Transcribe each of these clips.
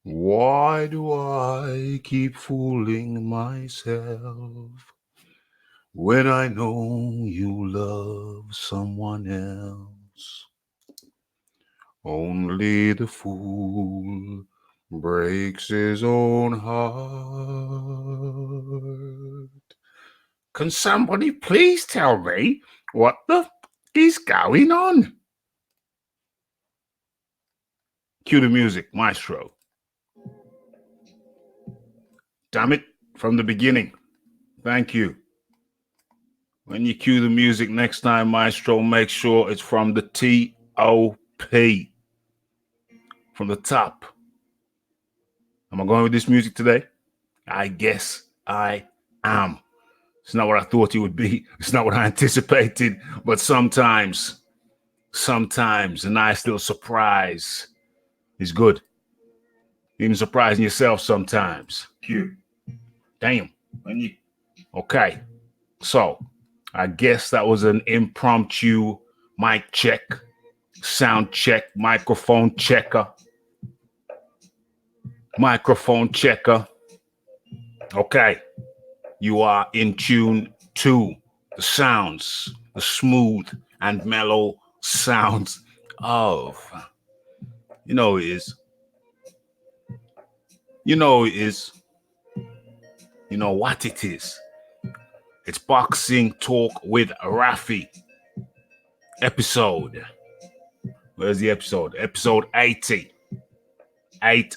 Why do I keep fooling myself when I know you love someone else? Only the fool breaks his own heart. Can somebody please tell me what the is going on? Cue the music, maestro. Damn it, from the beginning. Thank you. When you cue the music next time, maestro, make sure it's from the T-O-P. From the top. Am I going with this music today? I guess I am. It's not what I thought it would be. It's not what I anticipated. But sometimes, a nice little surprise is good. Even surprising yourself sometimes. Cute. Damn. Okay. So, I guess that was an impromptu mic check, sound check, microphone checker. Okay. You are in tune to the sounds, the smooth and mellow sounds of, you know it is, you know it is, you know what it is. It's Boxing Talk with Rafi. Episode. Where's the episode? Episode 80. 80.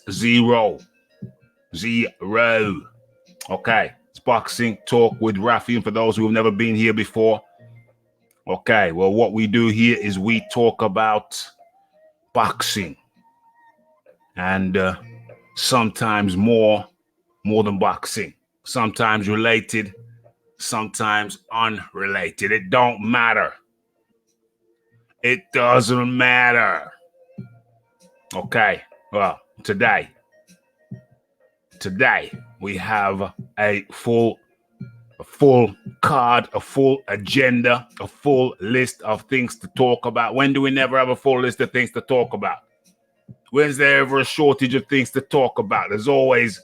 Okay. It's Boxing Talk with Rafi. And for those who have never been here before, okay, well, what we do here is we talk about boxing. And sometimes more than boxing. Sometimes related, sometimes unrelated. It don't matter. It doesn't matter. Okay, well, today we have a full card, a full agenda, a full list of things to talk about. When do we never have a full list of things to talk about? When's there ever a shortage of things to talk about? There's always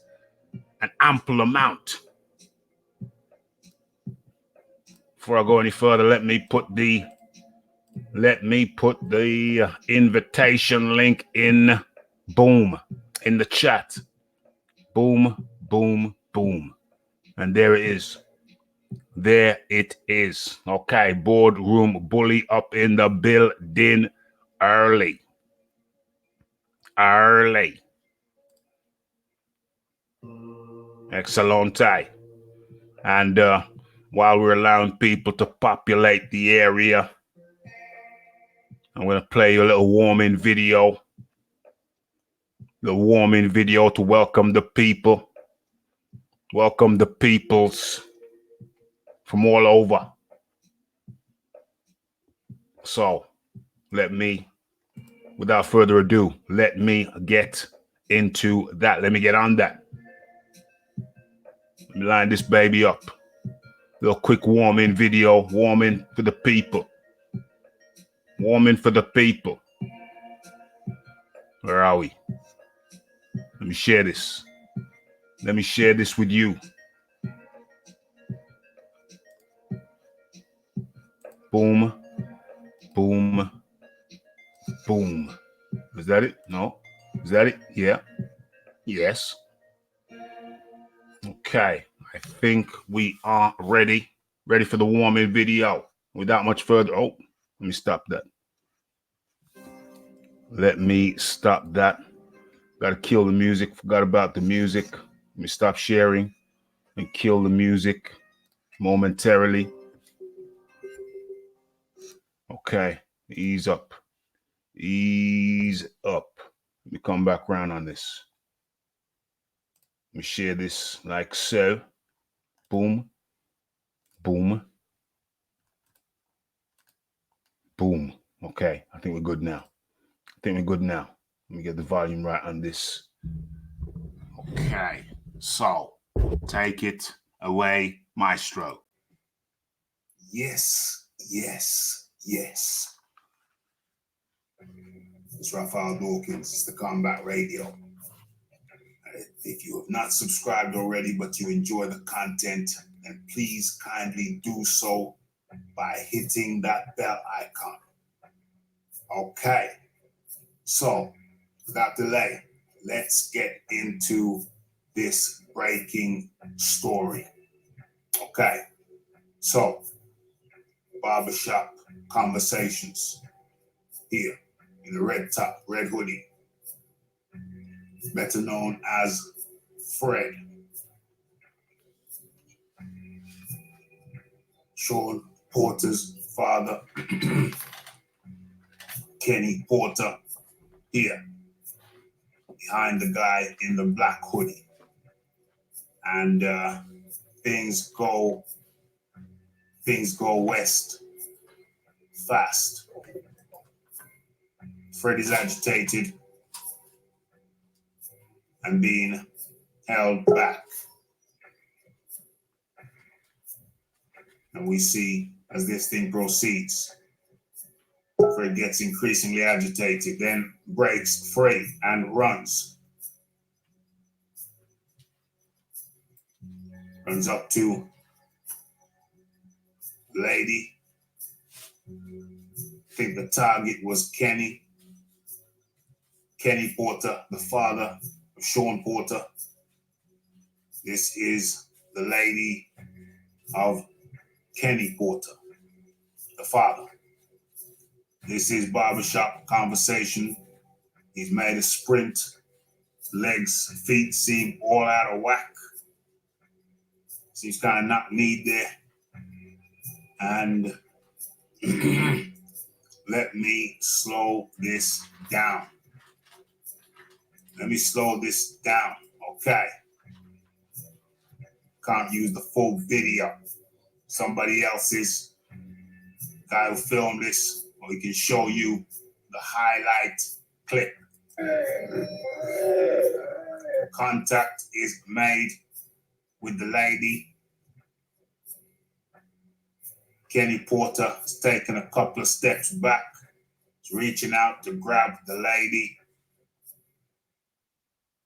an ample amount. Before I go any further, let me put the invitation link in the chat. Boom, boom, boom. And there it is. Okay, boardroom bully up in the building early. Excellente. And while we're allowing people to populate the area, I'm going to play you a little warming video. The warming video to welcome the people. Welcome the peoples from all over. So, without further ado, let me get into that. Let me get on that. Let me line this baby up. Little quick warming video, warming for the people. Warming for the people. Where are we? Let me share this. Let me share this with you. Boom, boom, boom. Is that it? No. Is that it? Yeah. Yes. Okay. I think we are ready. Ready for the warming video. Without much further. Oh, let me stop that. Gotta kill the music. Forgot about the music. Let me stop sharing and kill the music momentarily. Okay. Ease up. Let me come back around on this. Let me share this like so. Boom. Boom. Boom. Okay. I think we're good now. Let me get the volume right on this. Okay. So, take it away, maestro. Yes. It's Raphael Dawkins. It's the Combat Radio. If you have not subscribed already, but you enjoy the content, then please kindly do so by hitting that bell icon. Okay, so without delay, let's get into this breaking story. Okay, so barbershop conversations here in the red top, red hoodie, better known as Fred. Sean Porter's father, Kenny Porter, here behind the guy in the black hoodie. And things go west fast. Fred is agitated and being held back. And we see as this thing proceeds, Fred gets increasingly agitated, then breaks free and runs. Runs up to the lady. I think the target was Kenny Porter, the father of Sean Porter. This is the lady of Kenny Porter, the father. This is barbershop conversation. He's made a sprint. Legs, feet seem all out of whack. Seems kind of knock-kneed there. And let me slow this down. Okay. Can't use the full video. Somebody else's guy who filmed this, or he can show you the highlight clip. Contact is made with the lady. Kenny Porter has taken a couple of steps back. He's reaching out to grab the lady.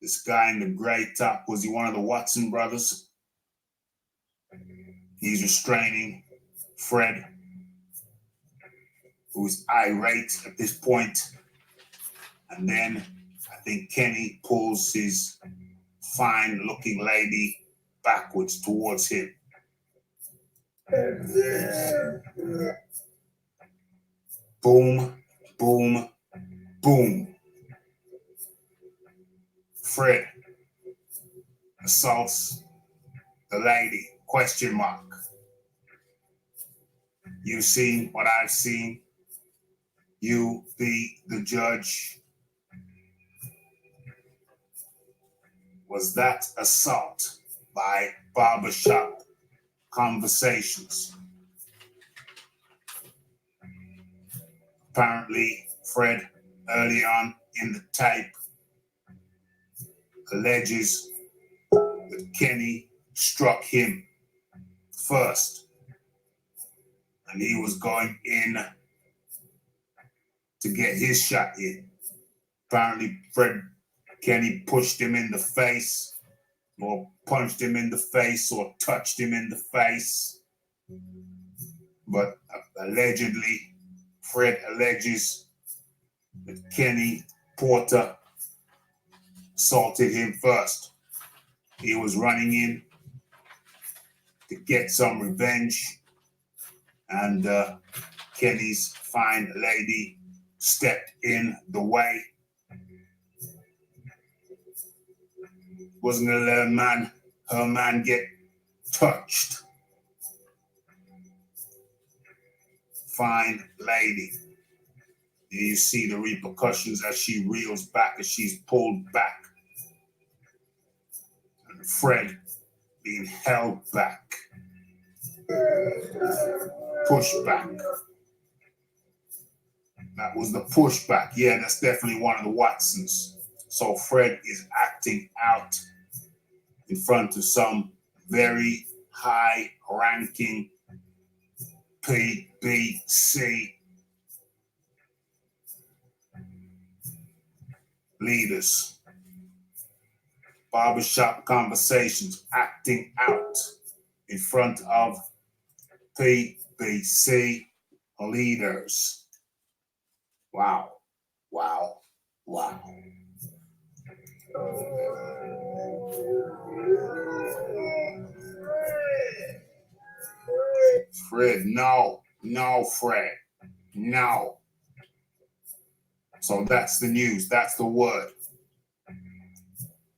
This guy in the gray top, was he one of the Watson brothers? He's restraining Fred, who's irate at this point. And then I think Kenny pulls his fine-looking lady backwards towards him. Boom, boom, boom. Fred assaults the lady, question mark. You've seen what I've seen. You be the judge. Was that assault by barbershop conversations? Apparently, Fred, early on in the tape, alleges that Kenny struck him first, and he was going in to get his shot in. Apparently, Kenny pushed him in the face, or punched him in the face, or touched him in the face. But allegedly, Fred alleges that Kenny Porter assaulted him first. He was running in to get some revenge, and Kenny's fine lady stepped in the way. Wasn't gonna let her man get touched. Fine lady. And you see the repercussions as she reels back, as she's pulled back. And Fred being held back. Pushback. That was the pushback. Yeah, that's definitely one of the Watsons. So Fred is acting out in front of some very high-ranking PBC leaders. Barbershop conversations, acting out in front of PBC leaders. Wow, wow, wow. Fred, no, Fred, no. So that's the news, that's the word.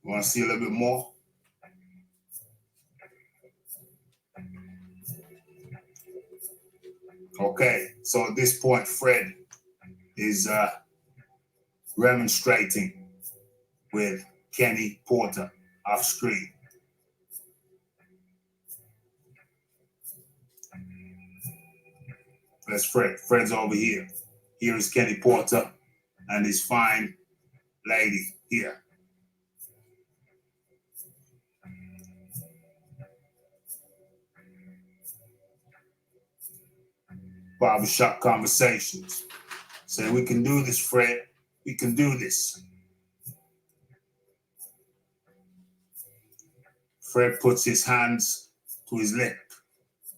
You want to see a little bit more? Okay, so at this point, Fred is remonstrating with Kenny Porter off screen. That's Fred. Fred's over here. Here is Kenny Porter and his fine lady here. Barbershop conversations. Say, we can do this, Fred. We can do this. Fred puts his hands to his lip,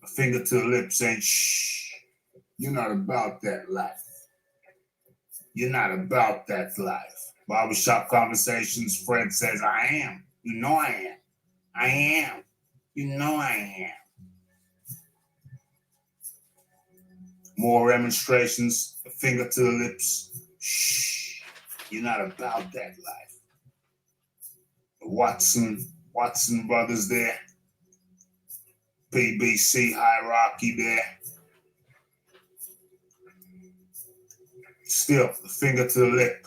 a finger to the lip, saying, shh, you're not about that life. You're not about that life. Barbershop conversations, Fred says, I am. You know I am. I am. You know I am. More remonstrations, a finger to the lips. Shh, you're not about that life. The Watson brothers there. PBC hierarchy there. Still, the finger to the lip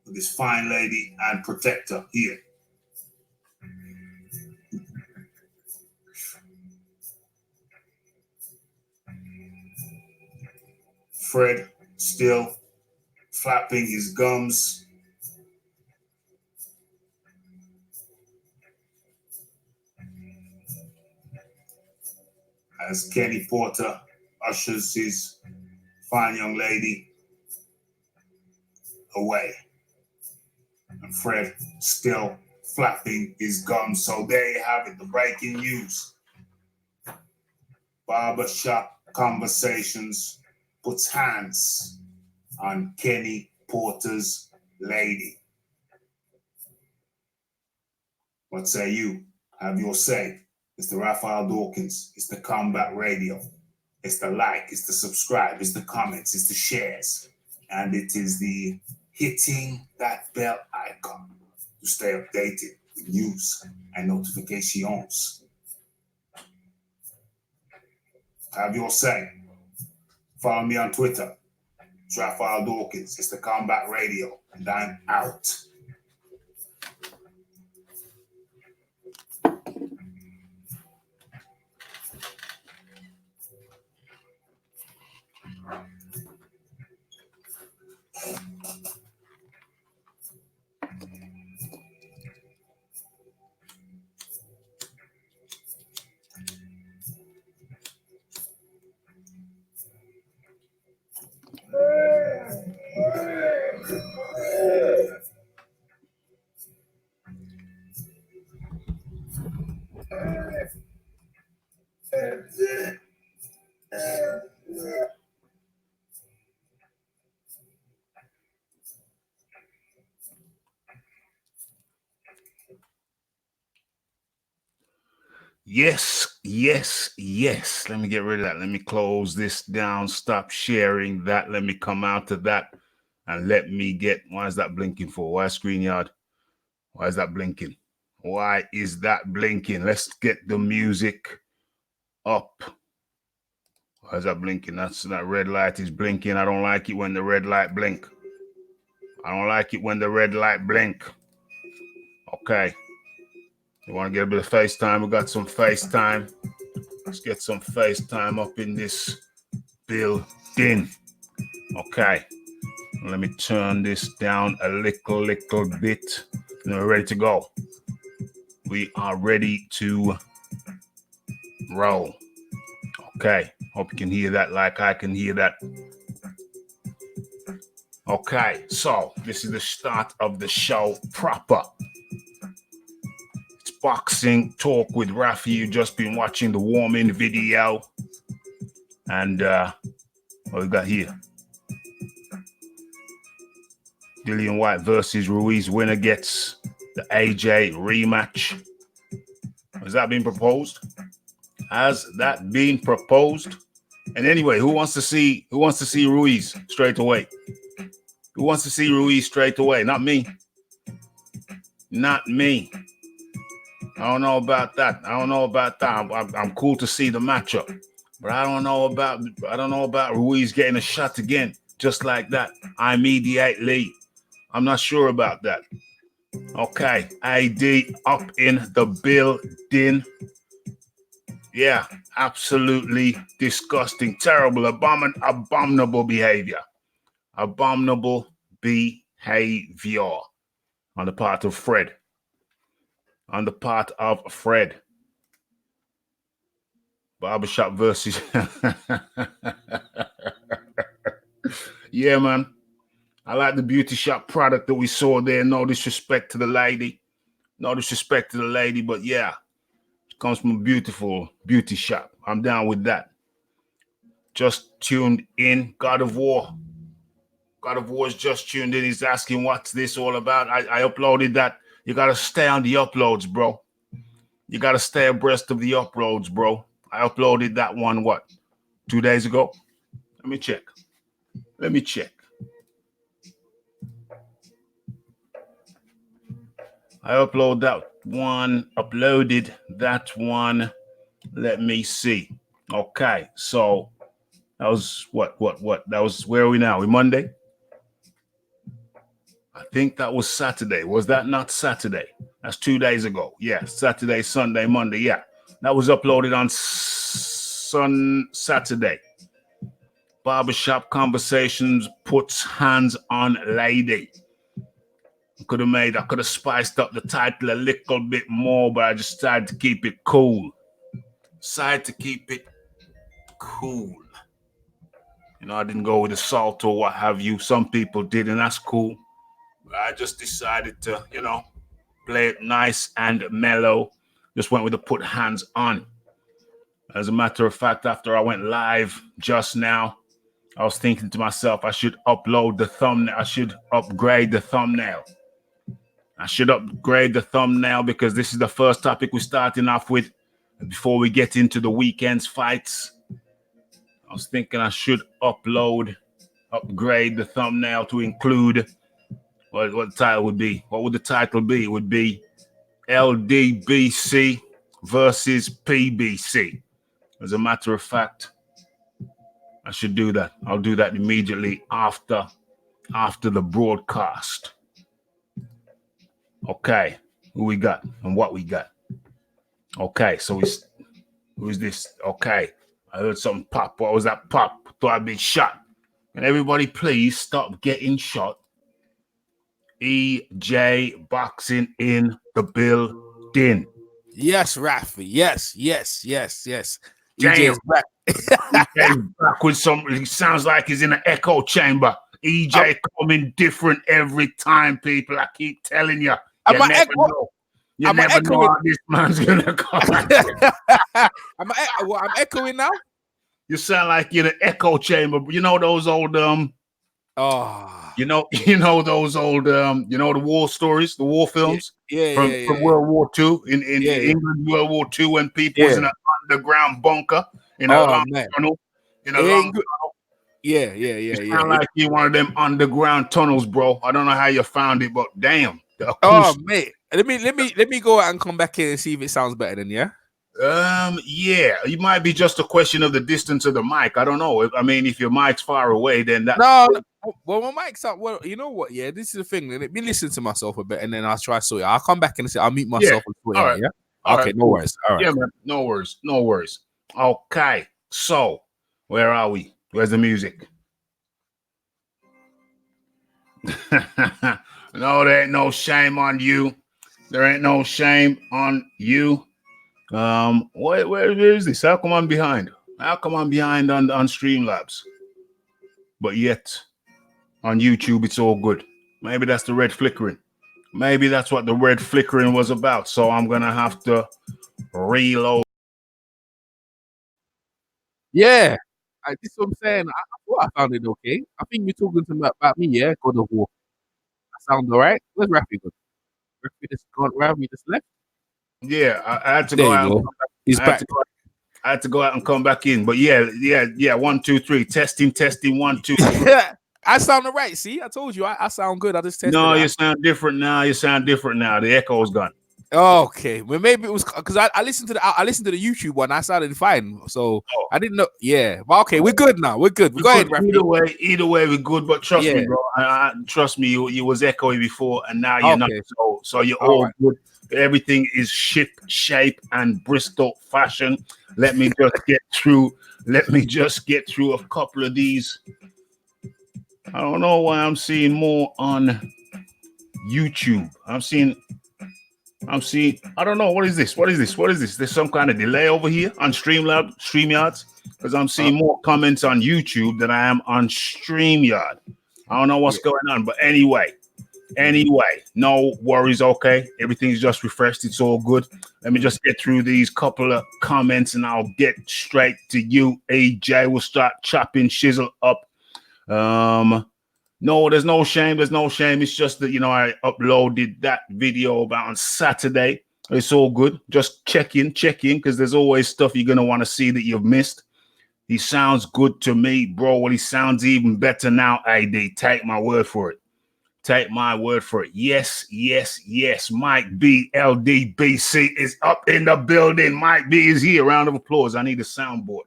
with this fine lady and protector here. Fred still flapping his gums. As Kenny Porter ushers his fine young lady away. And Fred still flapping his gums. So there you have it, the breaking news. Barbershop conversations puts hands on Kenny Porter's lady. What say you? Have your say. It's the Raphael Dawkins. It's the Combat Radio. It's the like, it's the subscribe, it's the comments, it's the shares. And it is the hitting that bell icon to stay updated with news and notifications. Have your say. Follow me on Twitter. It's Raphael Dawkins. It's the Combat Radio. And I'm out. Yes, yes, yes. Let me get rid of that. Let me close this down. Stop sharing that. Let me come out of that. And let me get, why is that blinking for? Why ScreenYard? Why is that blinking? Why is that blinking? Let's get the music up. Why is that blinking? That red light is blinking. I don't like it when the red light blink. I don't like it when the red light blink. Okay. You want to get a bit of FaceTime? We got some FaceTime. Let's get some FaceTime up in this building. Okay. Let me turn this down a little bit. And we're ready to go. We are ready to roll. Okay. Hope you can hear that like I can hear that. Okay. So this is the start of the show proper. boxing talk with Rafi. You've just been watching the warm-in video. And what we got here? Dillian White versus Ruiz. Winner gets the AJ rematch. Has that been proposed? Has that been proposed? And anyway, who wants to see Ruiz straight away? Who wants to see Ruiz straight away? Not me. Not me. I don't know about that. I'm cool to see the matchup, but I don't know about Ruiz getting a shot again, just like that, immediately. I'm not sure about that. Okay, AD up in the building. Yeah, absolutely disgusting, terrible, abominable behavior. Abominable behavior on the part of Fred. Barbershop versus. Yeah, man. I like the beauty shop product that we saw there. No disrespect to the lady. But yeah, it comes from a beautiful beauty shop. I'm down with that. Just tuned in. God of War's just tuned in. He's asking what's this all about. I uploaded that. You got to stay on the uploads, bro. You got to stay abreast of the uploads, bro. I uploaded that one, 2 days ago? Let me check. I uploaded that one. Let me see. Okay, so that was what? That was, where are we now? We Monday? I think that was Saturday. Was that not Saturday? That's 2 days ago. Yeah, Saturday, Sunday, Monday. Yeah, that was uploaded on Saturday. Barbershop Conversations puts hands on lady. I could have spiced up the title a little bit more, but I just decided to keep it cool. You know, I didn't go with the salt or what have you. Some people did, and that's cool. But I just decided to, play it nice and mellow. Just went with the put hands on. As a matter of fact, after I went live just now, I was thinking to myself, I should upload the thumbnail. I should upgrade the thumbnail. Because this is the first topic we're starting off with before we get into the weekend's fights. I was thinking I should upgrade the thumbnail to include what the title would be. What would the title be? It would be LDBC versus PBC. As a matter of fact, I should do that. I'll do that immediately after the broadcast. Okay, who we got and what we got? Okay, so who's this? Okay, I heard something pop. What was that pop? Thought I'd been shot. Can everybody please stop getting shot? EJ Boxing in the building. Yes, Rafi. Yes. EJ's back. EJ's back with something. He sounds like he's in an echo chamber. EJ coming different every time, people. I keep telling you. You never know how this man's gonna come. I'm echoing now. You sound like you're in an echo chamber. You know those old you know those old the war stories, the war films from World War II in England, World War II, when people was in an underground bunker in a long tunnel. You sound like you're one of them underground tunnels, bro. I don't know how you found it, but damn. Mate. Let me go out and come back in and see if it sounds better then, yeah? Yeah. It might be just a question of the distance of the mic. I don't know. I mean, if your mic's far away, then that. No. Well, my mic's up. Well, you know what? Yeah, this is the thing. Let me listen to myself a bit, and then I'll try to sort it. I'll come back and say I'll mute myself. All right. Yeah. All okay. Right. No worries. All right. Yeah, man. No worries. Okay. So, where are we? Where's the music? No, there ain't no shame on you. Where is this? How come I'm behind? on Streamlabs? But yet, on YouTube, it's all good. Maybe that's the red flickering. Maybe that's what the red flickering was about. So I'm gonna have to reload. Yeah. This is what I'm saying. I thought I found it okay. I think you're talking to me about me, yeah? God of War. That sounds all right. Where's Rafi good? Rafi just gone. Rafi just left. Yeah, I had to There go you out. go. He's back. I had to go out and come back in. But yeah. 1, 2, 3. Testing. 1, 2. I sound all right. See, I told you I sound good. I just tested No, it. you sound different now. The echo's gone. Okay, well maybe it was because I listened to the YouTube one. I sounded fine, so I didn't know. Yeah, but okay, we're good now. We're good. Go ahead, Rafi. Either way, we're good. But trust me, bro. Trust me, you was echoey before, and now you're not. So you're all good. Everything is ship shape and Bristol fashion. Let me just get through. A couple of these. I don't know why I'm seeing more on YouTube. I'm seeing. I don't know. What is this? There's some kind of delay over here on StreamYards, because I'm seeing more comments on YouTube than I am on StreamYard. I don't know what's going on, but anyway, no worries. Okay, everything's just refreshed. It's all good. Let me just get through these couple of comments, and I'll get straight to you. AJ will start chopping shizzle up. No, there's no shame. It's just that, I uploaded that video about on Saturday. It's all good. Just check in, because there's always stuff you're going to want to see that you've missed. He sounds good to me, bro. Well, he sounds even better now, AD. Take my word for it. Yes. Mike B, LDBC is up in the building. Mike B is here. Round of applause. I need a soundboard.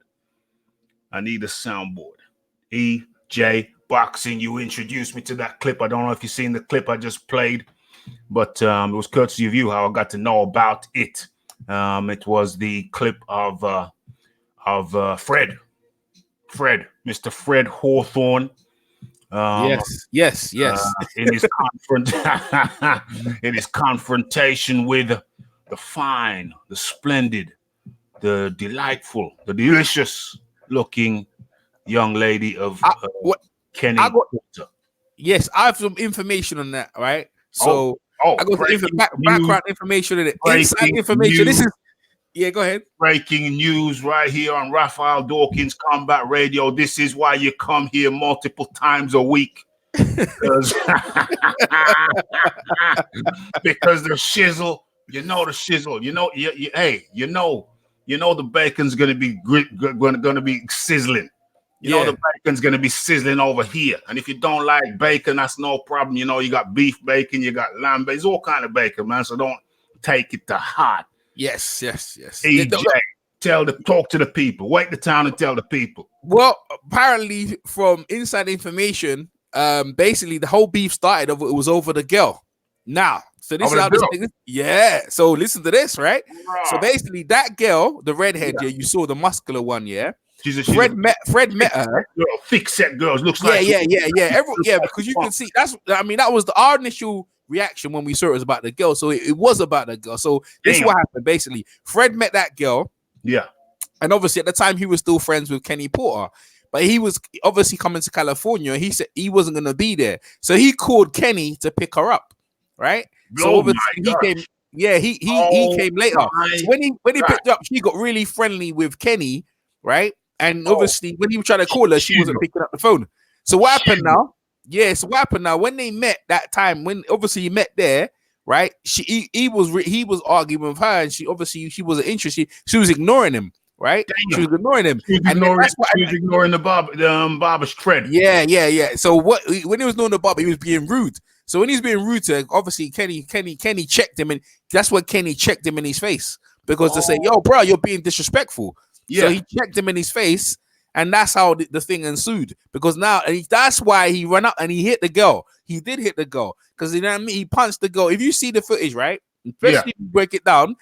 EJ Boxing, you introduced me to that clip. I don't know if you've seen the clip I just played, but it was courtesy of you how I got to know about it. It was the clip of Fred, Mr. Fred Hawthorne. Yes. In his confrontation with the fine, the splendid, the delightful, the delicious-looking young lady of Kenny Porter. Yes, I have some information on that, right? So I got background information in it. Inside information. This is go ahead. Breaking news right here on Raphael Dawkins Combat Radio. This is why you come here multiple times a week. Because the shizzle, the shizzle, the bacon's gonna be sizzling. The bacon's going to be sizzling over here. And if you don't like bacon, that's no problem. You got beef bacon, you got lamb bacon. It's all kind of bacon, man. So don't take it to heart. Yes. EJ, talk to the people. Wake the town and tell the people. Well, apparently from inside information, basically the whole beef started it was over the girl. Now, so this is how this thing is. Yeah. So listen to this, right? So basically that girl, the redhead, you saw the muscular one, Fred met her. Thick set girls. Looks like because you can see that was our initial reaction when we saw it was about the girl. So it was about the girl. So this is what happened. Basically, Fred met that girl. Yeah. And obviously at the time he was still friends with Kenny Porter. But he was obviously coming to California. He said he wasn't gonna be there. So he called Kenny to pick her up. Right? So obviously he came. Yeah, he came later. So when he picked her up, she got really friendly with Kenny, right? And obviously, when he was trying to call her, she wasn't picking up the phone. So what happened now? Yeah, so what happened now? When they met that time, when obviously he met there, right? He was arguing with her, and she wasn't interested. She was ignoring him, right? Damn. She was ignoring him. She was ignoring the barber's tread. Yeah. So when he was ignoring the barber, he was being rude. So when he was being rude to her, obviously Kenny checked him, and that's what Kenny checked him in his face because to say, "Yo, bro, you're being disrespectful." Yeah. So he checked him in his face, and that's how the thing ensued. Because now, that's why he ran up and he hit the girl. He did hit the girl because he punched the girl. If you see the footage, right, especially if you break it down,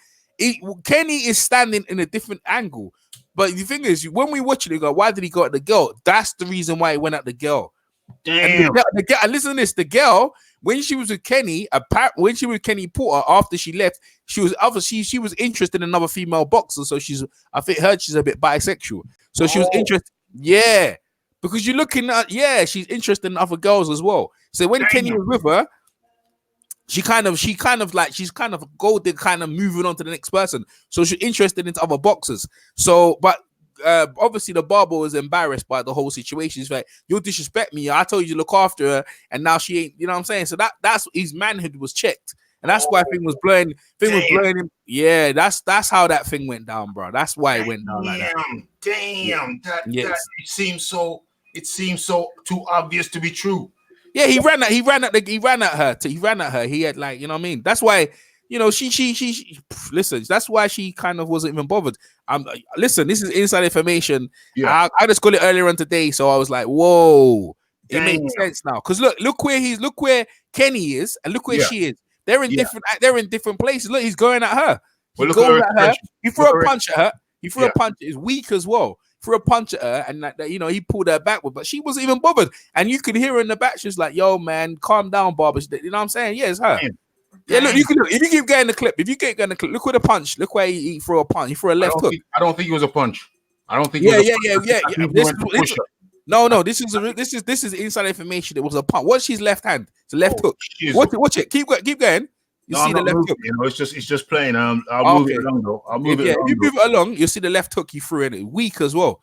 Kenny is standing in a different angle. But the thing is, when we watch it, go, why did he go at the girl? That's the reason why he went at the girl. Damn. And listen to this: the girl, when she was with Kenny, when she was with Kenny Porter after she left, she was interested in another female boxer. So she's a bit bisexual. So she was interested. Yeah, because you're looking at she's interested in other girls as well. So when Kenny was with her, she's kind of golded, kind of moving on to the next person. So she's interested into other boxers. So, but obviously the barber was embarrassed by the whole situation. He's like, "You'll disrespect me. I told you to look after her, and now she ain't." You know what I'm saying? So that's his manhood was checked, and that's why thing was blowing. Was blowing him. Yeah, that's how that thing went down, bro. That's why it went down like that. Damn, that it seems so too obvious to be true. Yeah, he ran at her. He had, like, you know what I mean? That's why, you know, she listen, that's why she kind of wasn't even bothered. Listen, this is inside information. Yeah. I just got it earlier on today, so I was like, whoa, it makes sense now. Because look where Kenny is, and look where she is. They're in different places. Look, he's going at her. He goes at her. He threw a punch at her. He threw a punch. It's weak as well. Threw a punch at her, and that, you know, he pulled her backward, but she wasn't even bothered. And you could hear her in the back. She's like, "Yo, man, calm down, Barbara." You know what I'm saying? Yeah, it's her. Yeah, look, if you keep getting the clip, look where the punch. Look where he threw a punch. He threw a left hook. I don't think it was a punch. I don't think. Yeah. No. This is inside information. It was a punch. What's his left hand? It's a left hook. Watch it. Keep going. You see the left hook. You know, it's just playing. I'll move it along though. If you move it along, you'll see the left hook he threw in it. Weak as well.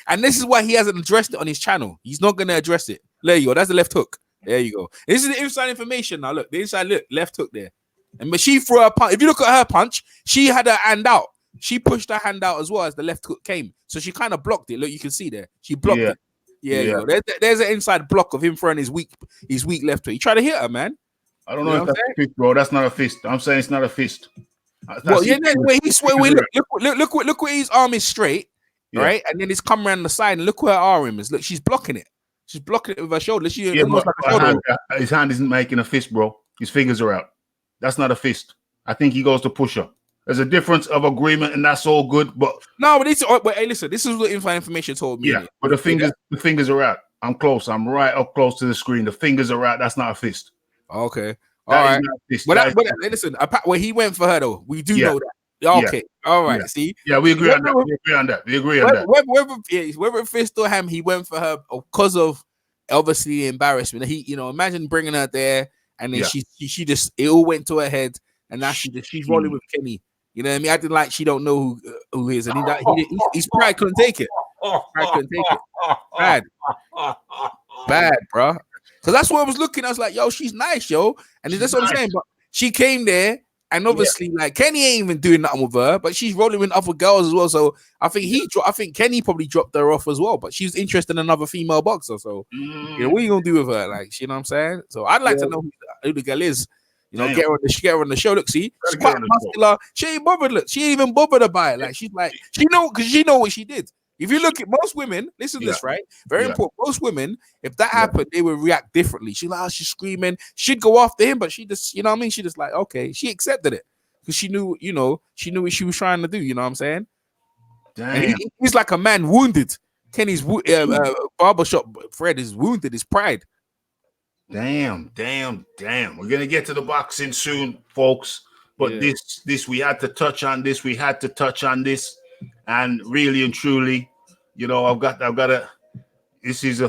And this is why he hasn't addressed it on his channel. He's not going to address it. There you go. That's the left hook. There you go. This is the inside information now. Look, the inside, look, left hook there. But she threw her punch. If you look at her punch, she had her hand out. She pushed her hand out as well as the left hook came. So she kind of blocked it. Look, you can see there. She blocked it. Yeah. You know, there's an inside block of him throwing his weak left hook. He tried to hit her, man. I don't know if that's a fist, bro. That's not a fist. I'm saying it's not a fist. Well, yeah, look where his arm is straight, right? And then it's come around the side, and look where her arm is. Look, she's blocking it. She's blocking it with her shoulder. Almost like a shoulder. His hand isn't making a fist, bro. His fingers are out. That's not a fist. I think he goes to push her. There's a difference of agreement, and that's all good. But hey, listen, this is what information told me. Yeah, but the fingers are out. I'm close. I'm right up close to the screen. The fingers are out. That's not a fist. Okay. All right. But listen, where he went for her though, we do know that. Okay. All right. See? Yeah, we agree on that. We agree on that. Whether fist or ham, he went for her because of obviously the embarrassment. He, you know, imagine bringing her there, and then she just, it all went to her head, and now she's rolling with Kenny. You know what I mean? I didn't like, she don't know who he is, and his pride couldn't take it. Bad, bro. Because that's what I was looking. I was like, yo, she's nice, yo. And that's what I'm saying. But she came there, and obviously, like, Kenny ain't even doing nothing with her, but she's rolling with other girls as well. So I think Kenny probably dropped her off as well. But she's interested in another female boxer. So you know, what are you gonna do with her? Like, you know what I'm saying? So I'd like to know who the girl is. You know, get her on the show. Look, see, she's quite muscular. She ain't bothered. Look, she ain't even bothered about it. Like, she's like, she know what she did. If you look at most women, listen to this, right? Very important. Most women, if that happened, they would react differently. She's like, she's screaming. She'd go after him, but she just, you know what I mean? She just like, okay. She accepted it because she knew, you know, what she was trying to do. You know what I'm saying? Damn. And he's like a man wounded. Kenny's barbershop Fred is wounded. His pride. Damn. We're gonna get to the boxing soon, folks. But this we had to touch on this. And really and truly, you know, I've got a. This is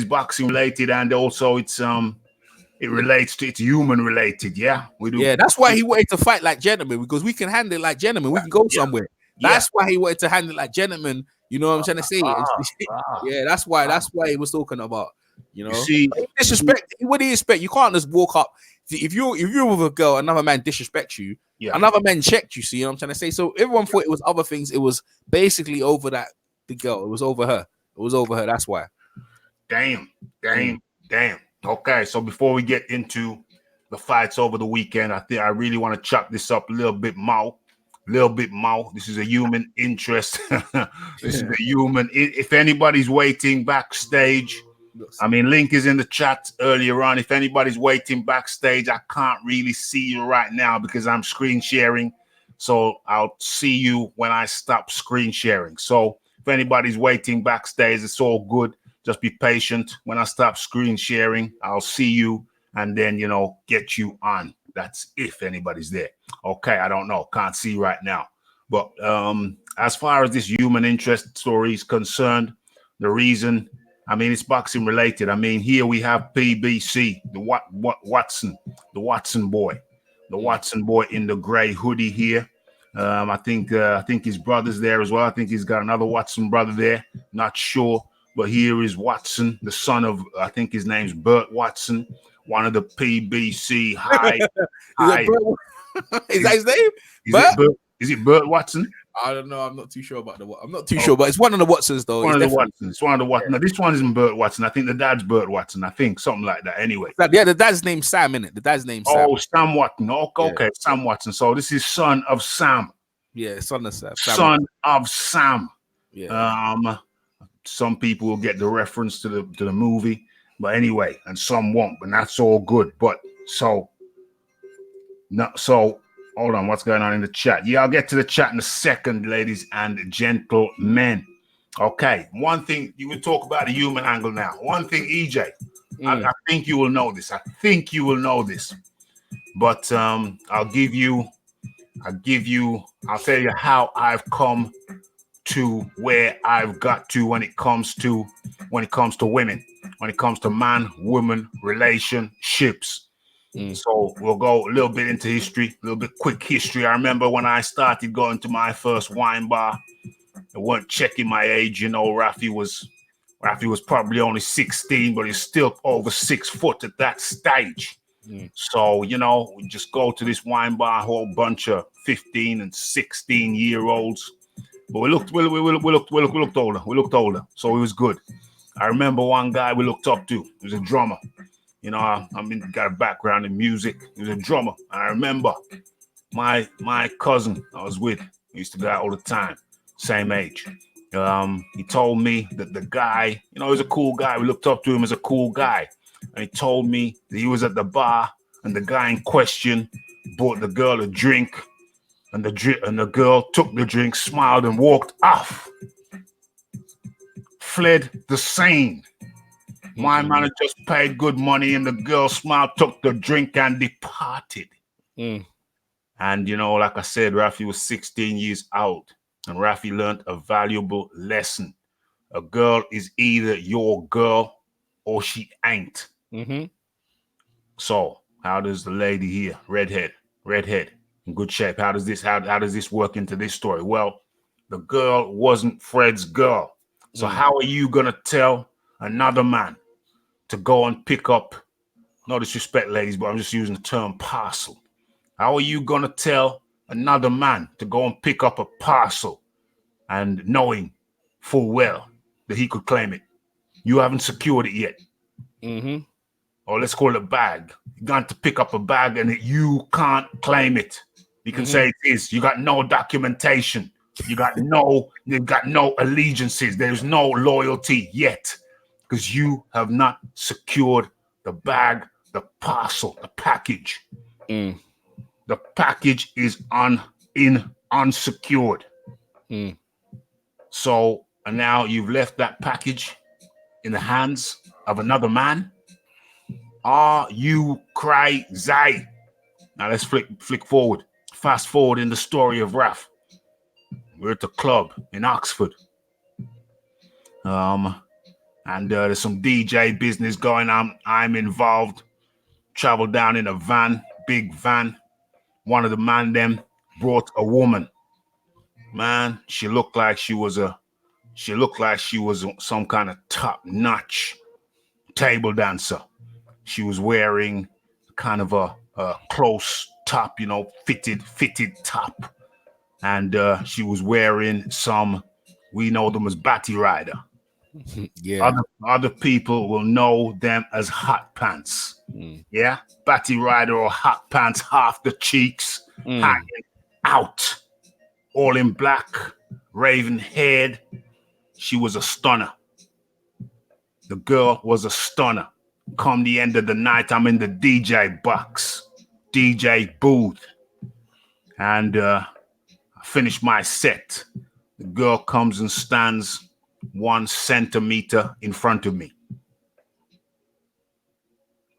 boxing related, and also it's human related. Yeah, we do. Yeah, that's why he wanted to fight like gentlemen, because we can handle it like gentlemen. We can go somewhere. That's why he wanted to handle it like gentlemen. You know what I'm trying to say? Yeah, that's why he was talking about. You know, disrespect. What do you expect? You can't just walk up. If you're with a girl, another man disrespects you. Yeah. Another man checked you. See what I'm trying to say? So everyone thought it was other things. It was basically over the girl. It was over her. That's why. Damn. Okay, so before we get into the fights over the weekend, I really want to chop this up a little bit more. This is a human interest. This is a human. If anybody's waiting backstage, I mean, link is in the chat earlier on. If anybody's waiting backstage, I can't really see you right now because I'm screen sharing. So I'll see you when I stop screen sharing. So if anybody's waiting backstage, it's all good. Just be patient. When I stop screen sharing, I'll see you and then, you know, get you on. That's if anybody's there. Okay, I don't know. Can't see right now. But as far as this human interest story is concerned, the reason I mean, it's boxing related. I mean, here we have PBC, the Watson, the Watson boy, in the gray hoodie here. I think his brother's there as well. I think he's got another Watson brother there. Not sure, but here is Watson, the son of, I think his name's Burt Watson, one of the PBC high. Is that his name? Is it Burt Watson? I don't know. I'm not too sure about I'm not too sure, but it's one of the Watsons though. It's one of the Watsons. No, this one isn't Burt Watson. I think the dad's Burt Watson. I think something like that. Anyway. Yeah, the dad's name's Sam, innit? The dad's name's Sam. Oh, Sam Watson. Okay, Sam Watson. So this is son of Sam. Yeah, son of Sam. Son of Sam. Yeah. Some people will get the reference to the movie, but anyway, and some won't, but that's all good. But so hold on, what's going on in the chat? Yeah, I'll get to the chat in a second, ladies and gentlemen. Okay, one thing, you will talk about the human angle now. One thing, EJ, I think you will know this. But I'll tell you how I've come to where I've got to when it comes to women, when it comes to man-woman relationships. So we'll go a little bit into history, a little bit quick history. I remember when I started going to my first wine bar, I weren't checking my age. You know, Rafi was probably only 16, but he's still over 6 foot at that stage. So, you know, we just go to this wine bar, a whole bunch of 15 and 16-year-olds. But we looked older. So it was good. I remember one guy we looked up to. He was a drummer. You know, got a background in music. He was a drummer. I remember my cousin I was with, we used to go out all the time, same age. He told me that the guy, you know, he was a cool guy. We looked up to him as a cool guy. And he told me that he was at the bar and the guy in question bought the girl a drink, and the girl took the drink, smiled, and walked off. Fled the scene. My man had just paid good money, and the girl smiled, took the drink, and departed. And, you know, like I said, Rafi was 16 years old, and Rafi learned a valuable lesson. A girl is either your girl or she ain't. So how does the lady here, redhead, in good shape, how does this work into this story? Well, the girl wasn't Fred's girl. So how are you going to tell another man to go and pick up, no disrespect, ladies, but I'm just using the term parcel. How are you going to tell another man to go and pick up a parcel and knowing full well that he could claim it? You haven't secured it yet. Or let's call it a bag. You're going to pick up a bag and you can't claim it. You can say it is. You got no documentation. You've got no allegiances. There's no loyalty yet. Because you have not secured the bag, the parcel, the package. The package is unsecured. So and now you've left that package in the hands of another man. Are you crazy? Now let's flick forward. Fast forward in the story of Raf. We're at the club in Oxford. And there's some DJ business going on. I'm involved. Travel down in a van, big van. One of the man them brought a woman. Man, she looked like she was some kind of top-notch table dancer. She was wearing kind of a close top, you know, fitted top. And she was wearing some, we know them as Batty Rider. Yeah. Other people will know them as hot pants. Yeah, Batty Rider or hot pants, half the cheeks hanging out, all in black, raven haired. She was a stunner. The girl was a stunner. Come the end of the night, I'm in the DJ box, DJ booth, and I finish my set. The girl comes and stands 1 centimeter in front of me.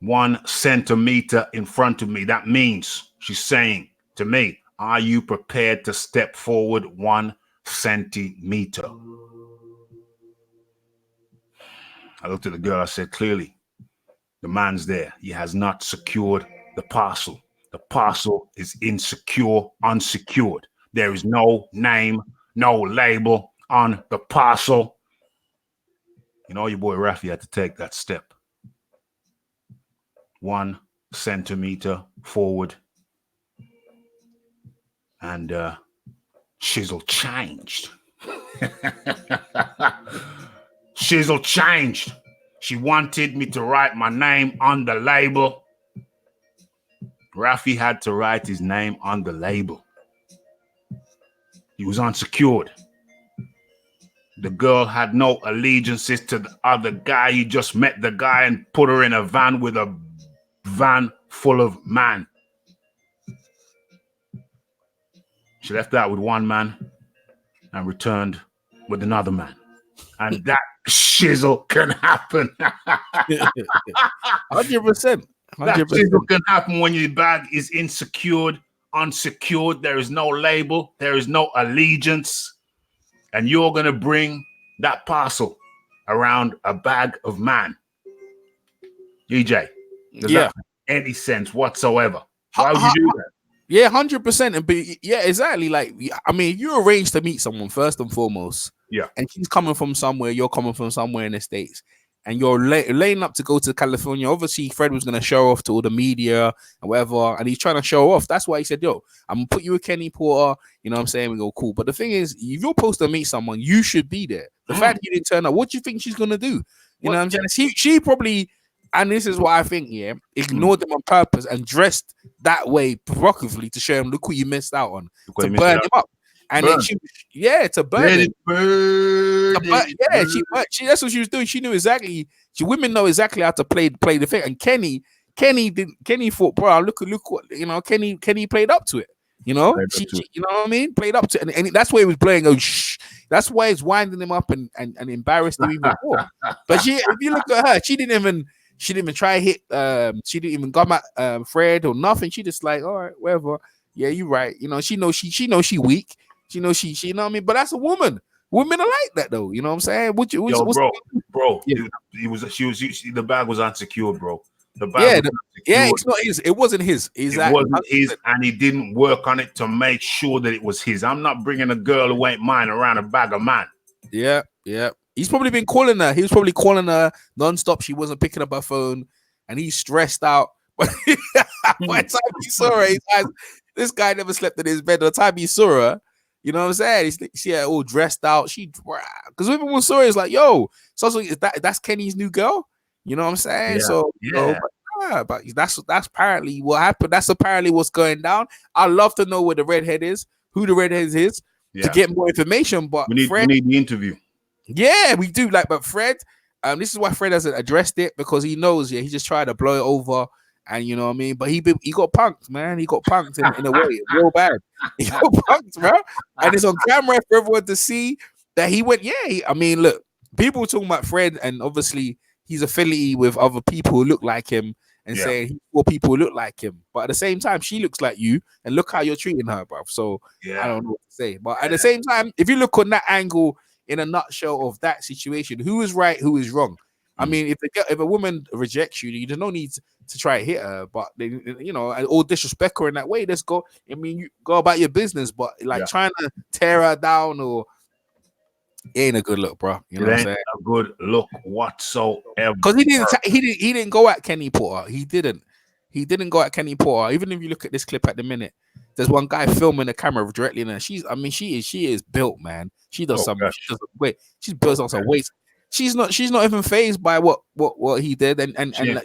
1 centimeter in front of me. That means she's saying to me, are you prepared to step forward 1 centimeter? I looked at the girl. I said, clearly, the man's there. He has not secured the parcel. The parcel is insecure, unsecured. There is no name, no label on the parcel. You know, your boy Rafi had to take that step. 1 centimeter forward. And Shizzle changed. Shizzle changed. She wanted me to write my name on the label. Rafi had to write his name on the label. He was unsecured. The girl had no allegiances to the other guy. He just met the guy and put her in a van with a van full of man. She left out with one man and returned with another man. And that shizzle can happen. 100%. That shizzle can happen when your bag is insecure, unsecured. There is no label. There is no allegiance. And you're going to bring that parcel around a bag of man. EJ, does that make any sense whatsoever? Why would you do that? Yeah, 100%. And yeah, exactly. Like, I mean, you arrange to meet someone first and foremost. Yeah. And she's coming from somewhere, you're coming from somewhere in the States. And you're laying up to go to California. Obviously, Fred was going to show off to all the media and whatever. And he's trying to show off. That's why he said, yo, I'm going to put you with Kenny Porter. You know what I'm saying? We go, cool. But the thing is, if you're supposed to meet someone, you should be there. The fact you didn't turn up, what do you think she's going to do? You know what I'm saying? She probably, and this is what I think, ignored them on purpose and dressed that way provocatively to show him, look what you missed out on, to burn him up. And then she, to burn him. She that's what she was doing. She knew exactly. Women know exactly how to play the thing. And Kenny thought, bro, look what Kenny played up to it. You know, you know what I mean? Played up to it, and that's why he was playing. Oh, shh. That's why he's winding him up and embarrassed him even more. But if you look at her, she didn't even try to hit. She didn't even come at Fred or nothing. She just like, all right, whatever. Yeah, you're right. You know, she knows she weak. She knows she you know what I mean. But that's a woman. Women are like that though. You know what I'm saying? Bro. Yeah. The bag was unsecured, bro. The bag was unsecured. It's not his. It wasn't his. Exactly. It wasn't his, and he didn't work on it to make sure that it was his. I'm not bringing a girl who ain't mine around a bag of man. Yeah. He's probably been calling her. He was probably calling her nonstop. She wasn't picking up her phone, and he's stressed out. By the time he saw her, this guy never slept in his bed. By the time he saw her, you know what I'm saying? She had all dressed out. Because everyone saw her, it's like, yo, so that's Kenny's new girl. You know what I'm saying? Yeah. So, but that's apparently what happened. That's apparently what's going down. I'd love to know where the redhead is, who the redhead is, to get more information. But we need the interview. Yeah, we do. But Fred, this is why Fred hasn't addressed it, because he knows, he just tried to blow it over. And you know what I mean? But he got punked, man. He got punked in a way, real bad. He got punked, bro. And it's on camera for everyone to see that he went, look, people were talking about Fred, and obviously he's affiliated with other people who look like him and saying he's for people who look like him. But at the same time, she looks like you, and look how you're treating her, bro. So I don't know what to say. But at the same time, if you look on that angle in a nutshell of that situation, who is right, who is wrong? I mean, if a woman rejects you, there's no need to try to hit her, but or disrespect her in that way. Let's go. I mean, you go about your business, but trying to tear her down or it ain't a good look, bro. You know what I'm saying? A good look whatsoever. Because he didn't go at Kenny Porter. He didn't go at Kenny Porter. Even if you look at this clip at the minute, there's one guy filming the camera directly in her. She is built, man. She does something. She's built on some weight. She's not even fazed by what he did, and Kenny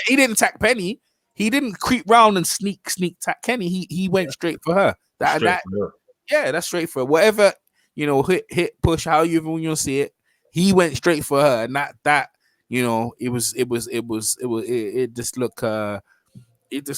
he didn't attack Penny. He didn't creep round and sneak attack Kenny. He went straight for her. That's straight for her. Whatever, hit, push, how you even you see it. He went straight for her, and that it just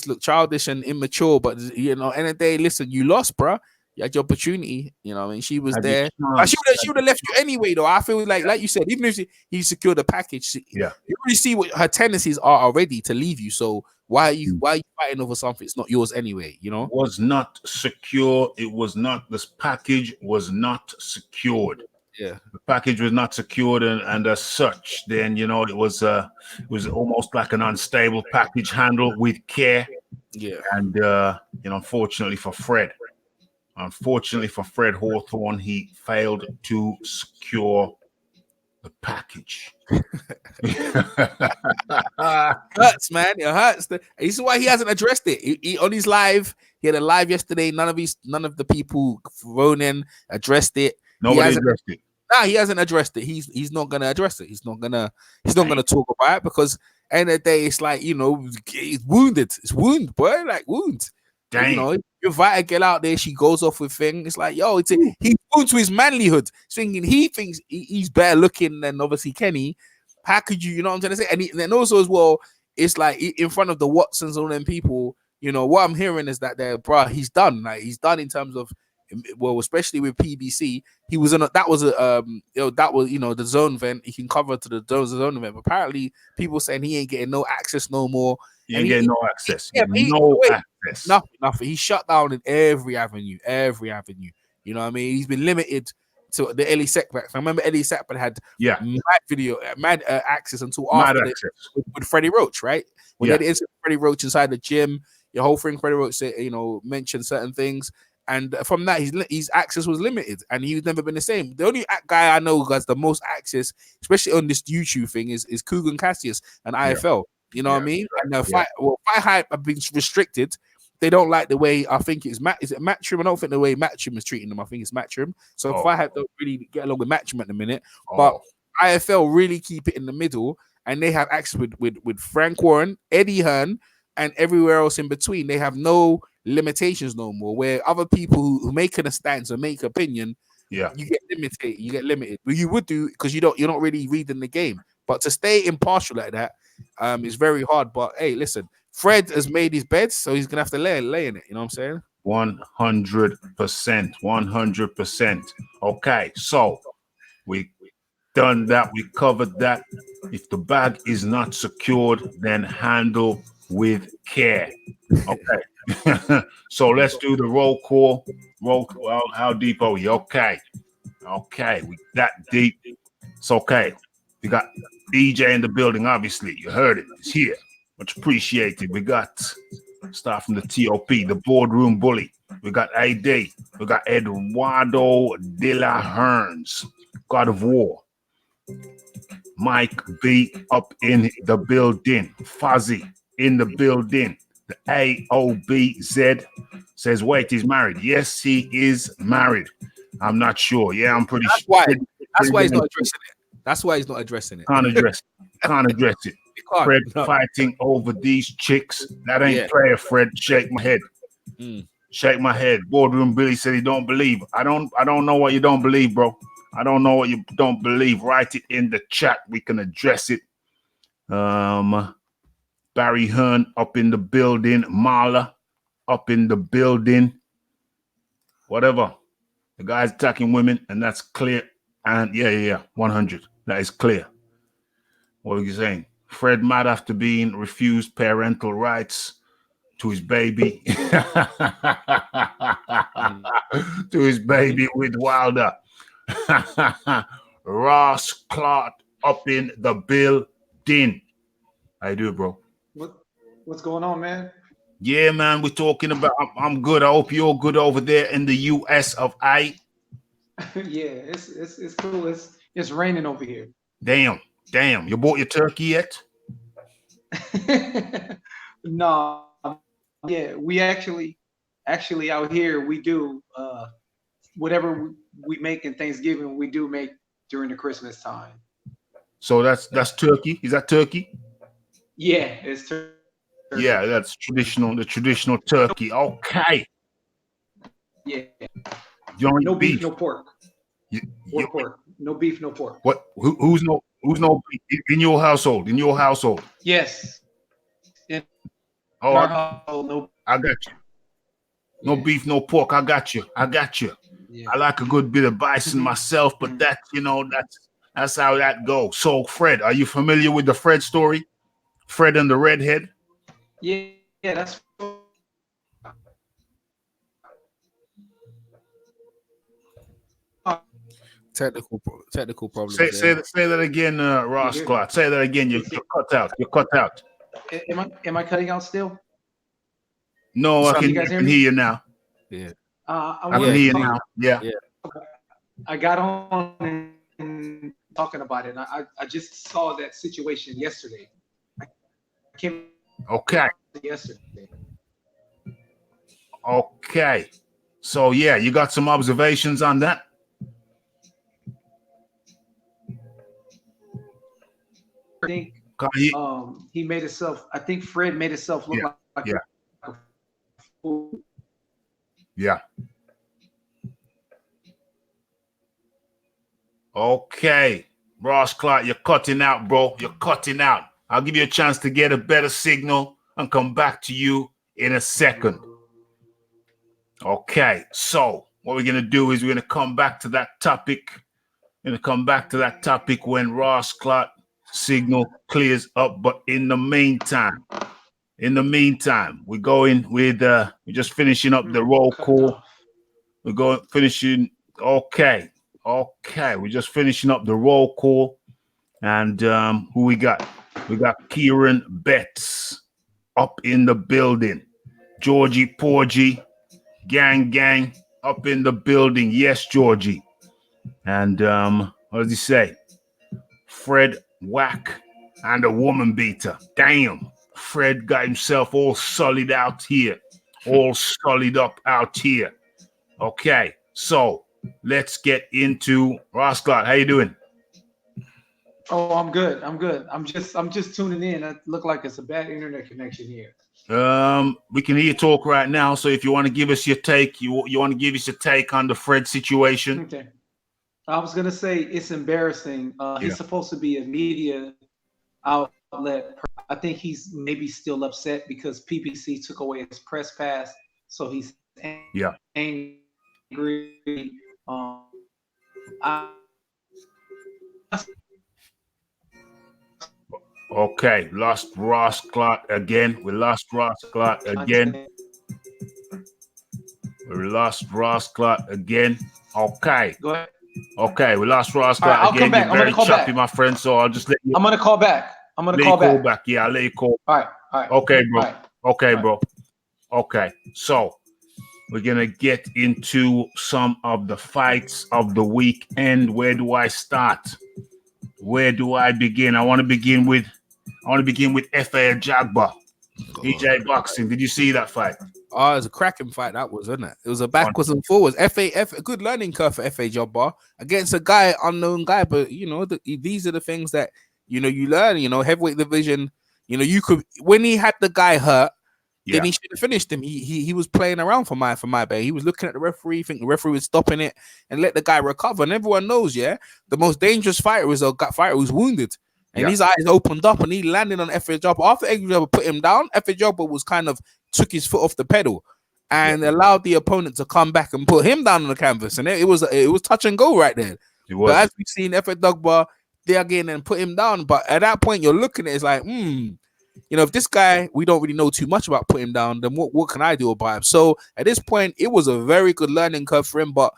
looked childish and immature. But end of the day, listen, you lost, bro. You had your opportunity, I mean, she was there. She would have left you anyway, though. I feel like you said, even if he secured the package, you already see what her tendencies are already to leave you. So why are you fighting over something? It's not yours anyway, Was not secure. It was not. This package was not secured. Yeah. The package was not secured, and as such, then it was almost like an unstable package handled with care. Yeah. And unfortunately for Fred Hawthorne, he failed to secure the package. Hurts, man. It hurts. This is why he hasn't addressed it. He on his live. He had a live yesterday. None of the people Ronan addressed it. Nobody addressed it. Nah, he hasn't addressed it. He's not gonna address it. He's not gonna talk about it because end of the day, it's like he's wounded. It's wound, boy. Like wound. Dang. You invite a girl out there, she goes off with things. It's like, yo, he's wound to his manlyhood. He thinks he's better looking than obviously Kenny. How could you know what I'm trying to say? And then also as well, it's like in front of the Watsons and all them people, what I'm hearing is that he's done. Like he's done in terms of, well, especially with PBC, he was the zone event. He can cover to the zone event. But apparently, people saying he ain't getting no access no more. He ain't getting no access. Access. Nothing. He's shut down in every avenue. You know what I mean? He's been limited to the Ellie Sekbak. I remember Ellie Sekbak had mad access until after with Freddie Roach, right? When they had the incident with Freddie Roach inside the gym, your whole thing, Freddie Roach said, mentioned certain things. And from that, his access was limited, and he's never been the same. The only guy I know who has the most access, especially on this YouTube thing, is Kugan Cassius and IFL. You know what I mean? And Fight Hype have been restricted. They don't like the way, I think is it Matchroom? I don't think the way Matchroom is treating them. I think it's Matchroom. So Fight Hype don't really get along with Matchroom at the minute. But IFL really keep it in the middle, and they have access with Frank Warren, Eddie Hearn, and everywhere else in between. They have no limitations no more. Where other people who make a stance or make opinion, you get limited. You get limited. But you would do because you're not really reading the game. But to stay impartial like that is very hard. But hey, listen, Fred has made his bed, so he's gonna have to lay in it. You know what I'm saying? 100%. 100%. Okay, so we done that. We covered that. If the bag is not secured, then handle with care. Okay. So let's do the roll call. How deep are we? Okay. We that deep. It's okay. We got DJ in the building, obviously. You heard it. It's here. Much appreciated. We got start from the TOP, the boardroom bully. We got AD. We got Eduardo de la Hearns, God of War. Mike B up in the building. Fuzzy in the building. The AOBZ says, wait, he's married. Yes, he is married. I'm not sure. Yeah, I'm pretty sure. That's why he's not addressing it. That's why he's not addressing it. Can't address it. Fred fighting over these chicks. That ain't player, Fred. Shake my head. Shake my head. Boardroom Billy said he don't believe. I don't know what you don't believe, bro. I don't know what you don't believe. Write it in the chat. We can address it. Barry Hearn up in the building. Marla up in the building. Whatever. The guy's attacking women, and that's clear. And yeah, 100. That is clear. What are you saying? Fred mad after being refused parental rights to his baby. To his baby with Wilder. Ross Clark up in the building. How you doing, bro? What's going on, man? Yeah, man, we're talking about. I'm good. I hope you're good over there in the US of A. Yeah, it's cool. It's raining over here. Damn. You bought your turkey yet? No. Yeah, we actually out here we do whatever we make in Thanksgiving, we do make during the Christmas time. So that's turkey. Is that turkey? Yeah, it's turkey. Yeah, that's traditional. The traditional turkey. Okay. Yeah. You don't no eat beef, no pork. Pork. No beef, no pork. What? Who's no beef in your household? In your household? Yes. In our household, no. I got you. No beef, no pork. I got you. Yeah. I like a good bit of bison myself, but that's how that goes. So, Fred, are you familiar with the Fred story? Fred and the redhead? Yeah, that's. technical problems. Say that again, Ross Clark. Say that again. You're cut out. You're cut out. Am I cutting out still? No, I can hear you now. Yeah. I can hear you now. Yeah. Okay. I got on and talking about it. And I just saw that situation yesterday. I came yesterday. Okay. So yeah, you got some observations on that? I think he made himself. I think Fred made himself look like a fool. Yeah. Okay. Ross Clark, you're cutting out, bro. You're cutting out. I'll give you a chance to get a better signal and come back to you in a second. Okay. So what we're going to do is we're going to come back to that topic. We're going to come back to that topic when Ross Clark signal clears up. But in the meantime, we're going with we're just finishing up the roll call. We're going finishing. Okay. We're just finishing up the roll call. And who we got? We got Kieran Betts up in the building. Georgie Porgy, gang up in the building. Yes, Georgie. And what does he say? Fred Whack and a woman beater. Damn. Fred got himself all solid out here. All solid up out here. Okay. So let's get into Ross Clark. How you doing? Oh, I'm good. I'm just tuning in. It look like it's a bad internet connection here. We can hear you talk right now. So if you want to give us your take, you want to give us your take on the Fred situation. Okay. I was gonna say it's embarrassing. He's supposed to be a media outlet. I think he's maybe still upset because PPC took away his press pass, so he's angry. Okay, lost Ross Clark again. We lost Ross Clark again. Okay. Go ahead. Okay, we lost Ross Clark I'll again. come back. You're very choppy, my friend. So I'll just let you. I'm gonna call back. Yeah, I'll let you call. All right. Okay, bro. All right. Okay, bro. Okay, so we're gonna get into some of the fights of the weekend. Where do I start? Where do I begin? I want to begin with F.A. Ajagba, EJ Boxing. Did you see that fight? Oh, it was a cracking fight, that was, wasn't it? It was a backwards and forwards. A good learning curve for F.A. Ajagba against a unknown guy. But, these are the things that, you learn, heavyweight division, you could, when he had the guy hurt, then he should have finished him. He was playing around for my bet. He was looking at the referee, thinking the referee was stopping it and let the guy recover. And everyone knows, the most dangerous fighter is a fighter who's wounded. And his eyes opened up and he landed on F.A. Ajagba. After Ajagba put him down, F.A. Ajagba was kind of took his foot off the pedal and allowed the opponent to come back and put him down on the canvas. And it was touch and go right there. But as we've seen, F.A. Ajagba there again and put him down. But at that point, you're looking at it, it's like, if this guy, we don't really know too much about putting him down, then what can I do about him? So at this point, it was a very good learning curve for him. But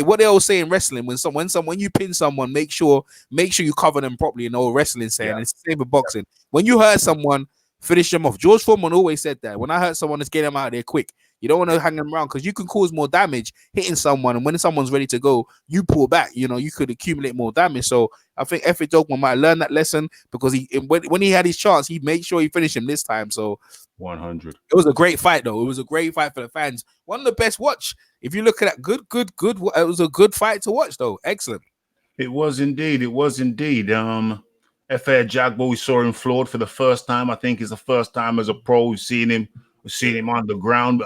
what they always say in wrestling, when you pin someone, make sure you cover them properly. Wrestling saying it's the same with boxing. When you hurt someone, finish them off. George Foreman always said that. When I hurt someone, let's get them out of there quick. You don't want to hang them around because you can cause more damage hitting someone, and when someone's ready to go, you pull back. You could accumulate more damage. So I think F.A. Ajagba might learn that lesson because when he had his chance, he made sure he finished him this time. So 100. It was a great fight, though. It was a great fight for the fans. One of the best watch. If you look at that, good. It was a good fight to watch, though. Excellent. It was indeed. F.A. Ajagba, we saw him floored for the first time. I think it's the first time as a pro we've seen him on the ground.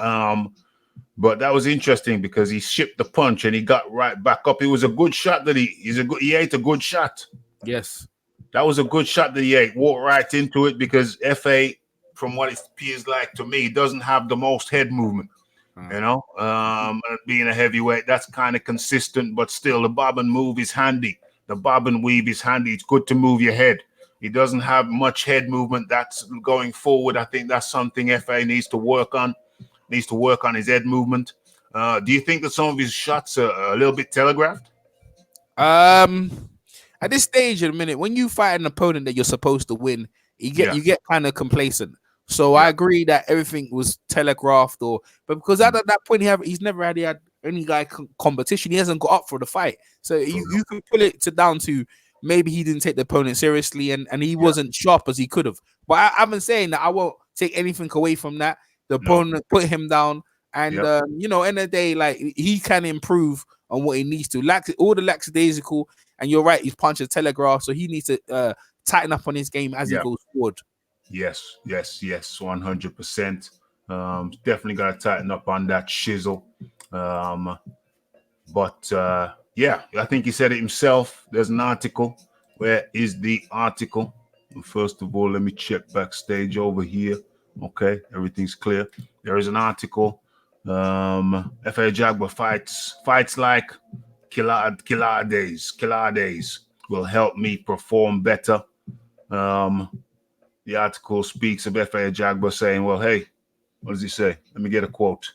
But that was interesting because he shipped the punch and he got right back up. It was a good shot that he ate a good shot. Yes. That was a good shot that he ate. Walked right into it because F.A., from what it appears like to me, doesn't have the most head movement. Being a heavyweight, that's kind of consistent, but still the bob and move is handy. The bob and weave is handy. It's good to move your head. He doesn't have much head movement. That's going forward. I think that's something F.A. needs to work on. Needs to work on his head movement. Do you think that some of his shots are a little bit telegraphed? At this stage in a minute, when you fight an opponent that you're supposed to win, you get kind of complacent. So I agree that everything was telegraphed, but because at that point he's never had any competition. He hasn't got up for the fight, so you can pull it down to maybe he didn't take the opponent seriously and he wasn't sharp as he could have. But I've been saying that I won't take anything away from that. The opponent put him down, and end of the day, like he can improve on what he needs to. All the lackadaisical, and you're right, he's punched a telegraph, so he needs to tighten up on his game as he goes forward. Yes, 100%. Definitely got to tighten up on that shizzle. But I think he said it himself. There's an article. Where is the article? First of all, let me check backstage over here. Okay, everything's clear. There is an article. F.A. Ajagba fights like killer days will help me perform better. The article speaks of F.A. Ajagba saying, well, hey, what does he say? Let me get a quote.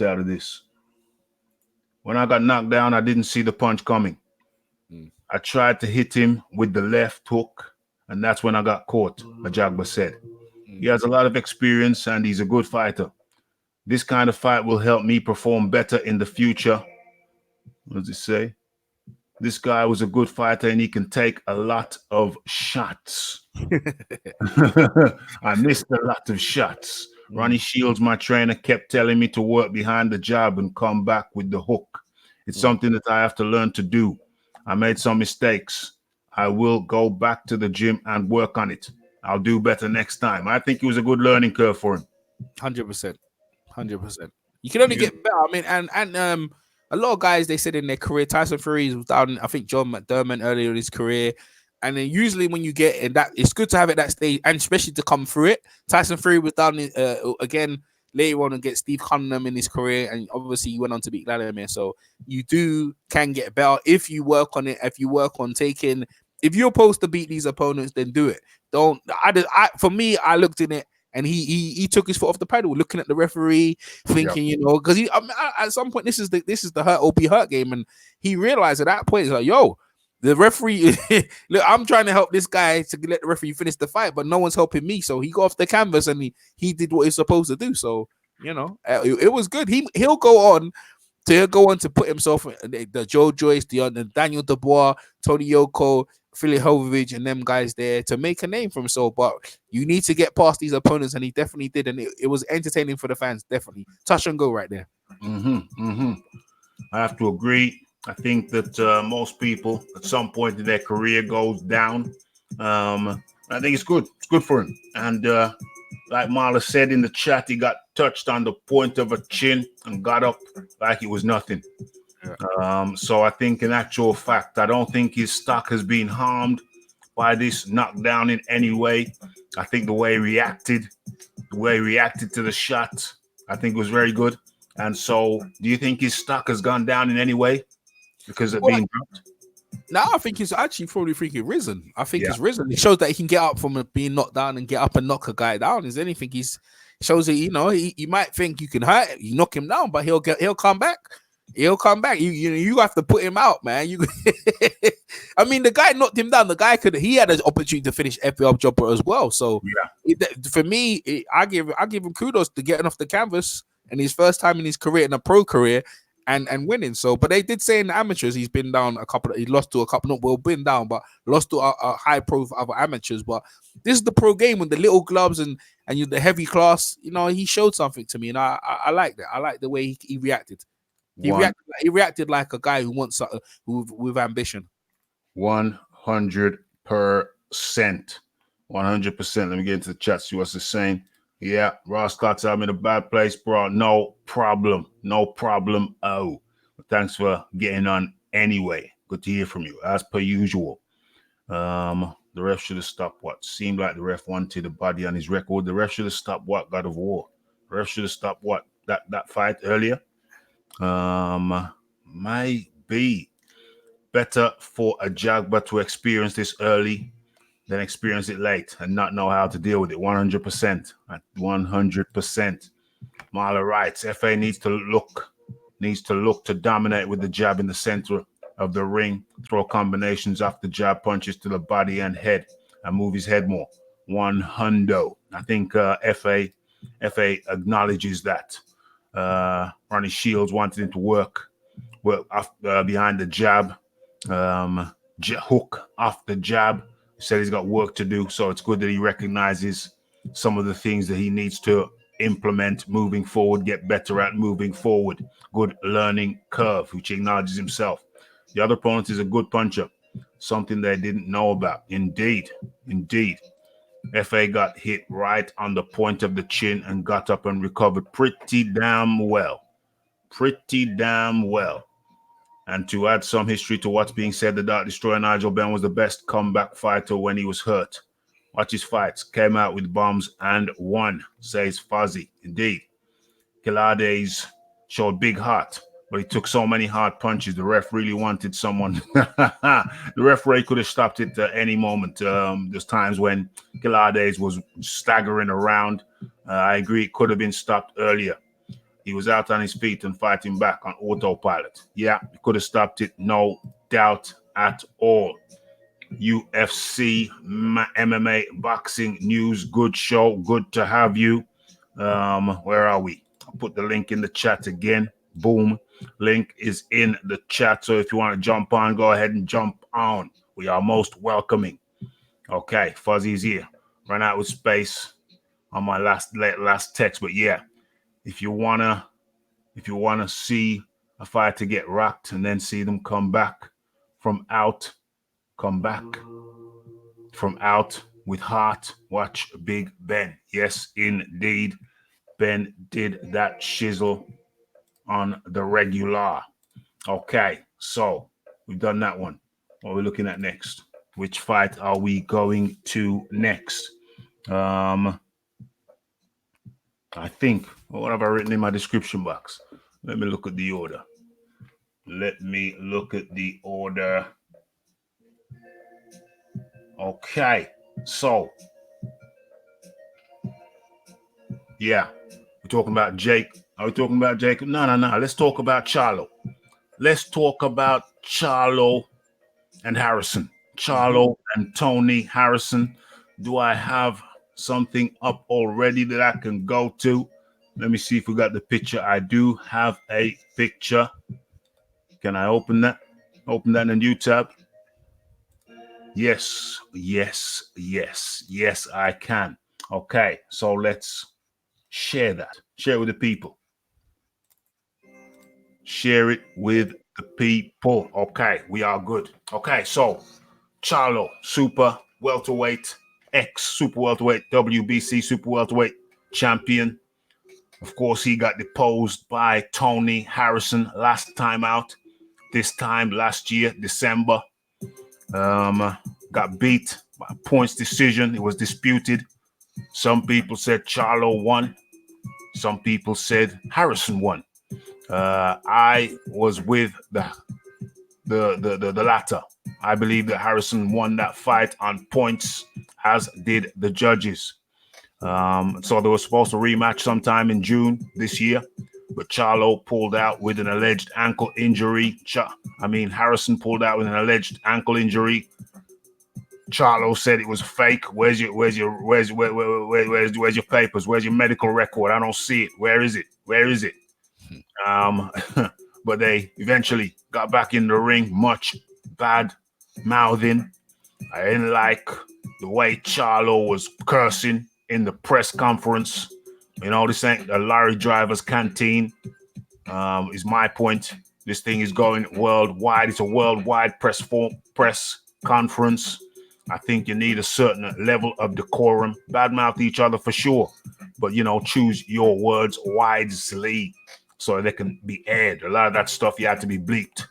Out of this. When I got knocked down, I didn't see the punch coming. I tried to hit him with the left hook, and that's when I got caught, Ajagba said. He has a lot of experience, and he's a good fighter. This kind of fight will help me perform better in the future. What does it say? This guy was a good fighter, and he can take a lot of shots. I missed a lot of shots. Ronnie Shields, my trainer, kept telling me to work behind the jab and come back with the hook. It's something that I have to learn to do. I made some mistakes. I will go back to the gym and work on it. I'll do better next time. I think it was a good learning curve for him. 100%. You can only get better. I mean, and a lot of guys, they said in their career, Tyson Fury was down, I think John McDermott earlier in his career. And then usually when you get in that, it's good to have it that stage, and especially to come through it. Tyson Fury was down again later on against Steve Cunningham in his career, and obviously he went on to beat Vladimir. So you can get better if you work on it. If you work on if you're supposed to beat these opponents, then do it. For me, I looked in it, and he took his foot off the pedal, looking at the referee, thinking, because at some point this is the hurt or be hurt game, and he realized at that point, he's like, yo. The referee, look, I'm trying to help this guy to let the referee finish the fight, but no one's helping me. So he got off the canvas and he did what he's supposed to do. So, it was good. He'll go on to put himself, the Joe Joyce, the Daniel Dubois, Tony Yoko, Philip Hovovich, and them guys there to make a name for himself. But you need to get past these opponents, and he definitely did. And it was entertaining for the fans, definitely. Touch and go right there. I have to agree. I think that most people at some point in their career goes down. I think it's good. It's good for him. And like Marla said in the chat, he got touched on the point of a chin and got up like it was nothing. So I think in actual fact, I don't think his stock has been harmed by this knockdown in any way. I think the way he reacted to the shot, I think was very good. And so do you think his stock has gone down in any way? Because of being dropped? No, I think it's actually probably freaking risen. I think it's risen. It shows that he can get up from being knocked down and get up and knock a guy down. Is anything shows that he might think you can hurt him, you knock him down, but he'll come back. He'll come back. You have to put him out, man. I mean, the guy knocked him down. The guy he had an opportunity to finish FBL Jobber as well. So for me, I give him kudos to getting off the canvas and his first time in his career, in a pro career. And winning. So, but they did say in the amateurs he's been down he lost to a couple, not well, been down, but lost to a high profile other amateurs. But this is the pro game with the little gloves and the heavy class. He showed something to me, and I like that. I like the way he reacted. He reacted like a guy who wants with ambition. 100%. 100%. Let me get into the chat. See what's it saying. Yeah, Ross Scott, I'm in a bad place, bro. No problem. Oh, thanks for getting on anyway. Good to hear from you, as per usual. The ref should have stopped what? Seemed like the ref wanted a body on his record. The ref should have stopped what? God of War. The ref should have stopped what? That fight earlier. Might be better for Ajagba to experience this early than experience it late and not know how to deal with it. 100%. 100%. Marla writes, FA needs to look to dominate with the jab in the center of the ring, throw combinations after jab punches to the body and head, and move his head more. 100. I think FA acknowledges that. Ronnie Shields wanted him to work behind the jab, hook off the jab. He said he's got work to do, so it's good that he recognizes some of the things that he needs to implement moving forward, get better at moving forward. Good learning curve, which he acknowledges himself. The other opponent is a good puncher, something they didn't know about. Indeed. FA got hit right on the point of the chin and got up and recovered pretty damn well. And to add some history to what's being said, the Dark Destroyer Nigel Benn was the best comeback fighter when he was hurt. Watch his fights. Came out with bombs and won, says Fuzzy. Indeed. Kilades showed big heart, but he took so many hard punches. The ref really wanted someone. The referee could have stopped it at any moment. There's times when Kilades was staggering around. I agree, it could have been stopped earlier. He was out on his feet and fighting back on autopilot. Yeah, he could have stopped it, no doubt at all. UFC, MMA, boxing news, good show. Good to have you. Where are we? I'll put the link in the chat again. Boom. Link is in the chat. So if you want to jump on, go ahead and jump on. We are most welcoming. Okay, Fuzzy's here. Run out with space on my last text. But yeah, if you wanna see a fighter get rocked and then see them come back from out with heart, watch Big Ben. Yes, indeed. Ben did that shizzle on the regular. Okay, so we've done that one. What are we looking at next? Which fight are we going to next? I think, what have I written in my description box? Let me look at the order. Okay, so yeah, we're talking about Jake. Are we talking about Jacob? No. Let's talk about Charlo. Let's talk about Charlo and Harrison. Charlo and Tony Harrison. Do I have something up already that I can go to? Let me see if we got the picture. I do have a picture. Can I open that? Open that in a new tab. Yes, I can. Okay, so let's share that. Share it with the people. Share it with the people. Okay, we are good. Okay, so Charlo, super welterweight, ex-super welterweight, WBC super welterweight champion. Of course, he got deposed by Tony Harrison last time out. This time last year, December. Got beat by a points decision. It was disputed. Some people said Charlo won. Some people said Harrison won. I was with the latter. I believe that Harrison won that fight on points, as did the judges. So they were supposed to rematch sometime in June this year, but Charlo pulled out with an alleged ankle injury. Harrison pulled out with an alleged ankle injury. Charlo said it was fake. Where's your papers? Where's your medical record? I don't see it. Where is it? But they eventually got back in the ring. Much bad mouthing. I didn't like the way Charlo was cursing in the press conference. You know, this ain't a Larry Driver's canteen. Is my point. This thing is going worldwide. It's a worldwide press conference. I think you need a certain level of decorum. Badmouth each other for sure, but choose your words wisely so they can be aired. A lot of that stuff you had to be bleeped.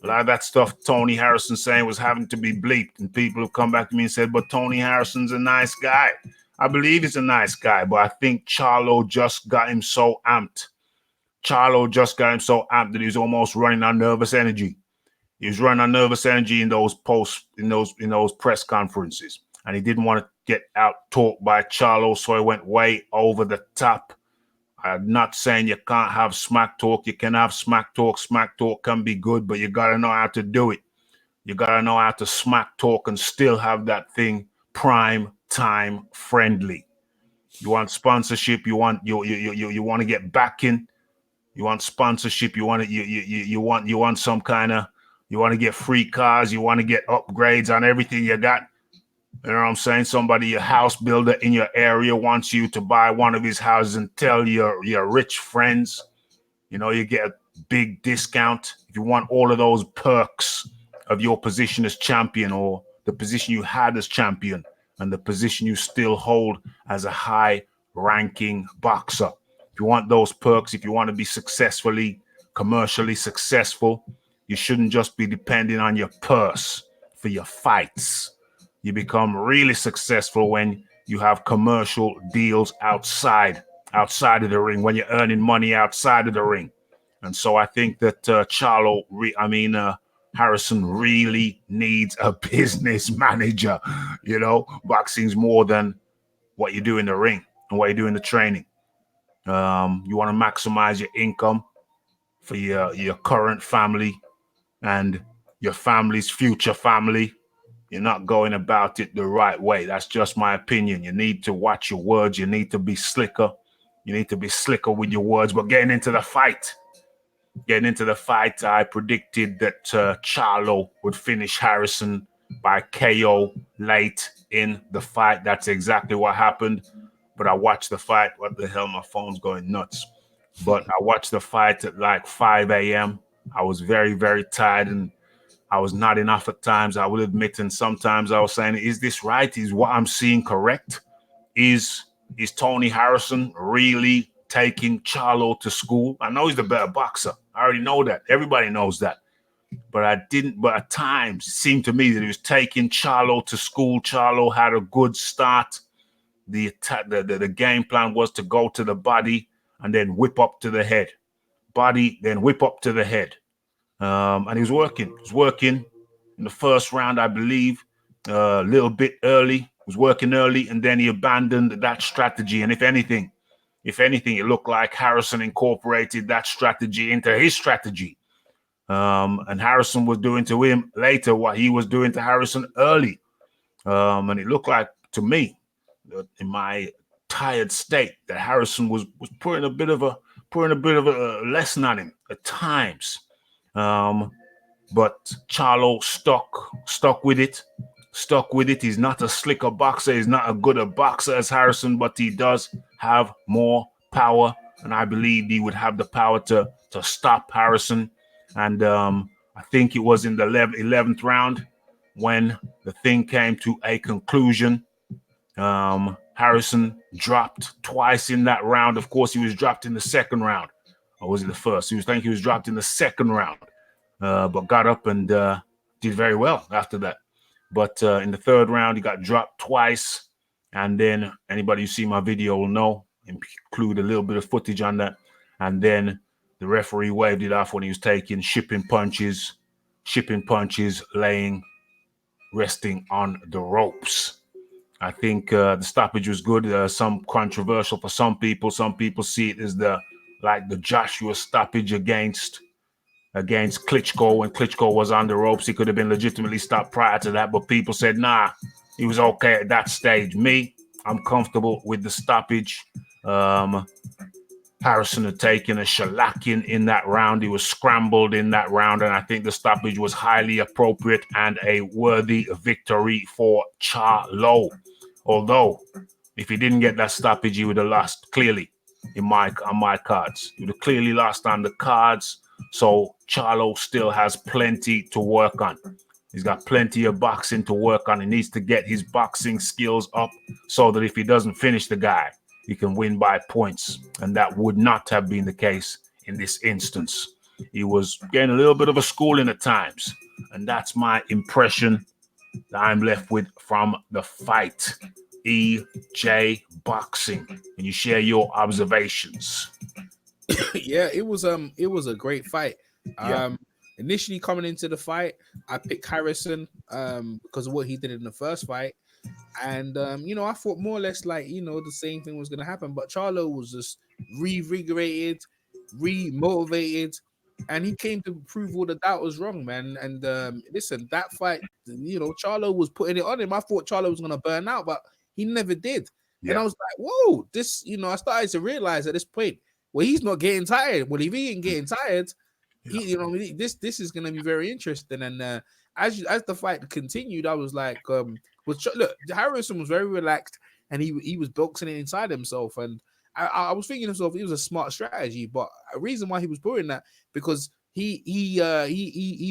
A lot of that stuff Tony Harrison saying was having to be bleeped, and people have come back to me and said, "But Tony Harrison's a nice guy." I believe he's a nice guy, but I think Charlo just got him so amped. That he was almost running on nervous energy. He was running on nervous energy in those press conferences, and he didn't want to get out talked by Charlo, so he went way over the top. I'm not saying you can't have smack talk. You can have smack talk. Smack talk can be good, but you got to know how to do it. You got to know how to smack talk and still have that thing prime time friendly. You want sponsorship. You want to get backing. You want sponsorship. You want some kind of, you want to get free cars. You want to get upgrades on everything you got. You know what I'm saying? Somebody, a house builder in your area, wants you to buy one of his houses and tell your rich friends, you know, you get a big discount. If you want all of those perks of your position as champion, or the position you had as champion and the position you still hold as a high ranking boxer. If you want those perks, if you want to be commercially successful, you shouldn't just be depending on your purse for your fights. You become really successful when you have commercial deals outside of the ring, when you're earning money outside of the ring. And so I think that Harrison really needs a business manager. You know, boxing's more than what you do in the ring and what you do in the training. You want to maximize your income for your current family and your family's future family. You're not going about it the right way. That's just my opinion. You need to watch your words. You need to be slicker. You need to be slicker with your words. But getting into the fight, I predicted that Charlo would finish Harrison by KO late in the fight. That's exactly what happened. But I watched the fight. What the hell? My phone's going nuts. But I watched the fight at like 5 a.m. I was very, very tired, and I was nodding off at times, I will admit, and sometimes I was saying, is this right? Is what I'm seeing correct? Is Tony Harrison really taking Charlo to school? I know he's the better boxer. I already know that. Everybody knows that. But at times, it seemed to me that he was taking Charlo to school. Charlo had a good start. The game plan was to go to the body and then whip up to the head. Body, then whip up to the head. And he was working. He was working in the first round, I believe, a little bit early. He was working early, and then he abandoned that strategy. And if anything, it looked like Harrison incorporated that strategy into his strategy. And Harrison was doing to him later what he was doing to Harrison early. And it looked like to me, in my tired state, that Harrison was putting a bit of a lesson on him at times. But Charlo stuck with it. He's not a slicker boxer. He's not as good a boxer as Harrison, but he does have more power. And I believe he would have the power to stop Harrison. And I think it was in the 11th round when the thing came to a conclusion. Harrison dropped twice in that round. Of course, he was dropped in the second round. Or was it the first? He was dropped in the second round, but got up and did very well after that. But in the third round, he got dropped twice. And then anybody who see my video will know, include a little bit of footage on that. And then the referee waved it off when he was taking shipping punches, resting on the ropes. I think the stoppage was good. Some controversial for some people. Some people see it as the Joshua stoppage against Klitschko. When Klitschko was on the ropes, he could have been legitimately stopped prior to that. But people said, nah, he was okay at that stage. Me, I'm comfortable with the stoppage. Harrison had taken a shellacking in that round. He was scrambled in that round, and I think the stoppage was highly appropriate and a worthy victory for Charlo. Although, if he didn't get that stoppage, he would have lost clearly on my cards. He would have clearly lost on the cards. So Charlo still has plenty to work on. He's got plenty of boxing to work on. He needs to get his boxing skills up so that if he doesn't finish the guy, he can win by points. And that would not have been the case in this instance. He was getting a little bit of a schooling at times. And that's my impression that I'm left with from the fight. EJ Boxing. Can you share your observations? Yeah, it was a great fight. Yeah. Initially coming into the fight, I picked Harrison because of what he did in the first fight. And I thought more or less like the same thing was gonna happen, but Charlo was just revigorated, re-motivated, and he came to prove all the doubt was wrong, man. And listen, that fight, Charlo was putting it on him. I thought Charlo was gonna burn out, but he never did. And I was like, whoa, this, I started to realize at this point, well, he's not getting tired. Well, if he ain't getting tired, this is gonna be very interesting. And as the fight continued, I was like, look, Harrison was very relaxed and he was boxing it inside himself. And I was thinking to myself, it was a smart strategy, but a reason why he was doing that because he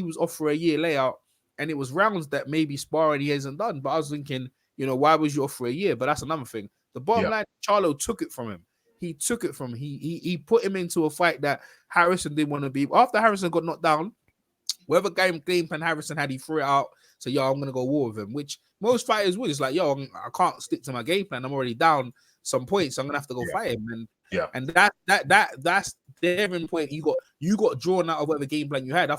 was off for a year layout, and it was rounds that maybe sparring he hasn't done. But I was thinking, why was you off for a year? But that's another thing. The bottom line, Charlo took it from him. He took it from him. He put him into a fight that Harrison didn't want to be. After Harrison got knocked down, whatever game plan Harrison had, he threw it out. So, I'm going to go war with him, which most fighters would. It's like, I can't stick to my game plan. I'm already down some points. So I'm going to have to go fight him. And that's their end point. You got drawn out of whatever game plan you had.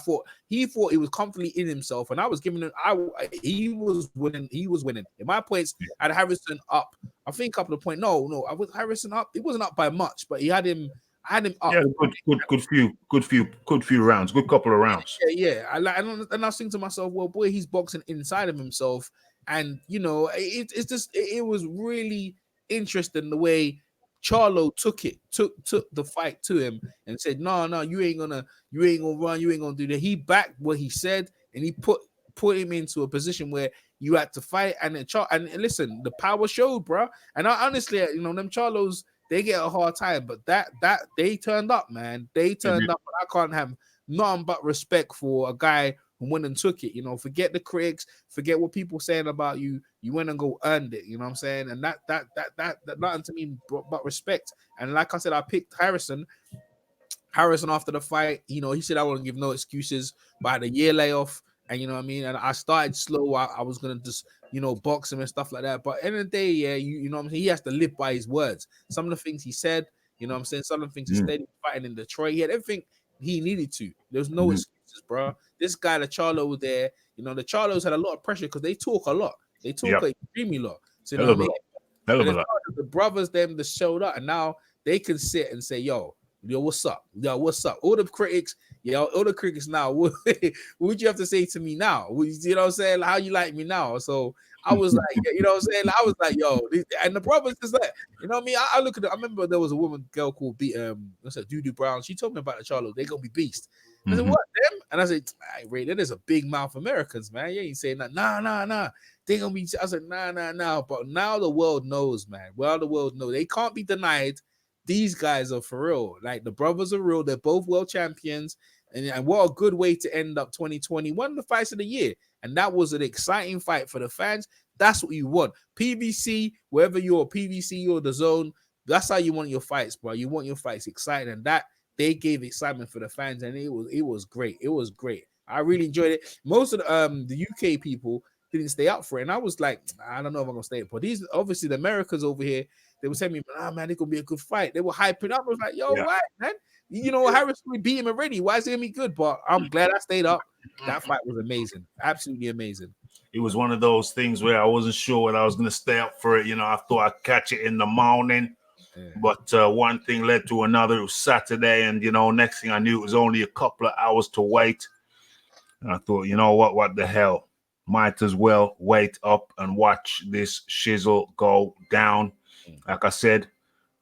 He thought he was comfortably in himself, and I was giving him. He was winning. He was winning. In my points, I had Harrison up. I think a couple of points. No, I was Harrison up. It wasn't up by much, but he had him. I had him up. Yeah, good few rounds, good couple of rounds. Yeah. And I was thinking to myself, well, boy, he's boxing inside of himself, and it's just it was really interesting the way Charlo took the fight to him and said, no, you ain't gonna run, you ain't gonna do that. He backed what he said, and he put him into a position where you had to fight. And listen, the power showed, bro. And I honestly, them Charlos, they get a hard time, but that they turned up, man. They turned up, and I can't have nothing but respect for a guy who went and took it. Forget the critics, forget what people saying about you. You went and go earned it. You know what I'm saying? And that nothing to me but respect. And like I said, I picked Harrison after the fight. He said I wouldn't give no excuses, but I had a year layoff, and you know what I mean. And I started slow. I was gonna just box him and stuff like that. But at the end of the day, yeah, you know what I'm saying. He has to live by his words. Some of the things he said, you know what I'm saying. Some of the things he said, fighting in Detroit, he had everything he needed to. There's no excuses, bro. This guy, the Charlo, was there. The Charlos had a lot of pressure because they talk a lot. They talk extremely lot. So you know what I mean? The brothers, them, that showed up, and now they can sit and say, yo, what's up? Yo, what's up? All the critics now, what would you have to say to me now? You know what I'm saying? Like, how you like me now? So I was like, you know what I'm saying? Like, I was like, yo, and the brothers is like, you know what I mean? I look at it. I remember there was a girl called Dubois Brown. She told me about the Charlo. They gonna be beast. I said, what, them? And I said, hey, Ray, that is a big mouth Americans, man. You ain't saying that. Nah. They gonna be. I said, nah. But now the world knows, man. Well, the world knows. They can't be denied. These guys are for real. Like, the brothers are real. They're both world champions. And what a good way to end up 2020. One of the fights of the year. And that was an exciting fight for the fans. That's what you want. PVC, wherever you're, PVC or the zone, that's how you want your fights, bro. You want your fights exciting. And that, they gave excitement for the fans. And it was great. It was great. I really enjoyed it. Most of the UK people didn't stay up for it. And I was like, I don't know if I'm going to stay up. But these, obviously, the Americans over here, they were telling me, man, it's going to be a good fight. They were hyping up. I was like, yo, why, man? Harris, we beat him already. Why is it going to be good? But I'm glad I stayed up. That fight was amazing. Absolutely amazing. It was one of those things where I wasn't sure whether I was going to stay up for it. I thought I'd catch it in the morning. Yeah. But one thing led to another. It was Saturday, and, next thing I knew, it was only a couple of hours to wait. And I thought, what the hell? Might as well wait up and watch this shizzle go down. Like I said,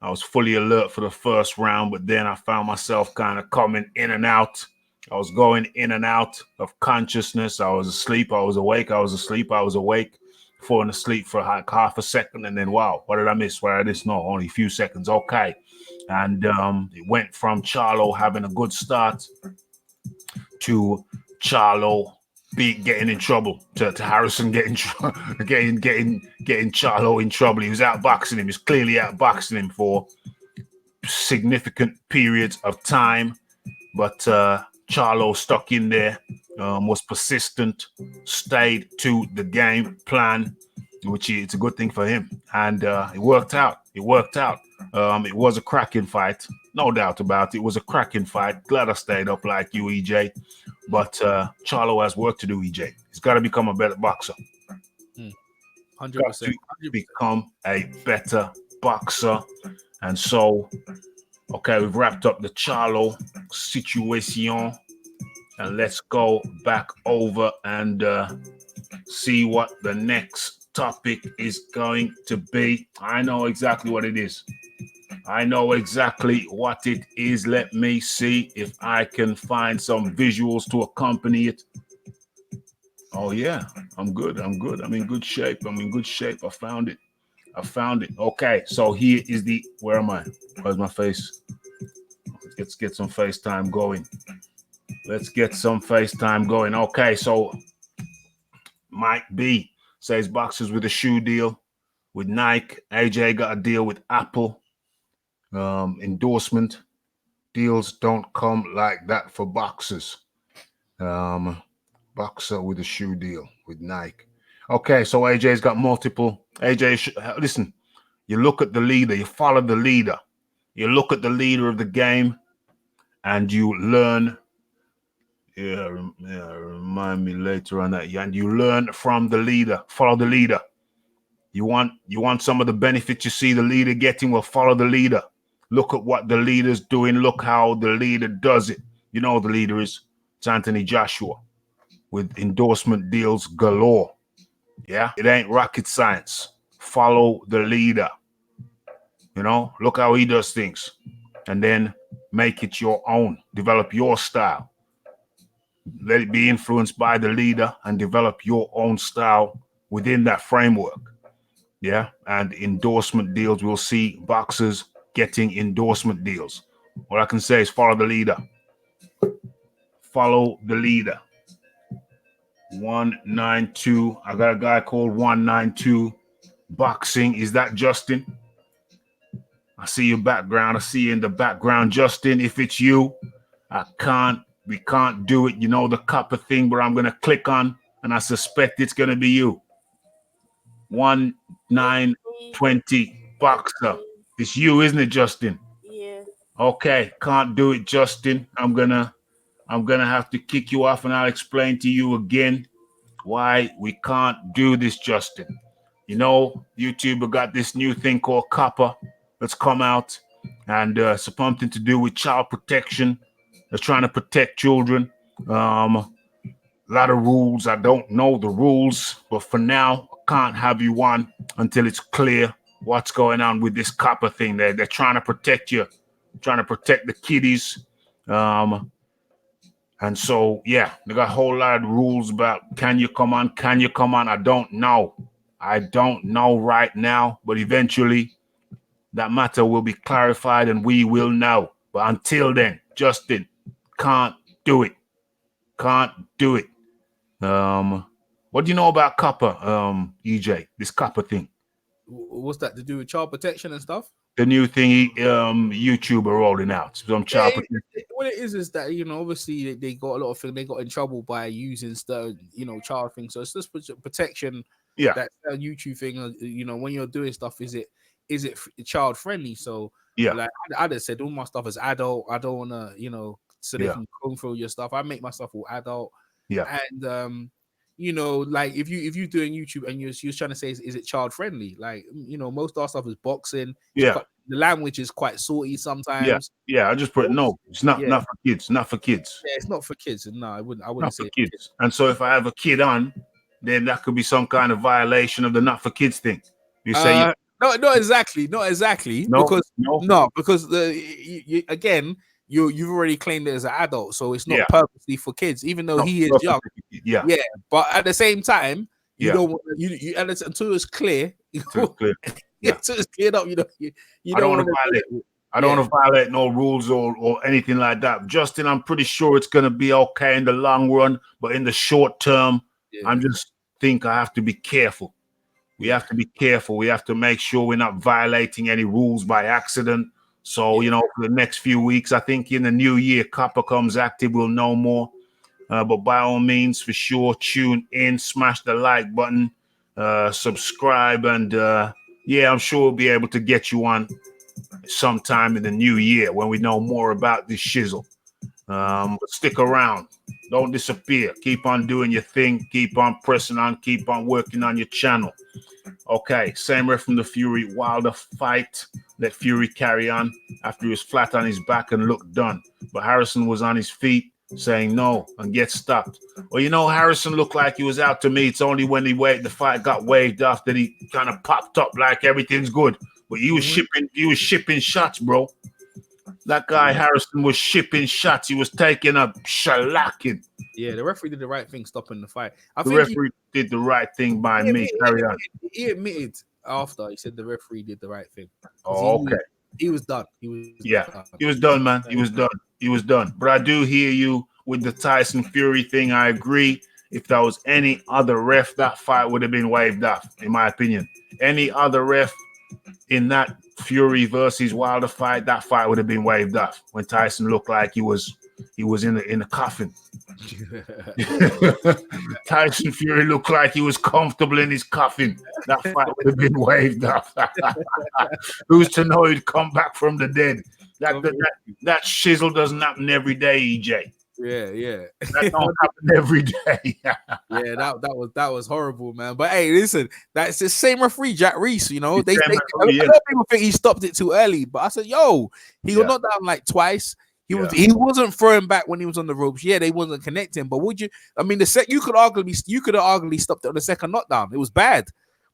I was fully alert for the first round, but then I found myself kind of coming in and out. I was going in and out of consciousness. I was asleep. I was awake. I was asleep. I was awake. Falling asleep for like half a second, and then, wow, what did I miss? What did I miss? No, only a few seconds. Okay. And it went from Charlo having a good start to Charlo getting in trouble, to Harrison getting Charlo in trouble. He was outboxing him. He was clearly outboxing him for significant periods of time. But Charlo stuck in there, was persistent, stayed to the game plan, which it's a good thing for him. And it worked out. It was a cracking fight. No doubt about it. It was a cracking fight. Glad I stayed up like you, EJ. But Charlo has work to do, EJ. He's got to become a better boxer. got to become a better boxer. And so, okay, we've wrapped up the Charlo situation, and let's go back over and see what the next topic is going to be. I know exactly what it is. I know exactly what it is. Let me see if I can find some visuals to accompany it. Oh yeah, I'm good. I'm in good shape. I found it. Okay, so here is the, where am I? Where's my face? Let's get some FaceTime going. Okay, so Mike B says boxers with a shoe deal with Nike. AJ got a deal with Apple. Endorsement deals don't come like that for boxers. Boxer with a shoe deal with Nike. Okay, so AJ's got multiple. Listen, you look at the leader, you follow the leader, you look at the leader of the game, and you learn. Remind me later on that. Yeah, and you learn from the leader. Follow the leader. You want some of the benefits you see the leader getting. Well, follow the leader. Look at what the leader's doing. Look how the leader does it. You know who the leader is. It's Anthony Joshua with endorsement deals galore. Yeah, it ain't rocket science. Follow the leader. You know, look how he does things, and then make it your own. Develop your style. Let it be influenced by the leader and develop your own style within that framework. Yeah, and endorsement deals. We'll see boxers getting endorsement deals. What I can say is follow the leader. Follow the leader. 192. I got a guy called 192 Boxing. Is that Justin? I see your background. I see you in the background, Justin. If it's you, we can't do it. You know the copper thing where I'm gonna click on, and I suspect it's gonna be you. 1920 Boxer. It's you, isn't it, Justin? Yeah. Okay, can't do it, Justin. I'm gonna have to kick you off, and I'll explain to you again why we can't do this, Justin. You know, YouTube got this new thing called copper that's come out, and it's something to do with child protection. They're trying to protect children. A lot of rules. I don't know the rules, but for now, I can't have you on until it's clear what's going on with this copper thing. They're trying to protect you, trying to protect the kiddies. And so, yeah, they got a whole lot of rules about can you come on? I don't know right now, but eventually that matter will be clarified and we will know. But until then, Justin, can't do it. What do you know about copper, EJ? This copper thing. What's that to do with child protection and stuff? The new thing YouTube are rolling out. Some child protection. What it is that, you know, obviously they got a lot of things. They got in trouble by using child things. So it's just protection. Yeah. That YouTube thing. You know, when you're doing stuff, is it child friendly? So yeah, like I just said, all my stuff is adult. I don't want to, so they can comb through your stuff. I make my stuff all adult. Yeah. And like if you're doing YouTube and you're trying to say is it child friendly? Like, most of our stuff is boxing. Yeah. The language is quite salty sometimes. Yeah. I just put no. It's not for kids. Not for kids. Yeah, it's not for kids. No, I wouldn't Not say for kids. And so if I have a kid on, then that could be some kind of violation of the not for kids thing. You say no, not exactly. No, because again. You've already claimed it as an adult, so it's not purposely for kids, even though he is young. Yeah. But at the same time, you don't want you until it's clear. Until it's cleared up, you don't want to violate. I don't want to violate no rules or anything like that. Justin, I'm pretty sure it's going to be okay in the long run, but in the short term, I just think I have to be careful. We have to be careful. We have to make sure we're not violating any rules by accident. So, for the next few weeks, I think in the new year, copper comes active, we'll know more. But by all means, for sure, tune in, smash the like button, subscribe, and I'm sure we'll be able to get you on sometime in the new year when we know more about this shizzle. But stick around. Don't disappear. Keep on doing your thing. Keep on pressing on. Keep on working on your channel. Okay, same ref from the Fury. Wilder fight. Let Fury carry on after he was flat on his back and looked done. But Harrison was on his feet saying no and get stopped. Well, you know, Harrison looked like he was out to me. It's only when the fight got waved off that he kind of popped up like everything's good. But he was shipping shots, bro. That guy Harrison was shipping shots. He was taking a shellacking. Yeah, the referee did the right thing stopping the fight. I The think referee did the right thing by me. Carry on. He admitted after, he said the referee did the right thing. Oh, okay. He was done. He was done, man. He was done. But I do hear you with the Tyson Fury thing. I agree. If there was any other ref, that fight would have been waved off, in my opinion. Any other ref in that Fury versus Wilder fight, that fight would have been waved off when Tyson looked like he was in the coffin. Tyson Fury looked like he was comfortable in his coffin. That fight would have been waved off. Who's to know he'd come back from the dead? That shizzle doesn't happen every day, EJ. Yeah. That don't happen every day. Yeah, that was horrible, man. But hey, listen, that's the same referee, Jack Reese. You know, a lot of people think he stopped it too early, but I said, yo, he got knocked down like twice. He wasn't throwing back when he was on the ropes. Yeah, they wasn't connecting. But would you? I mean, you could have arguably stopped it on the second knockdown. It was bad.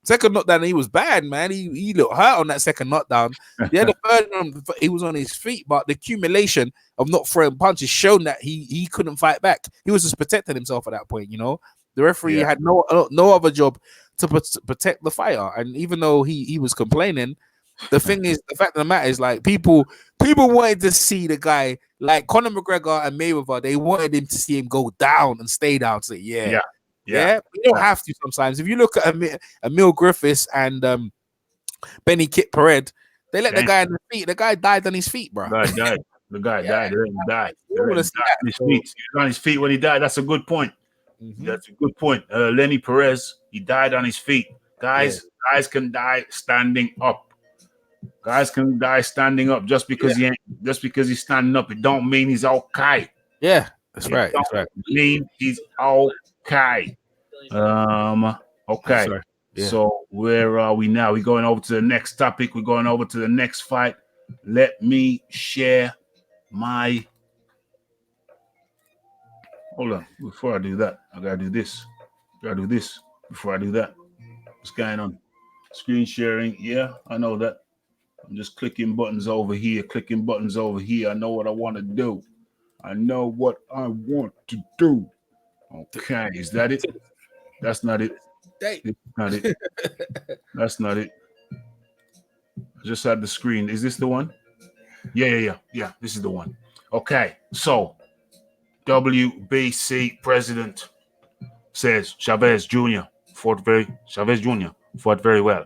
Second knockdown, he was bad, man. He looked hurt on that second knockdown. Yeah, the third one, he was on his feet, but the accumulation of not throwing punches shown that he couldn't fight back. He was just protecting himself at that point. You know, the referee had no other job to protect the fighter, and even though he was complaining, the thing is, the fact of the matter is, like, people wanted to see the guy like Conor McGregor and Mayweather. They wanted him to see him go down and stay down. So yeah. You don't have to sometimes. If you look at Emil Griffiths and Benny Kit Pared, they let the guy on the feet. The guy died on his feet, bro. The guy died. He died. He was on his feet when he died. That's a good point. That's a good point. Lenny Perez, he died on his feet. Guys can die standing up. Guys can die standing up just because he's standing up. It don't mean he's okay. Yeah, that's right. That's right. Mean he's okay. Okay. So where are we now? We're going over to the next topic. We're going over to the next fight. Let me share my. Hold on. Before I do that, I gotta do this. Before I do that. What's going on? Screen sharing. Yeah, I know that. I'm just clicking buttons over here. I know what I want to do. Okay, is that it? That's not it. That's not it. I just had the screen. Is this the one? Yeah. This is the one. Okay, so WBC president says Chavez Jr. fought very well.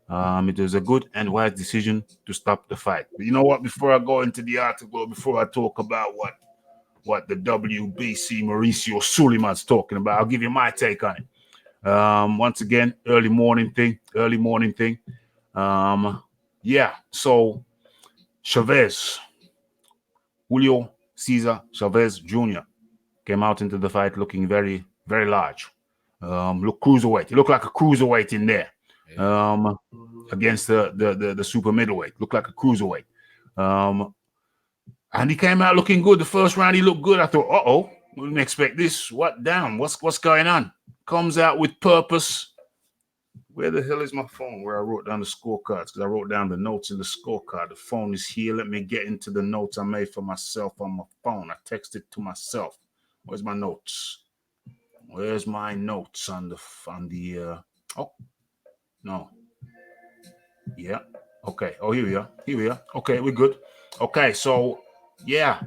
It was a good and wise decision to stop the fight. But you know what? Before I go into the article, before I talk about what the WBC Mauricio Suleiman's talking about, I'll give you my take on it. Once again, early morning thing. So Chavez, Julio Cesar Chavez Jr. came out into the fight looking very, very large. Look cruiserweight. He looked like a cruiserweight in there. Against the super middleweight. Looked like a cruiserweight. And he came out looking good. The first round, he looked good. I thought, we didn't expect this. What's going on? Comes out with purpose. Where the hell is my phone? Where I wrote down the scorecards, because I wrote down the notes in the scorecard. The phone is here. Let me get into the notes I made for myself on my phone. I texted to myself. Where's my notes? Where's my notes on the no. Yeah. Okay. Oh, here we are. Okay, we're good. Okay, so yeah.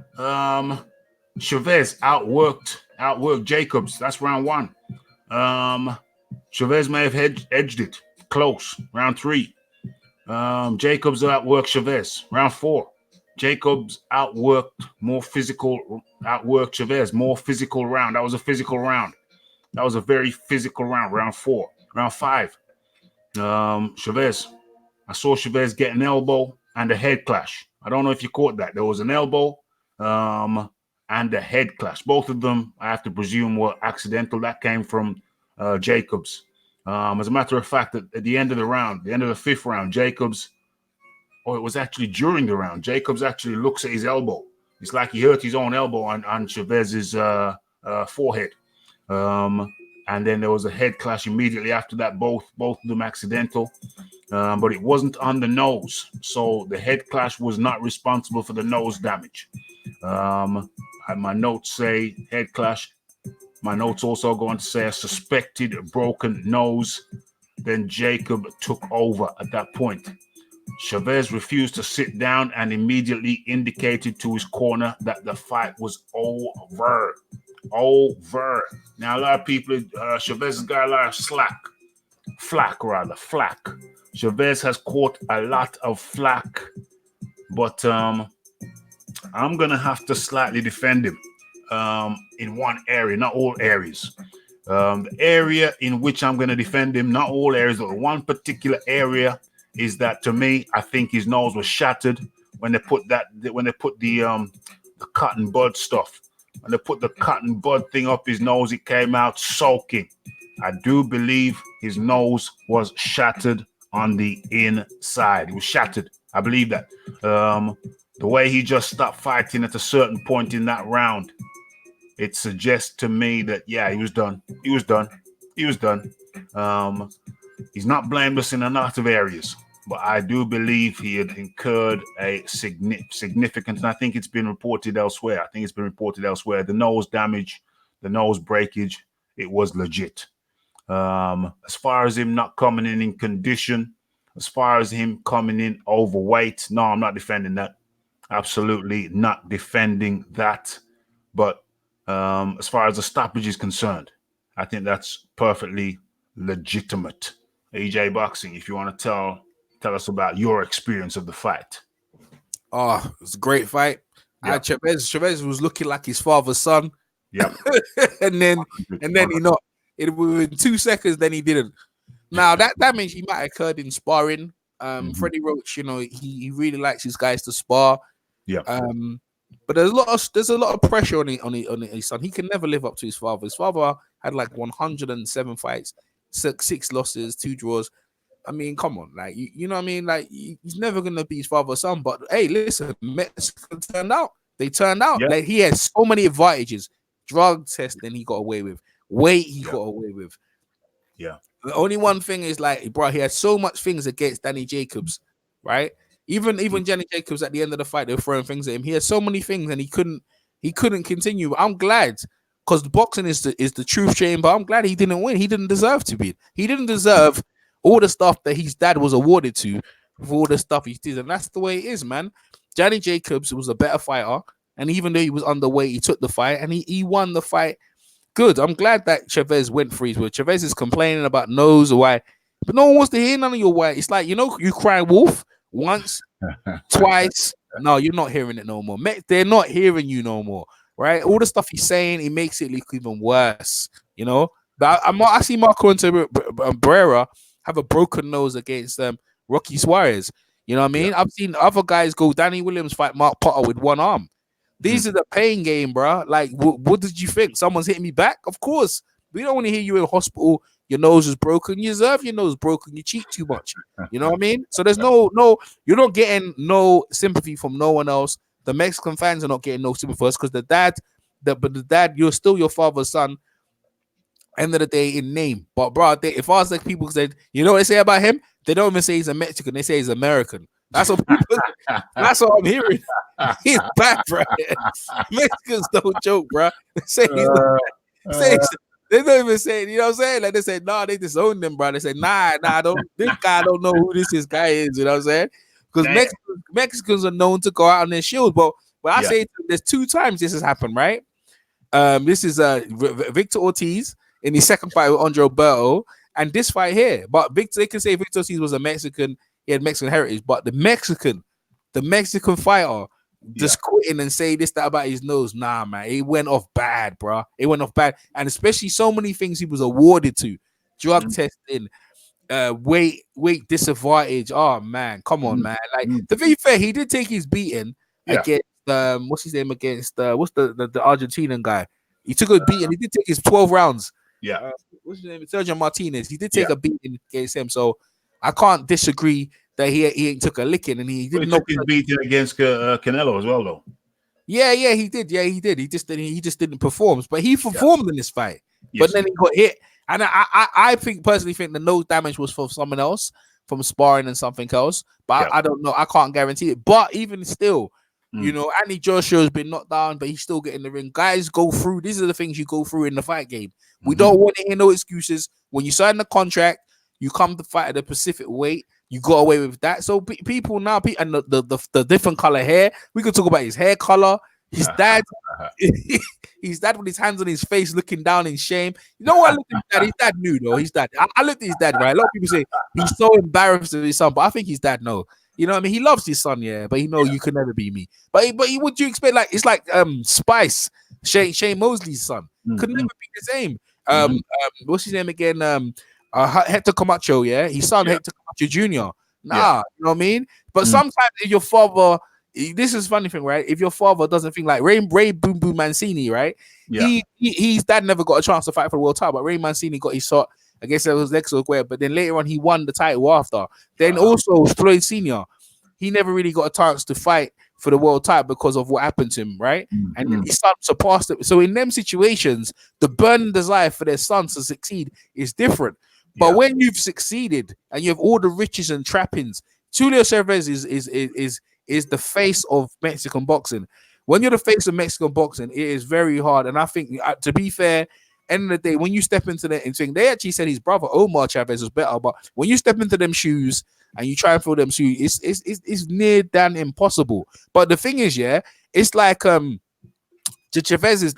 Chavez outworked Jacobs. That's round one. Chavez may have edged it close. Round 3. Jacobs outworked Chavez. Round 4. Jacobs outworked Chavez. More physical round. That was a physical round. That was a very physical round. Round 4. Round 5. Chavez. I saw Chavez get an elbow and a head clash. I don't know if you caught that. There was an elbow and a head clash. Both of them, I have to presume, were accidental. That came from Jacobs. As a matter of fact, at the end of the round, the end of the 5th round, Jacobs, or it was actually during the round, Jacobs actually looks at his elbow. It's like he hurt his own elbow on Chavez's forehead. And then there was a head clash immediately after that, both of them accidental. But it wasn't on the nose. So the head clash was not responsible for the nose damage. My notes say head clash. My notes also go on to say a suspected broken nose. Then Jacob took over at that point. Chavez refused to sit down and immediately indicated to his corner that the fight was over. Over. Now, a lot of people, Chavez has got a lot of flack. Chavez has caught a lot of flack, but I'm going to have to slightly defend him in one area, not all areas. The area in which I'm going to defend him, not all areas, but one particular area is that, to me, I think his nose was shattered when they put the cotton bud stuff. When they put the cotton bud thing up his nose, it came out soaking. I do believe his nose was shattered on the inside. It was shattered. I believe that. The way he just stopped fighting at a certain point in that round, it suggests to me that, yeah, he was done. He's not blameless in a lot of areas, but I do believe he had incurred a significant, and I think it's been reported elsewhere. The nose damage, the nose breakage, it was legit. As far as him not coming in condition, as far as him coming in overweight, no, I'm not defending that. Absolutely not defending that. But as far as the stoppage is concerned, I think that's perfectly legitimate. AJ Boxing, if you want to tell us about your experience of the fight. Oh, it was a great fight. Yeah. Chavez was looking like his father's son. Yeah. and then within 2 seconds, then he didn't. Now that means he might have occurred in sparring. Freddie Roach, he really likes his guys to spar. Yeah. But there's a lot of pressure on his son. He can never live up to his father. His father had like 107 fights, 6 losses, 2 draws. I mean, come on, like you know what I mean? Like he's never gonna be his father's son. But hey, listen, Mexico turned out. They turned out. Yeah. Like he has so many advantages. Drug testing he got away with. Weight he got away with. Yeah. The only one thing is like, bro, he had so much things against Danny Jacobs, right? Even Danny Jacobs at the end of the fight, they were throwing things at him. He had so many things and he couldn't continue. I'm glad, because the boxing is the truth chamber. I'm glad he didn't win. He didn't deserve to be. He didn't deserve all the stuff that his dad was awarded to for all the stuff he did. And that's the way it is, man. Danny Jacobs was a better fighter. And even though he was underweight, he took the fight and he won the fight. Good. I'm glad that Chavez went for his word. Chavez is complaining about nose or why, but no one wants to hear none of your why. It's like, you cry wolf once, twice. No, you're not hearing it no more. They're not hearing you no more, right? All the stuff he's saying, it makes it look even worse, But I see Marco Barrera have a broken nose against Rocky Suarez. You know what I mean? Yeah. I've seen other guys go. Danny Williams fight Mark Potter with one arm. These are the pain game, bro. Like, what did you think? Someone's hitting me back? Of course. We don't want to hear you in hospital. Your nose is broken. You deserve your nose broken. You cheat too much. You know what I mean? So there's no, you're not getting no sympathy from no one else. The Mexican fans are not getting no sympathy for us because the dad, you're still your father's son. End of the day, in name. But bro, if I was like people said, you know what they say about him? They don't even say he's a Mexican. They say he's American. That's what people. That's what I'm hearing. He's bad, bro. Mexicans don't joke, bro. They don't even say it, you know what I'm saying? Like they say, nah, they disown them, bro. They say, nah, this guy don't know who this guy is, you know what I'm saying? Because Mexicans are known to go out on their shield. But I say there's 2 times this has happened, right? This is Victor Ortiz in his second fight with Andre Alberto, and this fight here. But they can say Victor Ortiz was a Mexican, he had Mexican heritage, but the Mexican fighter just quitting and say this, that about his nose. Nah, man, it went off bad, bro. It went off bad. And especially so many things he was awarded to. Drug testing, weight disadvantage. Oh, man, come on, man. Like, to be fair, he did take his beating against, what's his name, against, what's the Argentinian guy? He took a beating. He did take his 12 rounds. Yeah. what's his name? Sergio Martinez. He did take a beating against him, so I can't disagree that he ain't took a licking, and he didn't know his beating against Canelo as well, though. Yeah, he did. Yeah, he did. He just didn't perform, but he performed in this fight. But then he got hit, and I personally think the nose damage was for someone else from sparring and something else. But I don't know. I can't guarantee it. But even still, you know, Andy Joshua has been knocked down, but he's still getting the ring. Guys go through. These are the things you go through in the fight game. We don't want to hear no excuses. When you sign the contract, you come to fight at a specific weight. You got away with that. So people now, and the different color hair. We could talk about his hair color. His dad, his dad with his hands on his face, looking down in shame. You know what? I looked at his dad. His dad knew though. His dad. I looked at his dad. Right. A lot of people say he's so embarrassed of his son, but I think his dad know. You know what I mean? He loves his son, but he know you can never be me. But what do you expect? Like it's like Spice, Shane Mosley's son, could never be the same. What's his name again? Hector Camacho, his son Hector Camacho Jr. You know what I mean? But sometimes if your father, this is a funny thing, right? If your father doesn't think like Ray Boom Boom Mancini, right? His dad never got a chance to fight for the world title, but Ray Mancini got his shot. I guess it was Lexo Guerrero, but then later on he won the title after. Then also Floyd Senior, he never really got a chance to fight for the world title because of what happened to him, right? And his son surpassed it. So in them situations, the burning desire for their sons to succeed is different. But when you've succeeded and you have all the riches and trappings, Julio Chavez is the face of Mexican boxing. When you're the face of Mexican boxing, it is very hard. And I think, to be fair, end of the day, when you step into the thing, they actually said his brother Omar Chavez was better. But when you step into them shoes and you try and fill them shoes, it's near than impossible. But the thing is, it's like the Chavezes,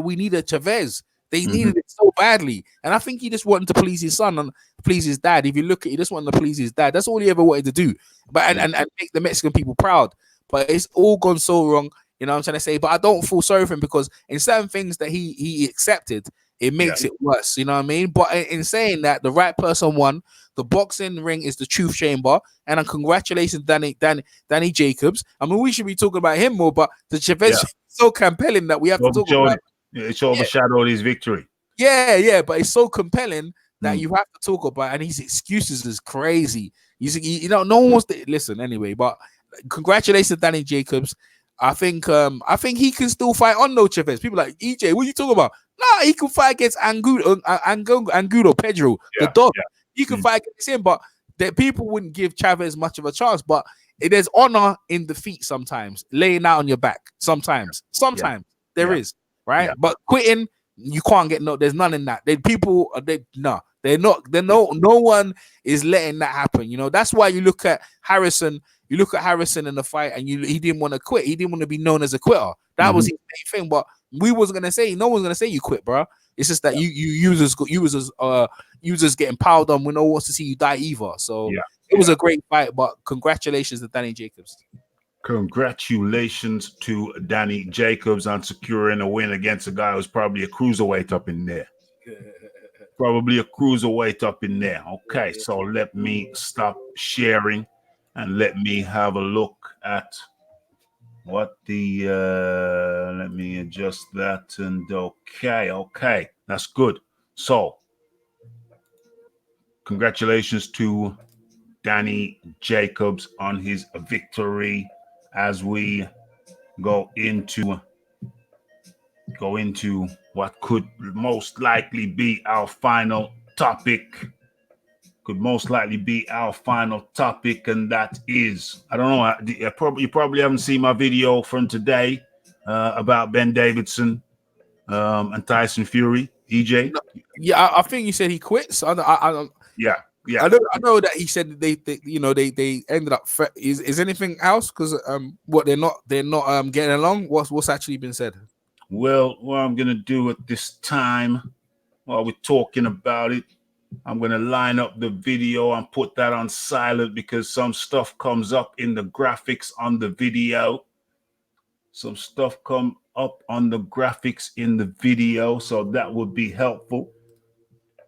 we need a Chavez. They needed it so badly. And I think he just wanted to please his son and please his dad. If you look at it, he just wanted to please his dad. That's all he ever wanted to do. But and make the Mexican people proud. But it's all gone so wrong. You know what I'm trying to say? But I don't feel sorry for him because in certain things that he accepted, it makes it worse. You know what I mean? But in saying that, the right person won. The boxing ring is the truth chamber. And congratulations, Danny Jacobs. I mean, we should be talking about him more, but the Chavez is so compelling that we have to talk about it. It's overshadowed his victory. Yeah, but it's so compelling that you have to talk about, and his excuses is crazy. No one wants to listen anyway. But congratulations, Danny Jacobs. I think he can still fight on no Chavez. People like EJ, what are you talking about? Nah, he can fight against Angulo Pedro, the dog. He can fight against him, but that people wouldn't give Chavez much of a chance. But there's honor in defeat sometimes, laying out on your back. Sometimes there is. Right, but quitting, you can't get there's none in that. No one is letting that happen. You know, that's why you look at Harrison. You look at Harrison in the fight, and he didn't want to quit. He didn't want to be known as a quitter. That was his main thing. But we wasn't gonna say. No one's gonna say you quit, bro. It's just that you users getting piled on when no one wants to see you die either. So it was a great fight. But congratulations to Danny Jacobs. Congratulations to Danny Jacobs on securing a win against a guy who's probably a cruiserweight up in there. Okay, so let me stop sharing and let me have a look at what the let me adjust that, and okay, that's good. So congratulations to Danny Jacobs on his victory. As we go into what could most likely be our final topic, and that is, I don't know, you probably haven't seen my video from today about Ben Davison and Tyson Fury, EJ. Yeah, I think you said he quits. Yeah. I know that he said they ended up. Is anything else? Because what they're not getting along. What's actually been said? Well, what I'm gonna do at this time, while we're talking about it, I'm gonna line up the video and put that on silent because some stuff comes up in the graphics on the video. Some stuff come up on the graphics in the video, so that would be helpful.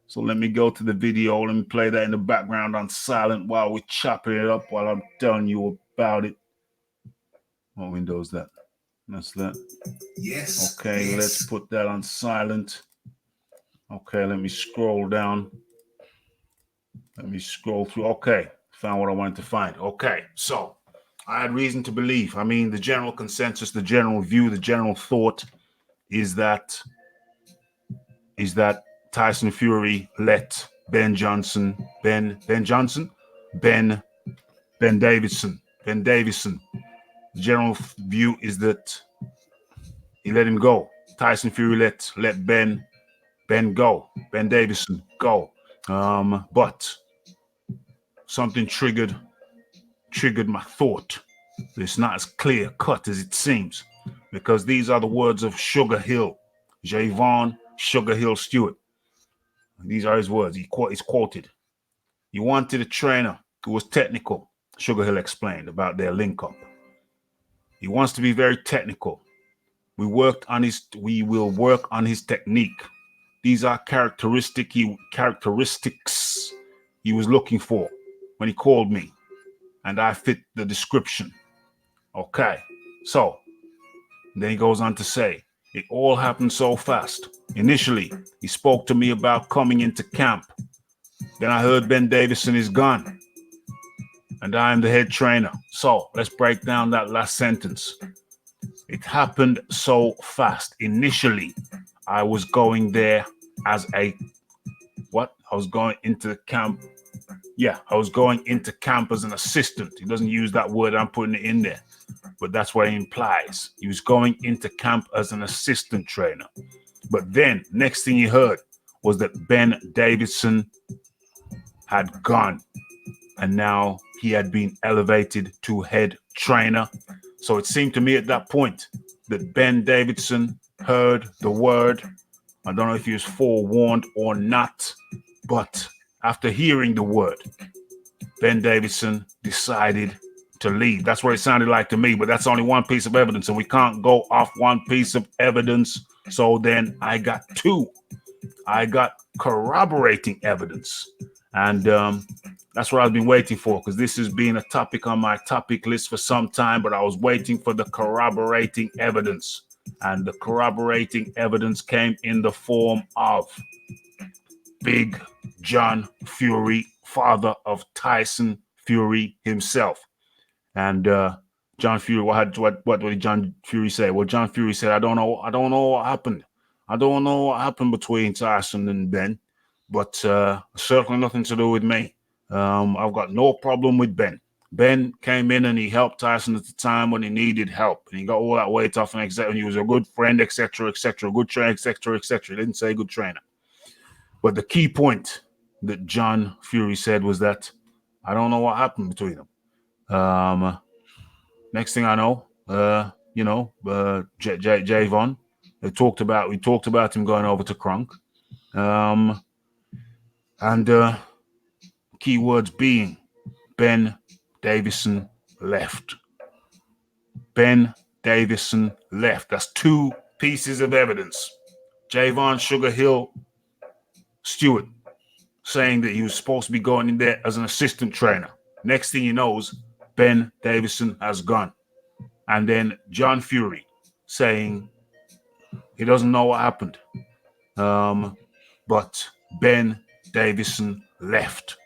So let me go to the video. Let me play that in the background on silent while we're chopping it up, while I'm telling you about it. What window is that? That's that. Yes. Okay, let's put that on silent. Okay, let me scroll down. Let me scroll through. Okay, found what I wanted to find. Okay, so I had reason to believe. I mean, the general consensus, the general view, the general thought is that Tyson Fury let Ben Davison. The general view is that he let him go. Tyson Fury let Ben Davison go. But something triggered my thought. It's not as clear cut as it seems, because these are the words of Sugar Hill, Javon Sugar Hill Stewart. These are his words. He's quoted. He wanted a trainer who was technical, Sugar Hill explained about their link up. He wants to be very technical. We will work on his technique. These are characteristics he was looking for when he called me, and I fit the description. Okay, so then he goes on to say, it all happened so fast. Initially, he spoke to me about coming into camp. Then I heard Ben Davison is gone, and I am the head trainer. So let's break down that last sentence. It happened so fast. Initially, I was going there as I was going into camp. Yeah, I was going into camp as an assistant. He doesn't use that word. I'm putting it in there, but that's what it implies. He was going into camp as an assistant trainer. But then, next thing he heard was that Ben Davison had gone, and now he had been elevated to head trainer. So it seemed to me at that point that Ben Davison heard the word. I don't know if he was forewarned or not, but after hearing the word, Ben Davison decided to leave. That's what it sounded like to me, but that's only one piece of evidence, and we can't go off one piece of evidence. So then I got two. I got corroborating evidence, and that's what I've been waiting for, because this has been a topic on my topic list for some time, but I was waiting for the corroborating evidence, and the corroborating evidence came in the form of Big John Fury, father of Tyson Fury himself. And John Fury, what did John Fury say? Well, John Fury said, I don't know what happened. I don't know what happened between Tyson and Ben, but certainly nothing to do with me. I've got no problem with Ben. Ben came in and he helped Tyson at the time when he needed help, and he got all that weight off, and he was a good friend, etc., good trainer, etc., etc. He didn't say good trainer. But the key point that John Fury said was that I don't know what happened between them. Next thing I know, Javon, we talked about him going over to Kronk, and keywords being Ben Davison left. Ben Davison left. That's two pieces of evidence. Javon Sugar Hill Stewart saying that he was supposed to be going in there as an assistant trainer. Next thing he knows, Ben Davison has gone. And then John Fury saying he doesn't know what happened. But Ben Davison left.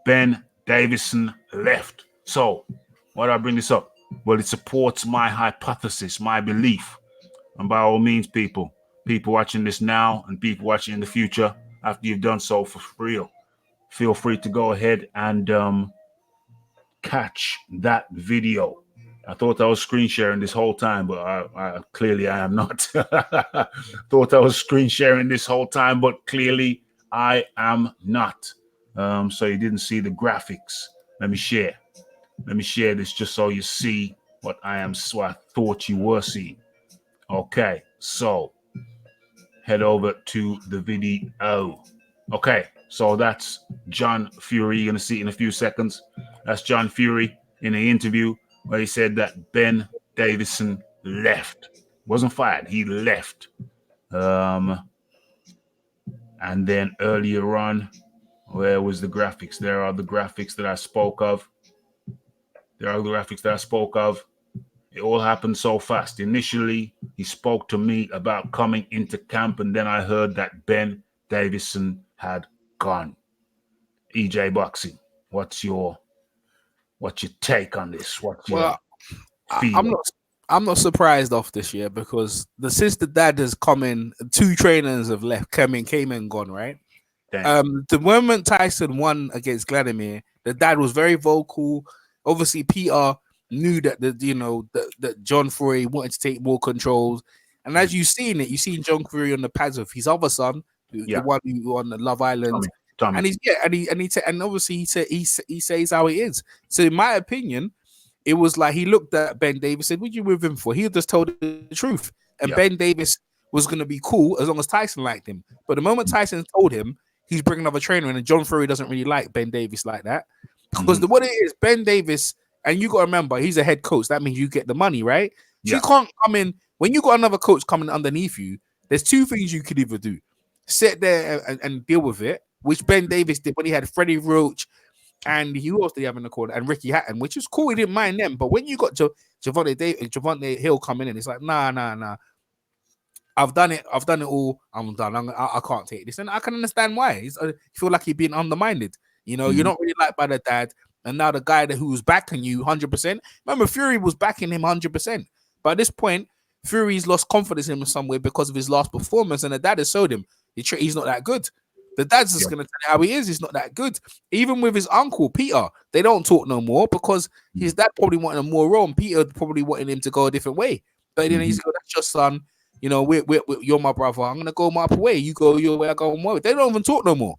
Ben Davison left. So, why do I bring this up? Well, it supports my hypothesis, my belief. And by all means, people watching this now and people watching in the future, after you've done so for real, feel free to go ahead and catch that video. I thought I was screen sharing this whole time, but I clearly I am not. Thought I was screen sharing this whole time, but clearly I am not. So you didn't see the graphics. Let me share this just so you see what I thought you were seeing. Okay, so head over to the video. Okay, so that's John Fury. You're going to see it in a few seconds. That's John Fury in the interview where he said that Ben Davison left. Wasn't fired, he left. And then earlier on, where was the graphics? There are the graphics that I spoke of. It all happened so fast. Initially, he spoke to me about coming into camp, and then I heard that Ben Davison had gone. EJ Boxing, what's your take on this? What's your I'm not surprised off this year because since the dad has come in, 2 trainers have left, came and gone, right? The moment Tyson won against Vladimir, the dad was very vocal. Obviously, Peter knew that that John Fury wanted to take more controls, and as you've seen John Fury on the pads of his other son, the one who on the Love Island, Tommy. And obviously he says how it is. So in my opinion, it was like he looked at Ben Davis and said, "What you with him for?" He just told the truth, and Ben Davis was going to be cool as long as Tyson liked him. But the moment Tyson told him he's bringing another trainer in, and John Fury doesn't really like Ben Davis like that, because what it is, Ben Davis, and you got to remember, he's a head coach. That means you get the money, right? So you can't come in when you got another coach coming underneath you. There's 2 things you could either do: sit there and deal with it, which Ben Davis did when he had Freddie Roach. And he also did have in the corner and Ricky Hatton, which is cool. He didn't mind them. But when you got Javante Hill coming in, it's like, nah. I've done it all. I'm done. I can't take this. And I can understand why. You feel like he's being undermined. You're not really liked by the dad. And now the guy who was backing you 100%. Remember, Fury was backing him 100%. But at this point, Fury's lost confidence in him somewhere because of his last performance. And the dad has showed him he's not that good. The dad's just going to tell you how he is. He's not that good. Even with his uncle, Peter, they don't talk no more because his dad probably wanted him more role, and Peter probably wanted him to go a different way. But then he's like, that's your son. You're my brother. I'm going to go my other way. You go your way, I go my way. They don't even talk no more.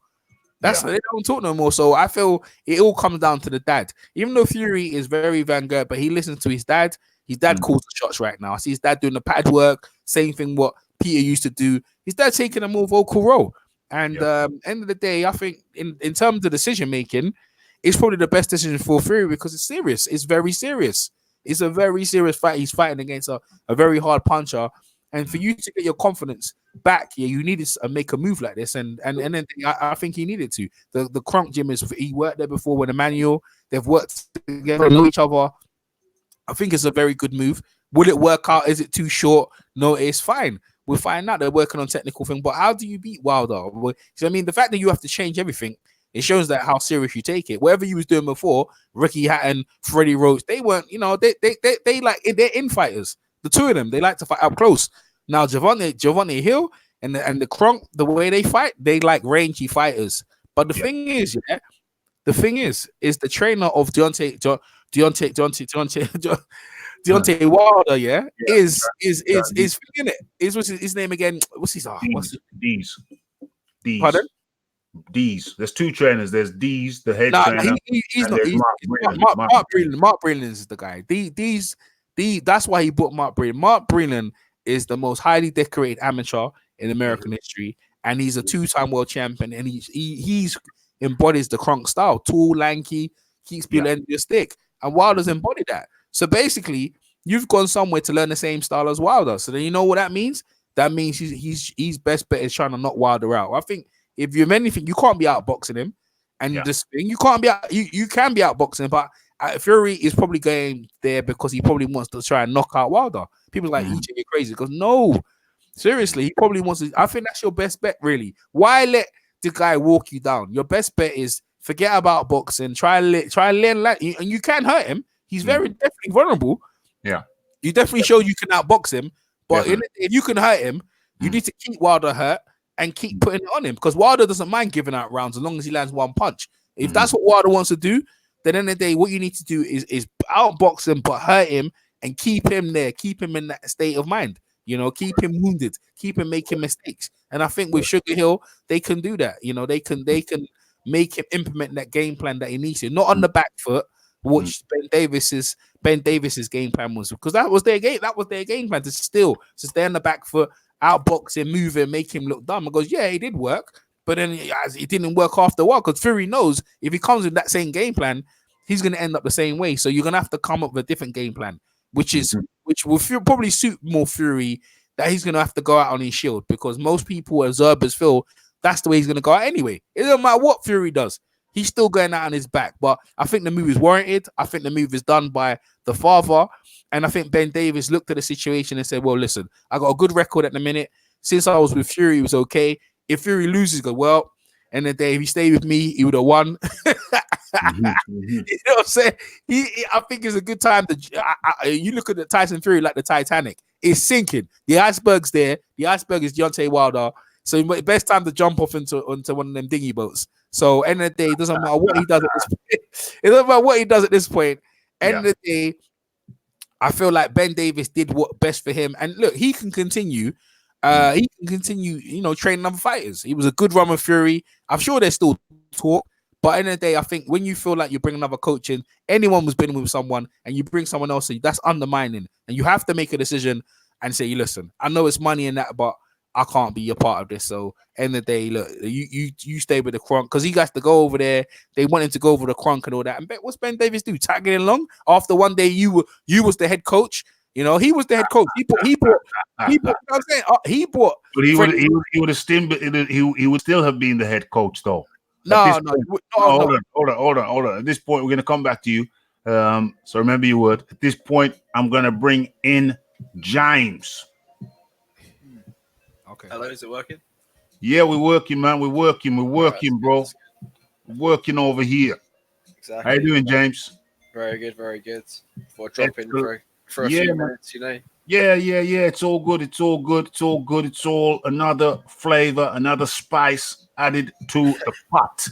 They don't talk no more. So I feel it all comes down to the dad. Even though Fury is very vanguard, but he listens to his dad. His dad calls the shots right now. I see his dad doing the pad work, same thing what Peter used to do. His dad taking a more vocal role. And end of the day, I think in terms of decision making, it's probably the best decision for Fury because it's serious. It's very serious. It's a very serious fight. He's fighting against a very hard puncher. And for you to get your confidence back, you needed to make a move like this. And then I think he needed to. The Crunk gym he worked there before with Emmanuel. They've worked together, know each other. I think it's a very good move. Will it work out? Is it too short? No, it's fine. We'll find out. They're working on technical thing, but how do you beat Wilder? So, I mean, the fact that you have to change everything, it shows that how serious you take it. Whatever you was doing before, Ricky Hatton, Freddie Roach, they weren't, they're infighters. The 2 of them, they like to fight up close. Now, Javante Hill and the Kronk, the way they fight, they like rangy fighters. But the thing is, the trainer of Deontay Wilder, is thinking it. What's his name again? What's his D's. Pardon? D's. There's 2 trainers. There's D's, the head trainer. He's not. Mark Breland. Mark Breland is the guy. That's why he bought Mark Breland. Mark Breland is the most highly decorated amateur in American history, and he's a 2-time world champion. And he's embodies the Kronk style: tall, lanky, keeps people end your stick. And Wilder's embodied that. So basically, you've gone somewhere to learn the same style as Wilder. So then you know what that means? That means he's best bet is trying to knock Wilder out. I think if you have anything, you can't be outboxing him. And this thing, you can't be out. You can be outboxing, but Fury is probably going there because he probably wants to try and knock out Wilder. People like EJ, you're crazy. Because no, seriously, he probably wants to. I think that's your best bet, really. Why let the guy walk you down? Your best bet is forget about boxing. Try and learn, and you can hurt him. He's definitely vulnerable. Yeah. You definitely show you can outbox him. But if you can hurt him, you need to keep Wilder hurt and keep putting it on him. Because Wilder doesn't mind giving out rounds as long as he lands one punch. If that's what Wilder wants to do, then at the end of the day, what you need to do is outbox him, but hurt him and keep him there. Keep him in that state of mind. Keep him wounded. Keep him making mistakes. And I think with Sugar Hill, they can do that. They can make him implement that game plan that he needs to. Not on the back foot, which Ben Davis's game plan was, because that was their game. That was their game plan to stay on the back foot, outbox him, move him, make him look dumb. And goes, yeah, it did work, but then it didn't work after a while because Fury knows if he comes with that same game plan, he's going to end up the same way. So you're going to have to come up with a different game plan, which will probably suit more Fury. That he's going to have to go out on his shield because most people, observers, feel that's the way he's going to go out anyway. It doesn't matter what Fury does. he's still going out on his back. But I think the move is warranted. I think the move is done by the father. And I think Ben Davis looked at the situation and said, well, listen, I got a good record at the minute. Since I was with Fury, it was okay. If Fury loses, go, well, and the day if he stayed with me, he would have won. You know what I'm saying? I think it's a good time to. You look at the Tyson Fury like the Titanic. It's sinking. The iceberg's there. The iceberg is Deontay Wilder. So best time to jump off into one of them dinghy boats. So end of the day, it doesn't matter what he does at this point. It doesn't matter what he does at this point. End of the day, I feel like Ben Davis did what best for him. And look, he can continue. He can continue, training other fighters. He was a good run with Fury. I'm sure there's still talk. But at the end of the day, I think when you feel like you bring another coach in, anyone who's been with someone and you bring someone else in, that's undermining. And you have to make a decision and say, listen, I know it's money in that, but I can't be a part of this. So end of the day, look, you stay with the Kronk because he got to go over there. They want him to go over the Kronk and all that. And what's Ben Davis do? Tagging along after one day you was the head coach. He was the head coach. He bought. You know what I'm saying? He bought. But he would have still he would still have been the head coach though. No. Hold on. At this point, we're gonna come back to you. So remember your word. At this point, I'm gonna bring in James. Okay. Hello, is it working? Yeah, we're working, man. We're working, right, bro. We're working over here. Exactly. How you doing, James? Very good, very good. For dropping for a few minutes, Yeah. It's all good. It's all another flavor, another spice added to the pot.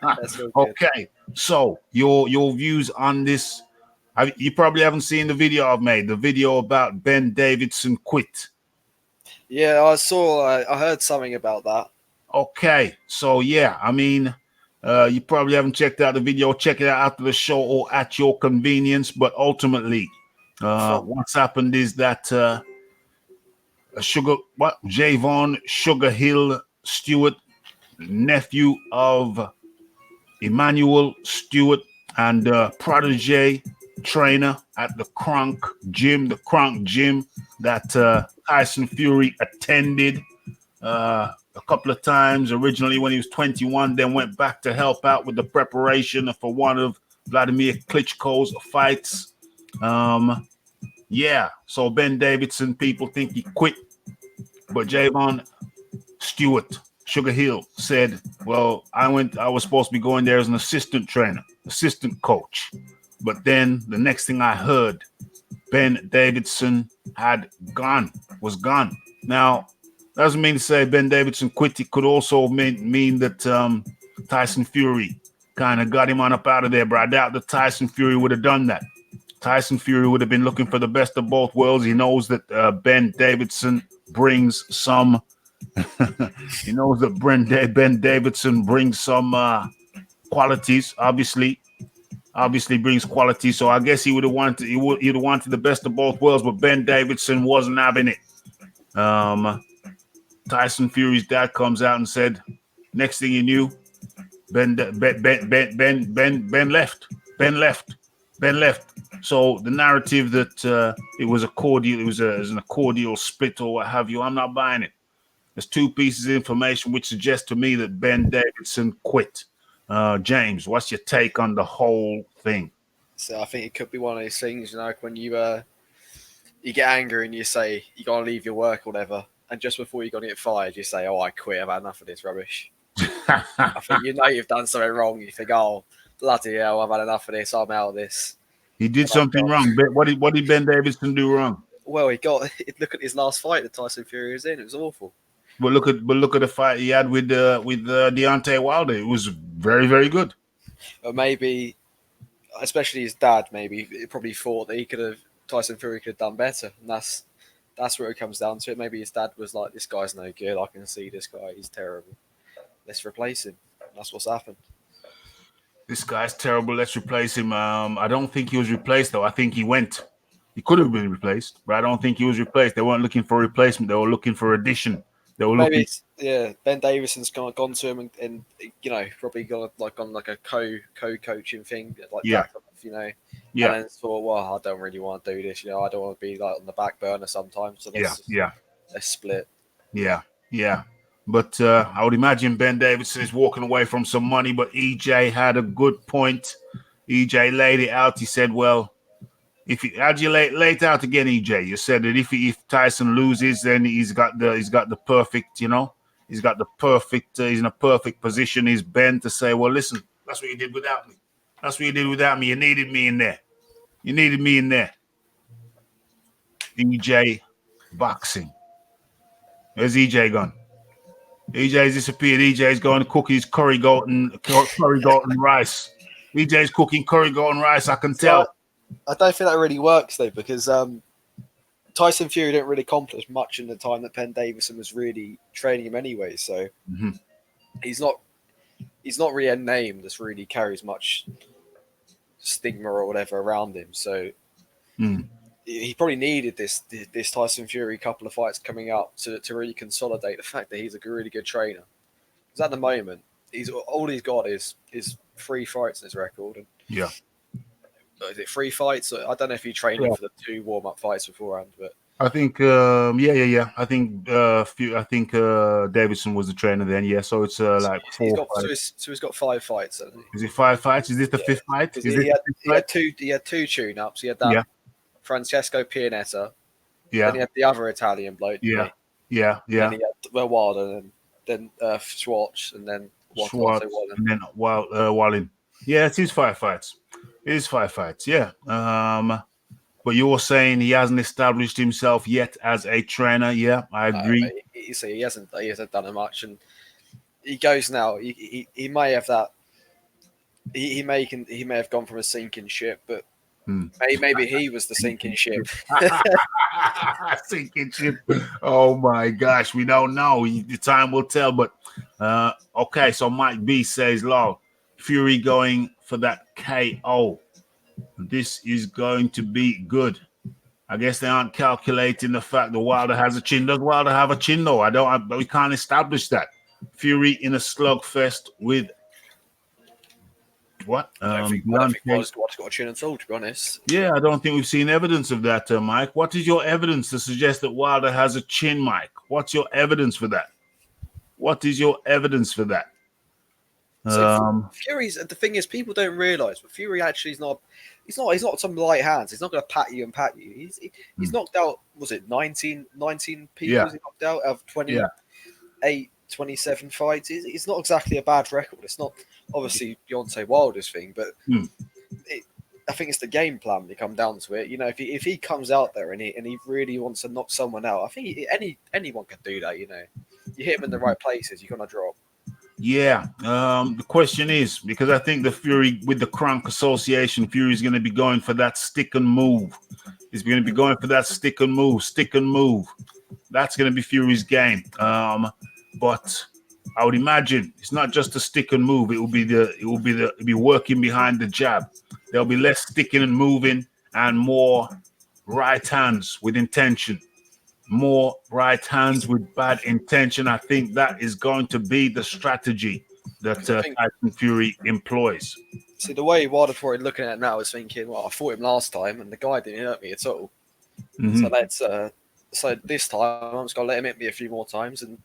That's okay. So your views on this? You probably haven't seen the video I've made. The video about Ben Davison quit. Yeah, I heard something about that. Okay, so yeah, I mean, you probably haven't checked out the video. Check it out after the show or at your convenience. But ultimately, what's happened is that Javon Sugar Hill Stewart, nephew of Emmanuel Stewart and protege trainer at the Kronk Gym that Tyson Fury attended a couple of times originally when he was 21, then went back to help out with the preparation for one of Vladimir Klitschko's fights. So Ben Davison, people think he quit, but Javon Stewart, Sugar Hill, said, well, I was supposed to be going there as an assistant coach. But then the next thing I heard, Ben Davison was gone. Now, doesn't mean to say Ben Davison quit. It could also mean that Tyson Fury kind of got him on up out of there. But I doubt that Tyson Fury would have done that. Tyson Fury would have been looking for the best of both worlds. He knows that Ben Davison brings some. He knows that Ben Davison brings some qualities. Obviously brings quality. So I guess he'd have wanted the best of both worlds, but Ben Davison wasn't having it. Tyson Fury's dad comes out and said, next thing he knew, Ben left. So the narrative that it was a cordial split or what have you, I'm not buying it. There's two pieces of information which suggest to me that Ben Davison quit. James, what's your take on the whole thing? So I think it could be one of those things, when you get angry and you say you're gonna leave your work or whatever, and just before you're gonna get fired, you say, "Oh, I quit. I've had enough of this rubbish." I think you've done something wrong. You think, "Oh, bloody hell, I've had enough of this. I'm out of this." He did something wrong. What did Ben Davison do wrong? Well, look at his last fight that Tyson Fury was in. It was awful. But look at the fight he had with Deontay Wilder. It was very, very good. But maybe, especially his dad, maybe he probably thought that Tyson Fury could have done better, and that's where it comes down to it. Maybe his dad was like, "This guy's no good. I can see this guy. He's terrible. Let's replace him." That's what's happened. This guy's terrible. Let's replace him. I don't think he was replaced though. I think he went. He could have been replaced, but I don't think he was replaced. They weren't looking for replacement. They were looking for addition. Maybe Ben Davison's gone to him and probably got on a co-coaching thing that, And then thought, well, I don't really want to do this. I don't want to be on the back burner sometimes. So let's split. Yeah. But I would imagine Ben Davison is walking away from some money. But EJ had a good point. EJ laid it out. He said, "Well, how'd you lay it out again, EJ? You said that if Tyson loses, then he's got the perfect, he's got the perfect. He's in a perfect position. Is Ben to say, well, listen, that's what you did without me. That's what you did without me. You needed me in there. You needed me in there." EJ boxing. Where's EJ gone? EJ's disappeared. EJ's going to cook his curry goat rice. EJ's cooking curry goat and rice. I can tell. I don't think that really works though, because Tyson Fury didn't really accomplish much in the time that Ben Davison was really training him anyway. So he's not really a name that's really carries much stigma or whatever around him. So he probably needed this Tyson Fury couple of fights coming up to really consolidate the fact that he's a really good trainer. Because at the moment, all he's got is 3 fights in his record. And is it 3 fights? I don't know if he trained him for the 2 warm-up fights beforehand, but I think I think Davison was the trainer then. Yeah, so it's like 4 fights. So he's got 5 fights. Hasn't he? Is it 5 fights? Is this the 5th fight? He had 2 tune-ups. He had that Francesco Pianetta. Yeah. Then he had the other Italian bloke. Yeah. Then he had Wilder, and then Schwartz, and then Schwartz, and then Wallin. Yeah, it is 5 fights. It is 5 fights. Yeah. But you're saying he hasn't established himself yet as a trainer. Yeah, I agree. He hasn't done much, and he goes now. He may have that. He may have gone from a sinking ship, but maybe he was the sinking ship. Sinking ship. Oh my gosh, we don't know. The time will tell. But okay, so Mike B says, "Law, Fury going for that KO. This is going to be good." I guess they aren't calculating the fact that Wilder has a chin. Does Wilder have a chin? No, we can't establish that. Fury in a slugfest with what? I don't think Wilder's got a chin at all, to be honest. Yeah, I don't think we've seen evidence of that, Mike. What is your evidence to suggest that Wilder has a chin, Mike? What's your evidence for that? What is your evidence for that? So Fury's, the thing is, people don't realise, but Fury actually is not. He's not some light hands. He's not going to pat you. He's knocked out. Was it 19 people? Yeah. He knocked out of 28, 27 fights. It's not exactly a bad record. It's not obviously Deontay Wilder's thing, but I think it's the game plan when you come down to it. You know, if he comes out there and he really wants to knock someone out, I think anyone can do that. You know, you hit him in the right places, you're gonna drop. Yeah. The question is, because I think the Fury with the Crank Association, Fury is going to be going for that stick and move. He's going to be going for that stick and move. That's going to be Fury's game. But I would imagine it's not just a stick and move. It'll be working behind the jab. There'll be less sticking and moving and more right hands with intention. More right hands with bad intention. I think that is going to be the strategy that Tyson Fury employs. See, the way Wilder probably looking at it now is thinking, well, I fought him last time and the guy didn't hurt me at all. So so this time I'm just gonna let him hit me a few more times, and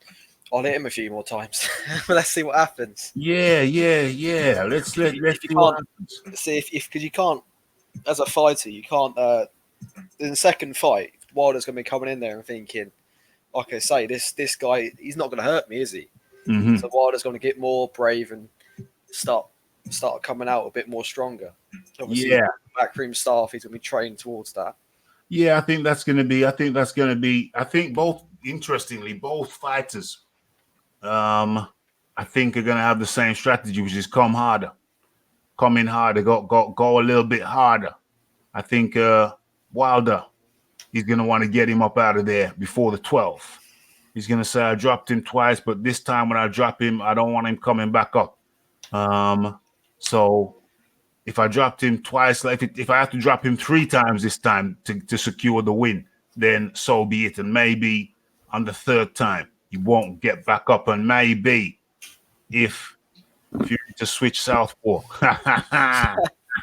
I'll hit him a few more times. Let's see what happens. Yeah. Let's see what happens. See because you can't, as a fighter, you can't. In the second fight, Wilder's going to be coming in there and thinking, okay, say this guy, he's not going to hurt me, is he? So Wilder's going to get more brave and start coming out a bit more stronger. Obviously, backroom staff, he's going to be trained towards that. Yeah, I think that's going to be. I think interestingly, both fighters, I think are going to have the same strategy, which is come in harder, go a little bit harder. I think Wilder, he's going to want to get him up out of there before the 12th. He's going to say, I dropped him twice, but this time when I drop him, I don't want him coming back up. So if I dropped him twice, if I have to drop him 3 times this time to secure the win, then so be it. And maybe on the 3rd time, he won't get back up. And maybe if you to switch southpaw.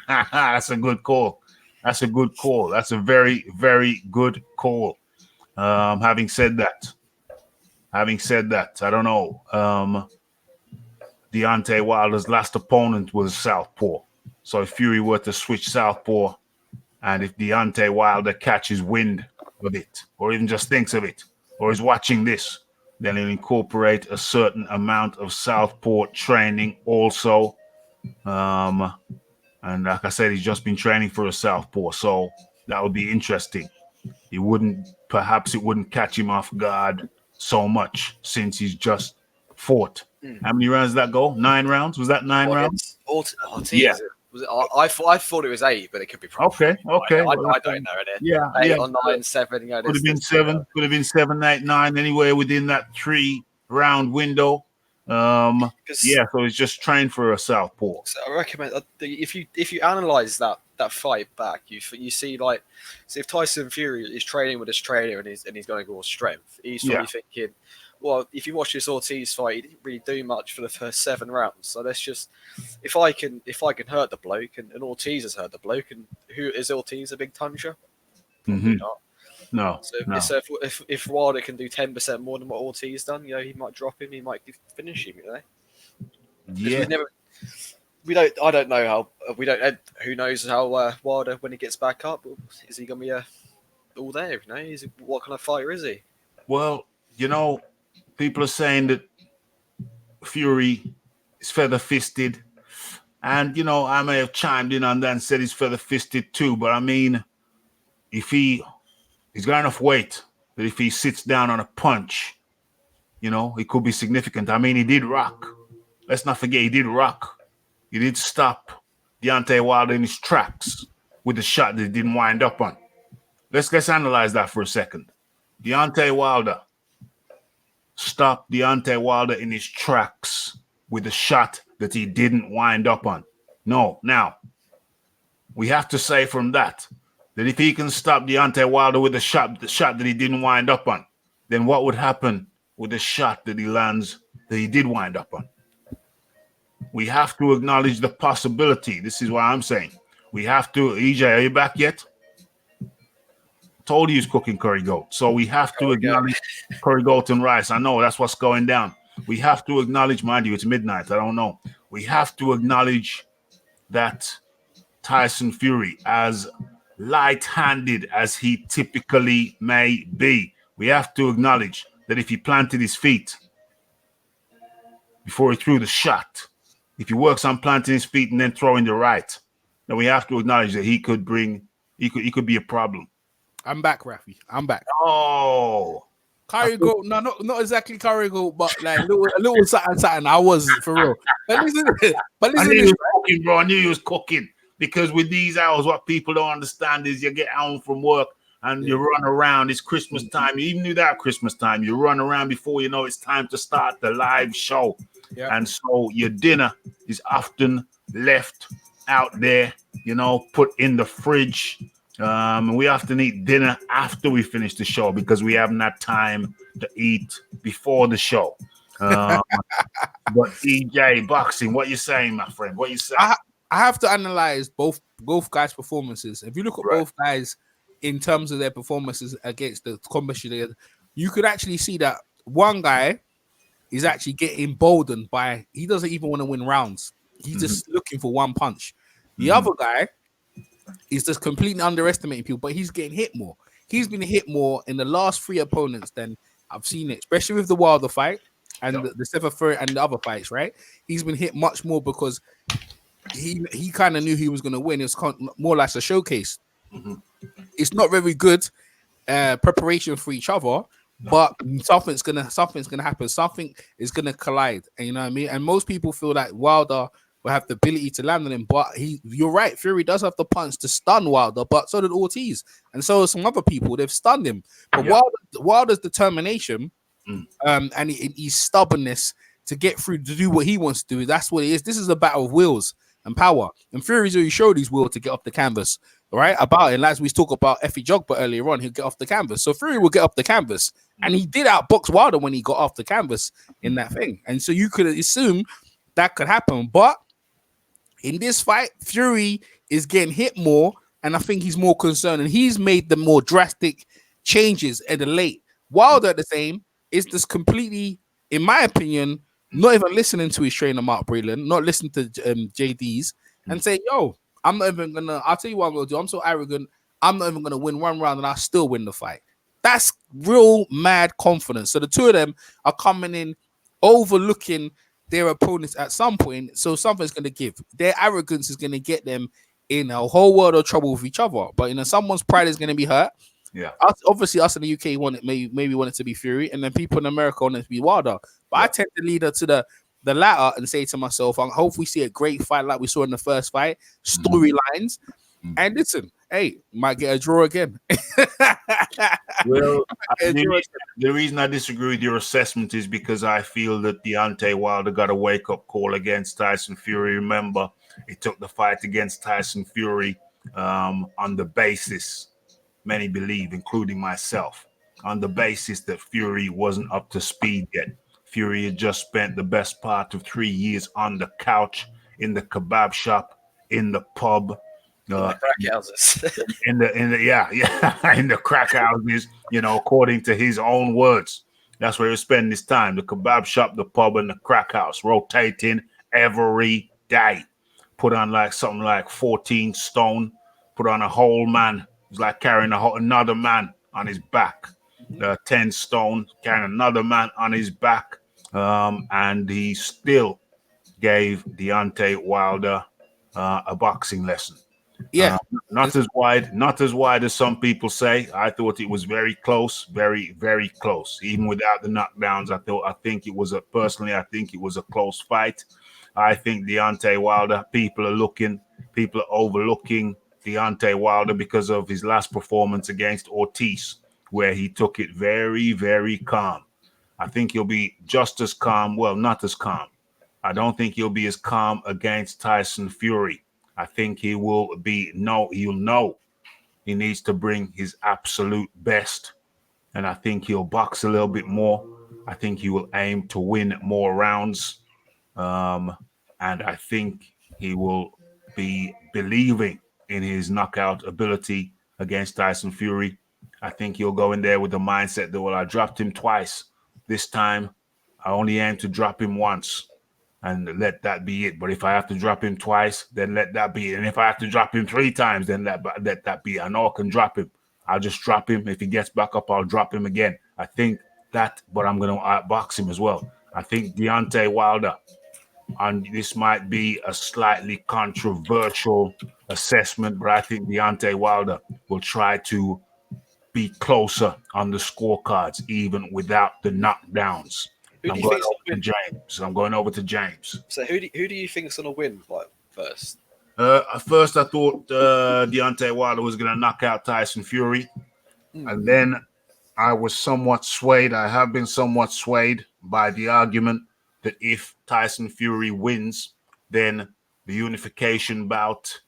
That's a good call. That's a very, very good call. Having said that, Having said that, I don't know. Deontay Wilder's last opponent was southpaw. So if Fury were to switch southpaw, and if Deontay Wilder catches wind of it, or even just thinks of it, or is watching this, then he'll incorporate a certain amount of southpaw training also. And like I said, he's just been training for a southpaw, so that would be interesting. Perhaps it wouldn't catch him off guard so much since he's just fought. How many rounds did that go? 9 rounds? Was that 9 rounds? Yeah. Was it, I thought it was 8, but it could be okay. I don't know. Yeah, 8 or 9, 7. Could have been 7. Could have been 7, 8, 9. Anywhere within that 3-round window. So he's just trained for a southpaw. So I recommend if you analyze that fight back, you see like, so if Tyson Fury is training with his trainer and he's going to go with strength, he's probably thinking, well, if you watch this Ortiz fight, he didn't really do much for the first 7 rounds. So let's just, if I can hurt the bloke, and Ortiz has hurt the bloke, and who is Ortiz, a big puncher? Probably not. No. So if Wilder can do 10% more than what Ortiz done, he might drop him, he might finish him, Yeah. I don't know how. Who knows how Wilder, when he gets back up, is he going to be all there? What kind of fighter is he? Well, people are saying that Fury is feather-fisted, and I may have chimed in on that and said he's feather-fisted too. But I mean, if he's got enough weight that if he sits down on a punch, it could be significant. I mean, he did rock. Let's not forget, he did rock. He did stop Deontay Wilder in his tracks with the shot that he didn't wind up on. Let's analyze that for a second. Deontay Wilder stopped Deontay Wilder in his tracks with a shot that he didn't wind up on. No. Now, we have to say from that if he can stop Deontay Wilder with the shot that he didn't wind up on, then what would happen with the shot that he lands that he did wind up on? We have to acknowledge the possibility. This is what I'm saying. We have to. EJ, are you back yet? Told you he's cooking curry goat. So we have to acknowledge curry goat and rice. I know that's what's going down. We have to acknowledge, mind you, it's midnight. I don't know. We have to acknowledge that Tyson Fury, as light-handed as he typically may be, we have to acknowledge that if he planted his feet before he threw the shot, if he works on planting his feet and then throwing the right, then we have to acknowledge that he could be a problem. I'm back, Rafi. I'm back. Oh, curry goat. No, not exactly curry goat, but like a little something. I was for real. But listen, I knew he was cooking, bro. I knew he was cooking, because with these hours, what people don't understand is you get home from work and you run around. It's Christmas time. Even without Christmas time, you run around before you know it's time to start the live show. Yeah. And so your dinner is often left out there, put in the fridge. And we often eat dinner after we finish the show because we haven't had time to eat before the show. But EJ, boxing, what you saying, my friend? What you saying? I have to analyze both guys' performances. If you look at both guys in terms of their performances against the competition, you could actually see that one guy is actually getting emboldened by, he doesn't even want to win rounds. He's just looking for one punch. The other guy is just completely underestimating people, but he's getting hit more. He's been hit more in the last 3 opponents than I've seen it, especially with the Wilder fight and the Sefer and the other fights, right? He's been hit much more because he kind of knew he was going to win. It's more like a showcase. It's not very good preparation for each other, but something's gonna happen. Something is gonna collide, and you know what I mean. And most people feel like Wilder will have the ability to land on him, but you're right. Fury does have the punch to stun Wilder, but so did Ortiz, and so some other people. They've stunned him, but Wilder's determination, and his stubbornness to get through to do what he wants to do. That's what it is. This is a battle of wills and power, and Fury's already showed his will to get off the canvas. Right about it, as we talk about Ajagba earlier on, he'll get off the canvas. So Fury will get off the canvas, and he did outbox Wilder when he got off the canvas in that thing. And so you could assume that could happen, but in this fight, Fury is getting hit more, and I think he's more concerned, and he's made the more drastic changes at the late. Wilder at the same, is just completely, in my opinion, not even listening to his trainer Mark Breland, not listening to JD's, and say, "Yo, I'm not even gonna. I'll tell you what I'm gonna do. I'm so arrogant. I'm not even gonna win one round, and I still win the fight." That's real mad confidence. So the two of them are coming in, overlooking their opponents at some point. So something's gonna give. Their arrogance is gonna get them in a whole world of trouble with each other. But someone's pride is gonna be hurt. Yeah. Obviously, us in the UK want it, maybe want it to be Fury, and then people in America want it to be Wilder. But I tend to lead her to the latter and say to myself, I hope we see a great fight like we saw in the first fight, storylines. And listen, hey, might get a draw again. Well, the reason I disagree with your assessment is because I feel that Deontay Wilder got a wake-up call against Tyson Fury. Remember, he took the fight against Tyson Fury on the basis, many believe, including myself, on the basis that Fury wasn't up to speed yet. Fury had just spent the best part of 3 years on the couch, in the kebab shop, in the pub, in the crack houses, in the crack houses. According to his own words, that's where he was spending his time: the kebab shop, the pub, and the crack house, rotating every day. Put on something like 14 stone. Put on a whole man. It was like carrying another man on his back. 10 stone, carrying another man on his back. And he still gave Deontay Wilder a boxing lesson. Yeah, not as wide as some people say. I thought it was very close, very, very close. Even without the knockdowns, I think it was a close fight. I think Deontay Wilder, people are overlooking Deontay Wilder because of his last performance against Ortiz, where he took it very, very calm. I think he'll be just as calm. Well, not as calm. I don't think he'll be as calm against Tyson Fury. I think he'll know he needs to bring his absolute best. And I think he'll box a little bit more. I think he will aim to win more rounds. And I think he will be believing in his knockout ability against Tyson Fury. I think he'll go in there with the mindset that, well, I dropped him twice. This time, I only aim to drop him once and let that be it. But if I have to drop him twice, then let that be it. And if I have to drop him 3 times, then let that be it. I know I can drop him. I'll just drop him. If he gets back up, I'll drop him again. I think that, but I'm going to outbox him as well. I think Deontay Wilder, and this might be a slightly controversial assessment, but I think Deontay Wilder will try to be closer on the scorecards, even without the knockdowns. I'm going over to James. So who do you think is going to win first? At first, I thought Deontay Wilder was going to knock out Tyson Fury. And then I was somewhat swayed. I have been somewhat swayed by the argument that if Tyson Fury wins, then the unification bout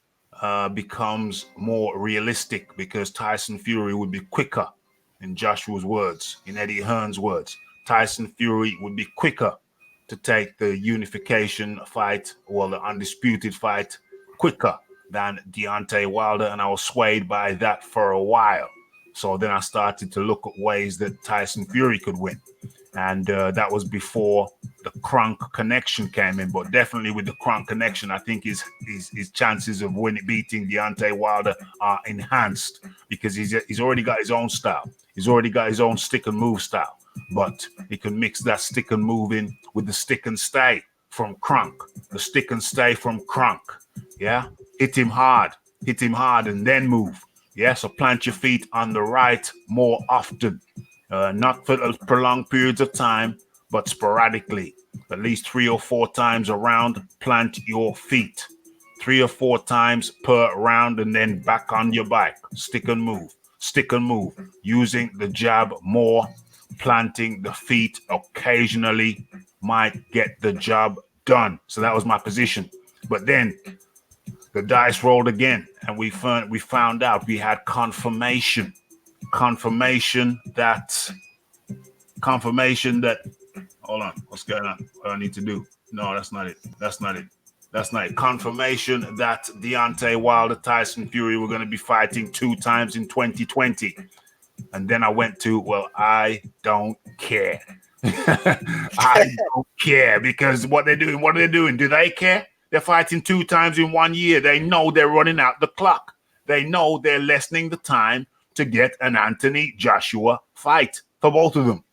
becomes more realistic because Tyson Fury would be quicker, in Joshua's words, in Eddie Hearn's words. Tyson Fury would be quicker to take the unification fight, or the undisputed fight, quicker than Deontay Wilder, and I was swayed by that for a while. So then I started to look at ways that Tyson Fury could win. And that was before the Kronk connection came in. But definitely with the Kronk connection, I think his chances of beating Deontay Wilder are enhanced because he's already got his own style. He's already got his own stick and move style. But he can mix that stick and move in with the stick and stay from Kronk. The stick and stay from Kronk. Yeah? Hit him hard and then move. Yeah, so plant your feet on the right more often. Not for prolonged periods of time, but sporadically. At least 3 or 4 times around, plant your feet. 3 or 4 times per round, and then back on your bike. Stick and move. Using the jab more, planting the feet occasionally might get the job done. So that was my position. But then the dice rolled again, and we found out we had confirmation that hold on, what's going on? What do I need to do? No, that's not it. Confirmation that Deontay Wilder, Tyson Fury were going to be fighting 2 times in 2020. And then I went to, well, I don't care. I don't care because what are they doing? Do they care? They're fighting 2 times in 1 year. They know they're running out the clock. They know they're lessening the time to get an Anthony Joshua fight for both of them.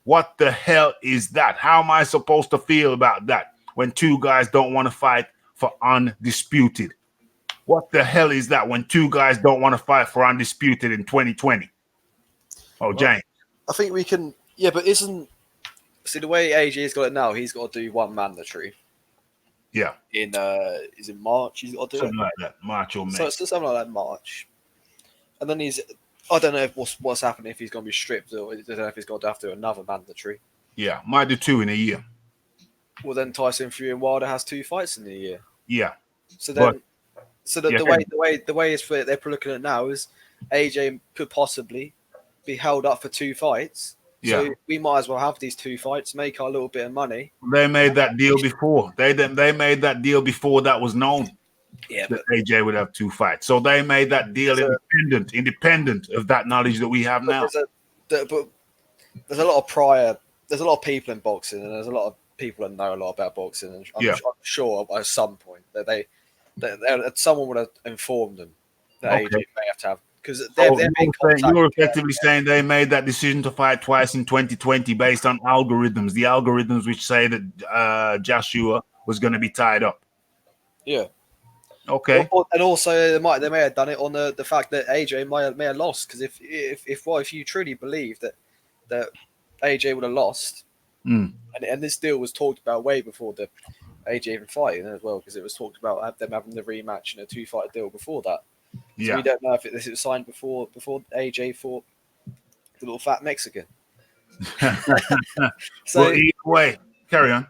What the hell is that? How am I supposed to feel about that when 2 guys don't want to fight for undisputed? What the hell is that when 2 guys don't want to fight for undisputed in 2020? Oh, James. I think we can. Yeah, but see the way AJ's got it now? He's got to do 1 mandatory. Yeah. Is it March? He's got to do something like that, March or May. So it's something like that, March. And then I don't know what's happening if he's going to be stripped, or I don't know if he's going to have to do another mandatory. Yeah, might do 2 in a year. Well, then Tyson Fury and Wilder has 2 fights in a year. Yeah. So then, the way they're looking at now is AJ could possibly be held up for 2 fights. Yeah. So we might as well have these 2 fights, make our little bit of money. They made that deal before. They made that deal before that was known. Yeah, that AJ would have 2 fights. So they made that deal independent of that knowledge that we have now. But there's a lot of there's a lot of people in boxing, and there's a lot of people that know a lot about boxing. And I'm sure at some point that someone would have informed them that AJ may have to have. Because you're effectively saying they made that decision to fight twice in 2020 based on algorithms, the algorithms which say that Joshua was going to be tied up. Yeah. Okay. And also they may have done it on the fact that AJ may have lost. Because if you truly believe that AJ would have lost, and this deal was talked about way before the AJ even fighting as well, because it was talked about them having the rematch and a 2-fight deal before that. So we don't know if this was signed before AJ fought the little fat Mexican. So well, either way, carry on.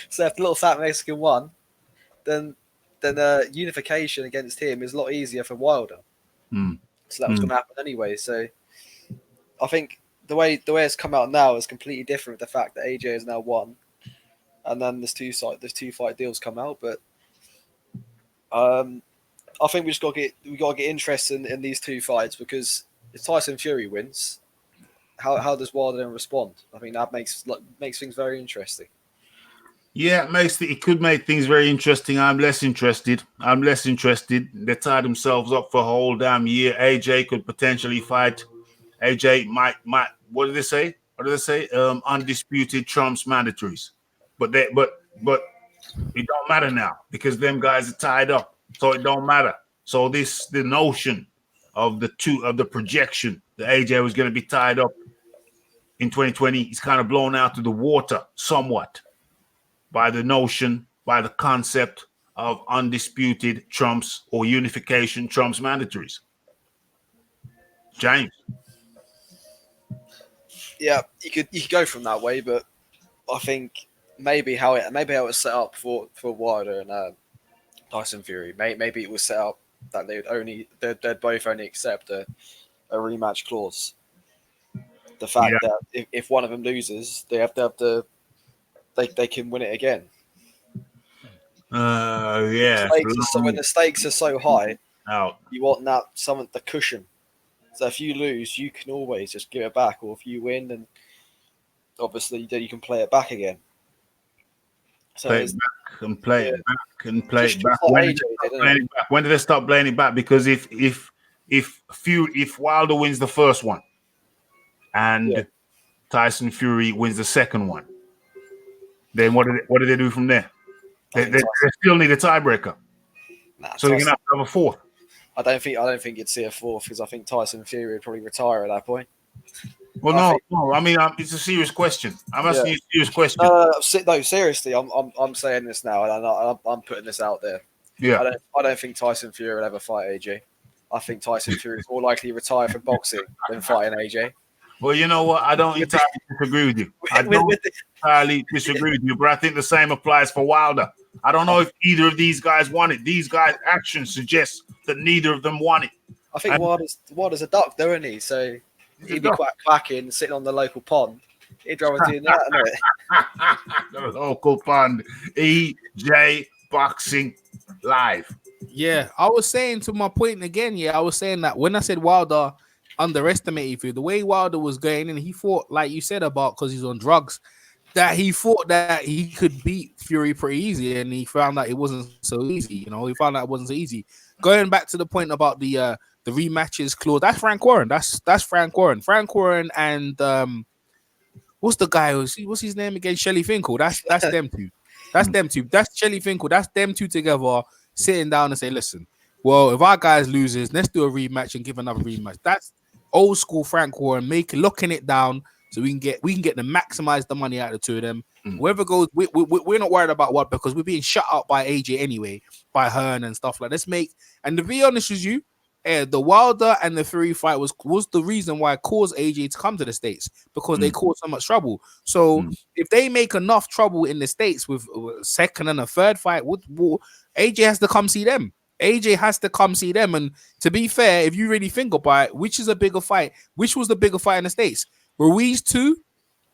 So if the little fat Mexican won, then unification against him is a lot easier for Wilder. So that was going to happen anyway. So I think the way it's come out now is completely different with the fact that AJ has now won, and then there's 2-fight deals come out. But I think we got to get interest in these 2 fights, because if Tyson Fury wins, how does Wilder then respond? I mean, that makes things very interesting. Yeah, it could make things very interesting. I'm less interested. They tied themselves up for a whole damn year. AJ could potentially fight. AJ might. What did they say? Undisputed trumps mandatories. But it don't matter now because them guys are tied up. So it don't matter. So the notion of the projection that AJ was going to be tied up in 2020 is kind of blown out to the water somewhat by the concept of undisputed trumps or unification trumps mandatories. James. Yeah, you could go from that way, but I think maybe how it was set up for Wilder and Tyson Fury. Maybe it was set up that they'd both only accept a rematch clause. The fact that if one of them loses, they can win it again. So when the stakes are so high, you want the cushion. So if you lose, you can always just give it back, or if you win, then obviously then you can play it back again. So play it back. When did they stop playing it back? Because if Wilder wins the first one and Tyson Fury wins the second one, then what do they do from there? They still need a tiebreaker. So they're gonna have to have a fourth. I don't think you'd see a fourth, because I think Tyson Fury would probably retire at that point. Well, no. I mean, it's a serious question. I'm asking you a serious question. No, seriously, I'm saying this now, and I'm putting this out there. Yeah. I don't think Tyson Fury will ever fight AJ. I think Tyson Fury is more likely to retire from boxing than fighting AJ. Well, you know what? I don't entirely disagree with you. I don't entirely disagree with you, but I think the same applies for Wilder. I don't know if either of these guys want it. These guys' actions suggest that neither of them want it. I think Wilder's a duck, though, isn't he? So he'd be quite quacking, sitting on the local pond. He'd rather do that, isn't it? The local pond. EJ Boxing Live. Yeah, I was saying to my point again. Yeah, I was saying that when I said Wilder underestimated Fury. The way Wilder was going in, he thought, like you said about because he's on drugs, that he thought that he could beat Fury pretty easy, and he found out it wasn't so easy. You know, he found out it wasn't so easy. Going back to the point about the rematches clause, that's Frank Warren. That's Frank Warren. Frank Warren and what's the guy? What's his name again? Shelley Finkel. That's them two. That's them two. That's Shelley Finkel. That's them two together sitting down and say, listen, well, if our guys loses, let's do a rematch and give another rematch. That's old school Frank Warren, locking it down so we can get to maximize the money out of the two of them. Whoever goes, we're not worried about what, because we're being shut out by AJ anyway, by Hearn and stuff like. And to be honest with you, the Wilder and the Fury fight was the reason why it caused AJ to come to the States, because they caused so much trouble. So if they make enough trouble in the States with a second and a third fight, AJ has to come see them. AJ has to come see them. And to be fair, if you really think about it, which is a bigger fight? Which was the bigger fight in the States? Ruiz 2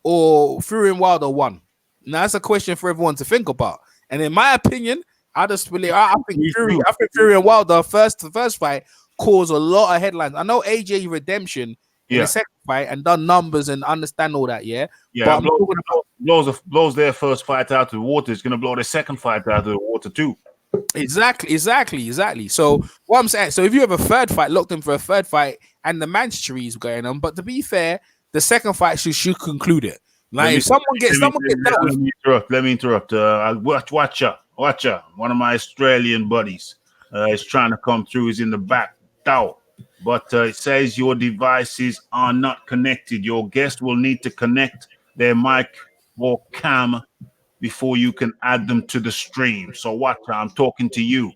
or Fury and Wilder 1? Now that's a question for everyone to think about. And in my opinion, I think Fury and Wilder first fight caused a lot of headlines. I know AJ redemption in the second fight and done numbers and understand all that, but blows their first fight out of the water. It's gonna blow their second fight out of the water too. Exactly. So what I'm saying, so if you have a third fight, locked in for a third fight, and the mandatory is going on, but to be fair, the second fight should conclude it. Like let me interrupt. Watcher, one of my Australian buddies is trying to come through. He's in the back door, but it says your devices are not connected. Your guest will need to connect their mic or cam before you can add them to the stream. So Watcher, I'm talking to you.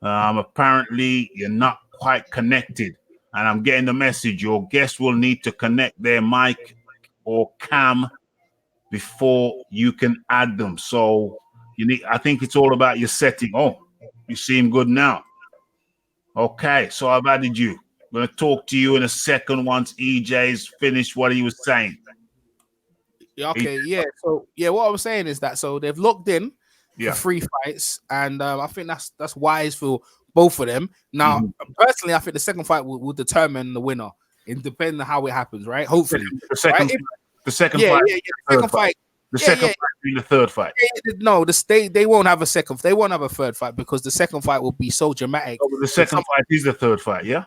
Apparently you're not quite connected, and I'm getting the message. Your guest will need to connect their mic or cam before you can add them. So I think it's all about your setting. Oh, you seem good now. Okay, so I've added you. I'm going to talk to you in a second once EJ's finished what he was saying. Okay, So what I was saying is that they've locked in for 3 fights, and I think that's wise for both of them. Now, personally, I think the second fight will determine the winner. It depends on how it happens, right? Hopefully, the second fight being the third fight. No, they won't have a second. They won't have a third fight because the second fight will be so dramatic. Oh, the second fight is the third fight, yeah.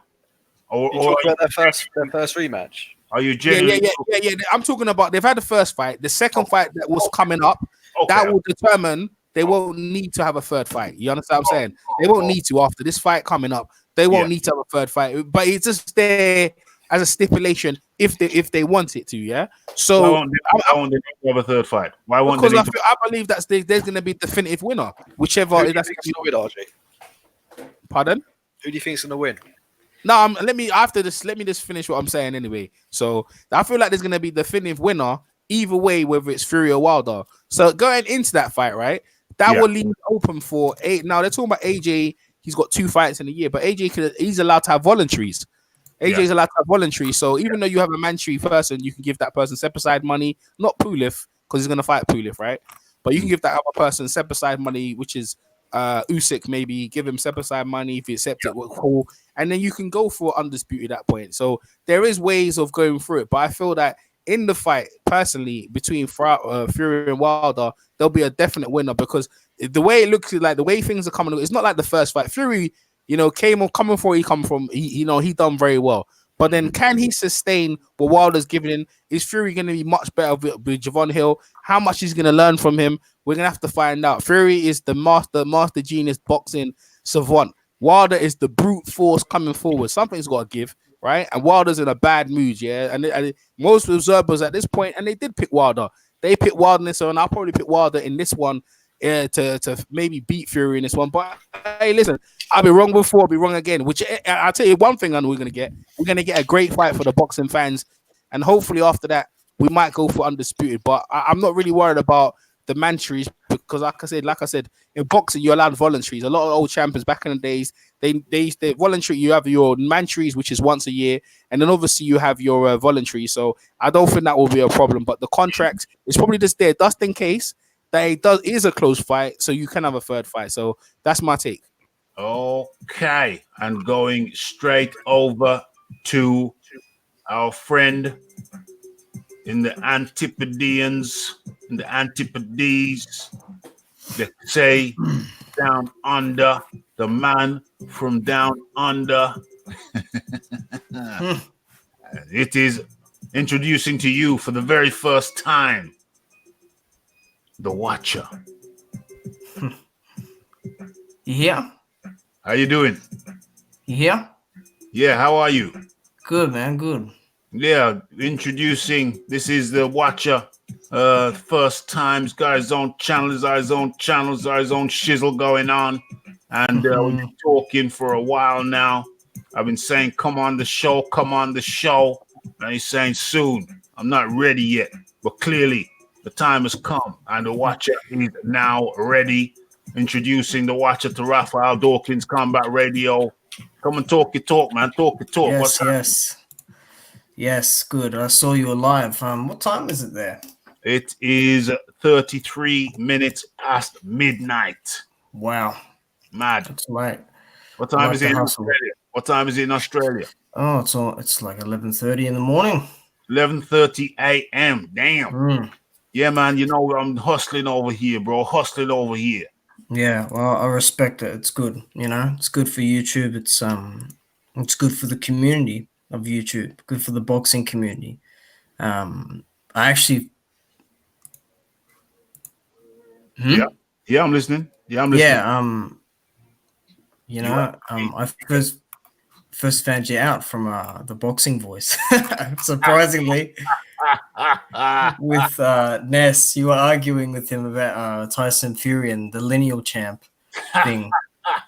Or their first rematch. Are you genuinely? Yeah. I'm talking about they've had the first fight. The second fight that was coming up, that will determine. They won't need to have a third fight. You understand what I'm saying? They won't need to after this fight coming up. They won't need to have a third fight. But it's just there as a stipulation if they want it to. Yeah. So why won't they have a third fight? Why won't they? Because I believe that there's going to be a definitive winner, whichever. Who do you think's going to win, RJ? Pardon? Who do you think's going to win? No, let me just finish what I'm saying anyway. So I feel like there's gonna be the definitive winner either way, whether it's Fury or Wilder. So going into that fight, right, that will leave open for 8. Now they're talking about AJ. He's got 2 fights in a year, but he's allowed to have voluntaries. AJ's allowed to have voluntaries. So even though you have a mandatory person, you can give that person set aside money, not Pulif, because he's gonna fight Pulif, right? But you can give that other person set aside money, which is Usyk, maybe give him set aside money if he accepts it, cool, and then you can go for undisputed at that point. So there is ways of going through it, but I feel that in the fight, personally, between Fury and Wilder, there'll be a definite winner because the way it looks like the way things are coming, it's not like the first fight. Fury, coming for he done very well. But then can he sustain what Wilder's giving him? Is Fury going to be much better with Javon Hill? How much he's going to learn from him? We're going to have to find out. Fury is the master genius boxing savant. Wilder is the brute force coming forward. Something's got to give, right? And Wilder's in a bad mood, yeah? And most observers at this point, and they did pick Wilder. They picked Wilder in this one. I'll probably pick Wilder in this one to maybe beat Fury in this one. But hey, listen, I'll be wrong before, I'll be wrong again. Which I'll tell you one thing I know we're going to get. We're going to get a great fight for the boxing fans. And hopefully after that, we might go for undisputed. But I'm not really worried about the mandatories because like I said, in boxing, you're allowed voluntaries. A lot of old champions back in the days, they voluntary. You have your mandatories, which is once a year. And then obviously you have your voluntary. So I don't think that will be a problem. But the contract is probably just there just in case that is a close fight. So you can have a third fight. So that's my take. Okay, and going straight over to our friend in the Antipodeans, in the Antipodes, they say down under, the man from down under. It is introducing to you for the very first time the Watcher. You here? How you doing? You here? Yeah, how are you? Good, man. Good. Yeah, introducing. This is the Watcher. First times, got his own channels, his own shizzle going on, and we've been talking for a while now. I've been saying, come on the show, and he's saying soon. I'm not ready yet, but clearly the time has come, and the Watcher is now ready. Introducing the Watcher to Raphael Dawkins Combat Radio. Come and talk your talk, man. Talk your talk. Yes, What's happening? Yes, good. I saw you were live. What time is it there? It is 33 minutes past midnight. Wow. Mad. That's late. What time is it in Australia? What time is it in Australia? Oh, it's like 11:30 in the morning. 11:30 a.m. Damn. Yeah, man. You know, I'm hustling over here, bro. Hustling over here. Yeah, well, I respect it. It's good. You know, it's good for YouTube. It's good for the community of YouTube. Good for the boxing community. I actually. Yeah, I'm listening. Yeah, you know, I first found you out from the Boxing Voice. Surprisingly, with Ness, you were arguing with him about Tyson Fury and the lineal champ thing.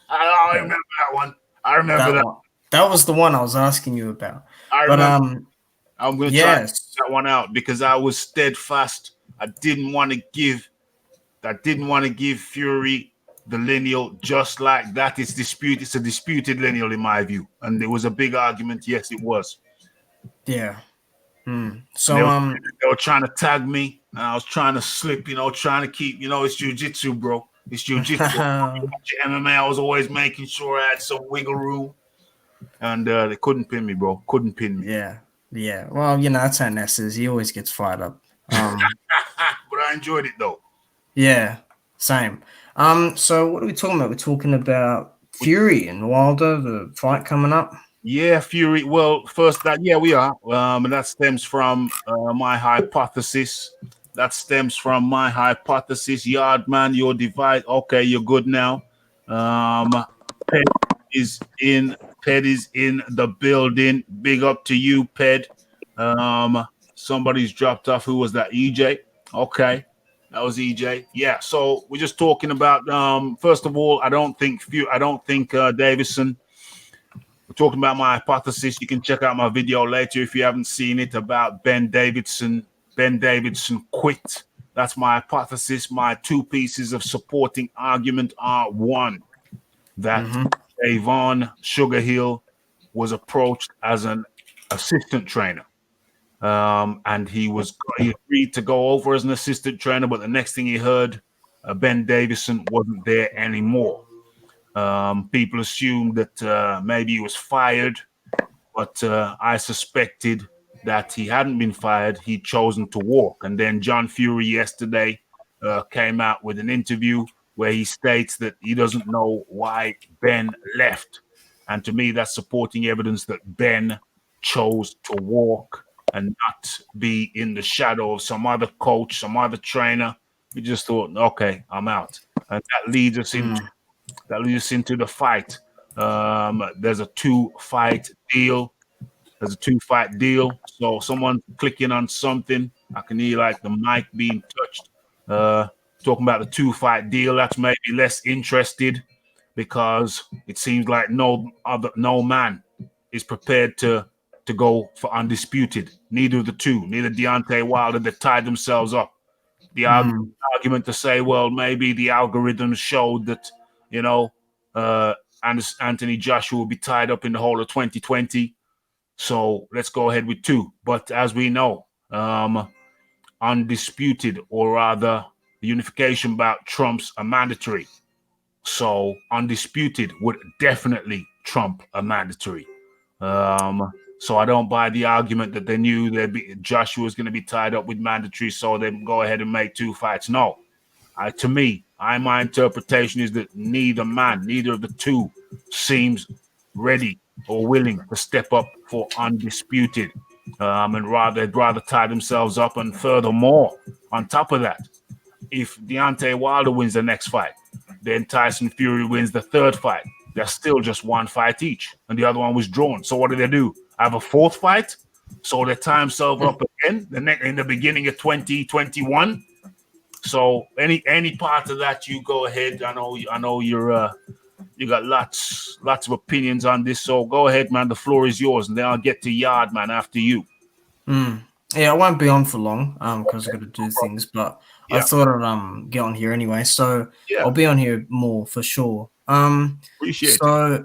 I remember that one. I remember that. One. That was the one I was asking you about. I'm going to try that one out because I was steadfast. I didn't want to give Fury the lineal just like that. It's a disputed lineal in my view. And there was a big argument. Yes, it was. Yeah. So they were trying to tag me and I was trying to slip, trying to keep, it's jiu-jitsu, bro. It's jiu-jitsu. MMA, I was always making sure I had some wiggle room. And they couldn't pin me, bro. Couldn't pin me. Yeah. Well, that's how Ness is. He always gets fired up. But I enjoyed it though. Yeah, same. So what are we talking about? We're talking about Fury and Wilder, the fight coming up. Yeah, Fury. Well, first we are. And that stems from my hypothesis. Yardman, your device. Okay, you're good now. Ped is in the building. Big up to you, Ped. Somebody's dropped off. Who was that? EJ. Okay. That was EJ. Yeah. So we're just talking about. First of all, I don't think Davison. We're talking about my hypothesis. You can check out my video later if you haven't seen it about Ben Davison. Ben Davison quit. That's my hypothesis. My two pieces of supporting argument are one, that Avon Sugarhill was approached as an assistant trainer. And he agreed to go over as an assistant trainer, but the next thing he heard, Ben Davison wasn't there anymore. People assumed that maybe he was fired, but I suspected that he hadn't been fired. He'd chosen to walk. And then John Fury yesterday came out with an interview where he states that he doesn't know why Ben left. And to me, that's supporting evidence that Ben chose to walk and not be in the shadow of some other coach, some other trainer. He just thought, okay, I'm out. And that leads us into the fight. There's a two-fight deal. So someone clicking on something. I can hear like the mic being touched. Talking about the two-fight deal. That's maybe less interested because it seems like no man is prepared to go for undisputed. Neither of the two, neither Deontay Wilder, they tied themselves up. The argument to say, well, maybe the algorithms showed that, Anthony Joshua will be tied up in the whole of 2020. So let's go ahead with two. But as we know, undisputed, or rather, the unification bout trumps a mandatory. So undisputed would definitely trump a mandatory. So I don't buy the argument that they knew Joshua was going to be tied up with mandatory, so they go ahead and make 2 fights. No, to me, my interpretation is that neither of the two seems ready or willing to step up for undisputed, and they'd rather tie themselves up. And furthermore, on top of that, if Deontay Wilder wins the next fight, then Tyson Fury wins the third fight. They're still just 1 fight each, and the other one was drawn. So what do? Have a 4th fight? So they tie themselves up again in the beginning of 2021. So any part of that, you go ahead. I know you got lots of opinions on this. So go ahead, man. The floor is yours, and then I'll get to Yard, man, after you. Yeah, I won't be on for long because I've got to do things, but I thought I'd get on here anyway. So I'll be on here more for sure. Appreciate it.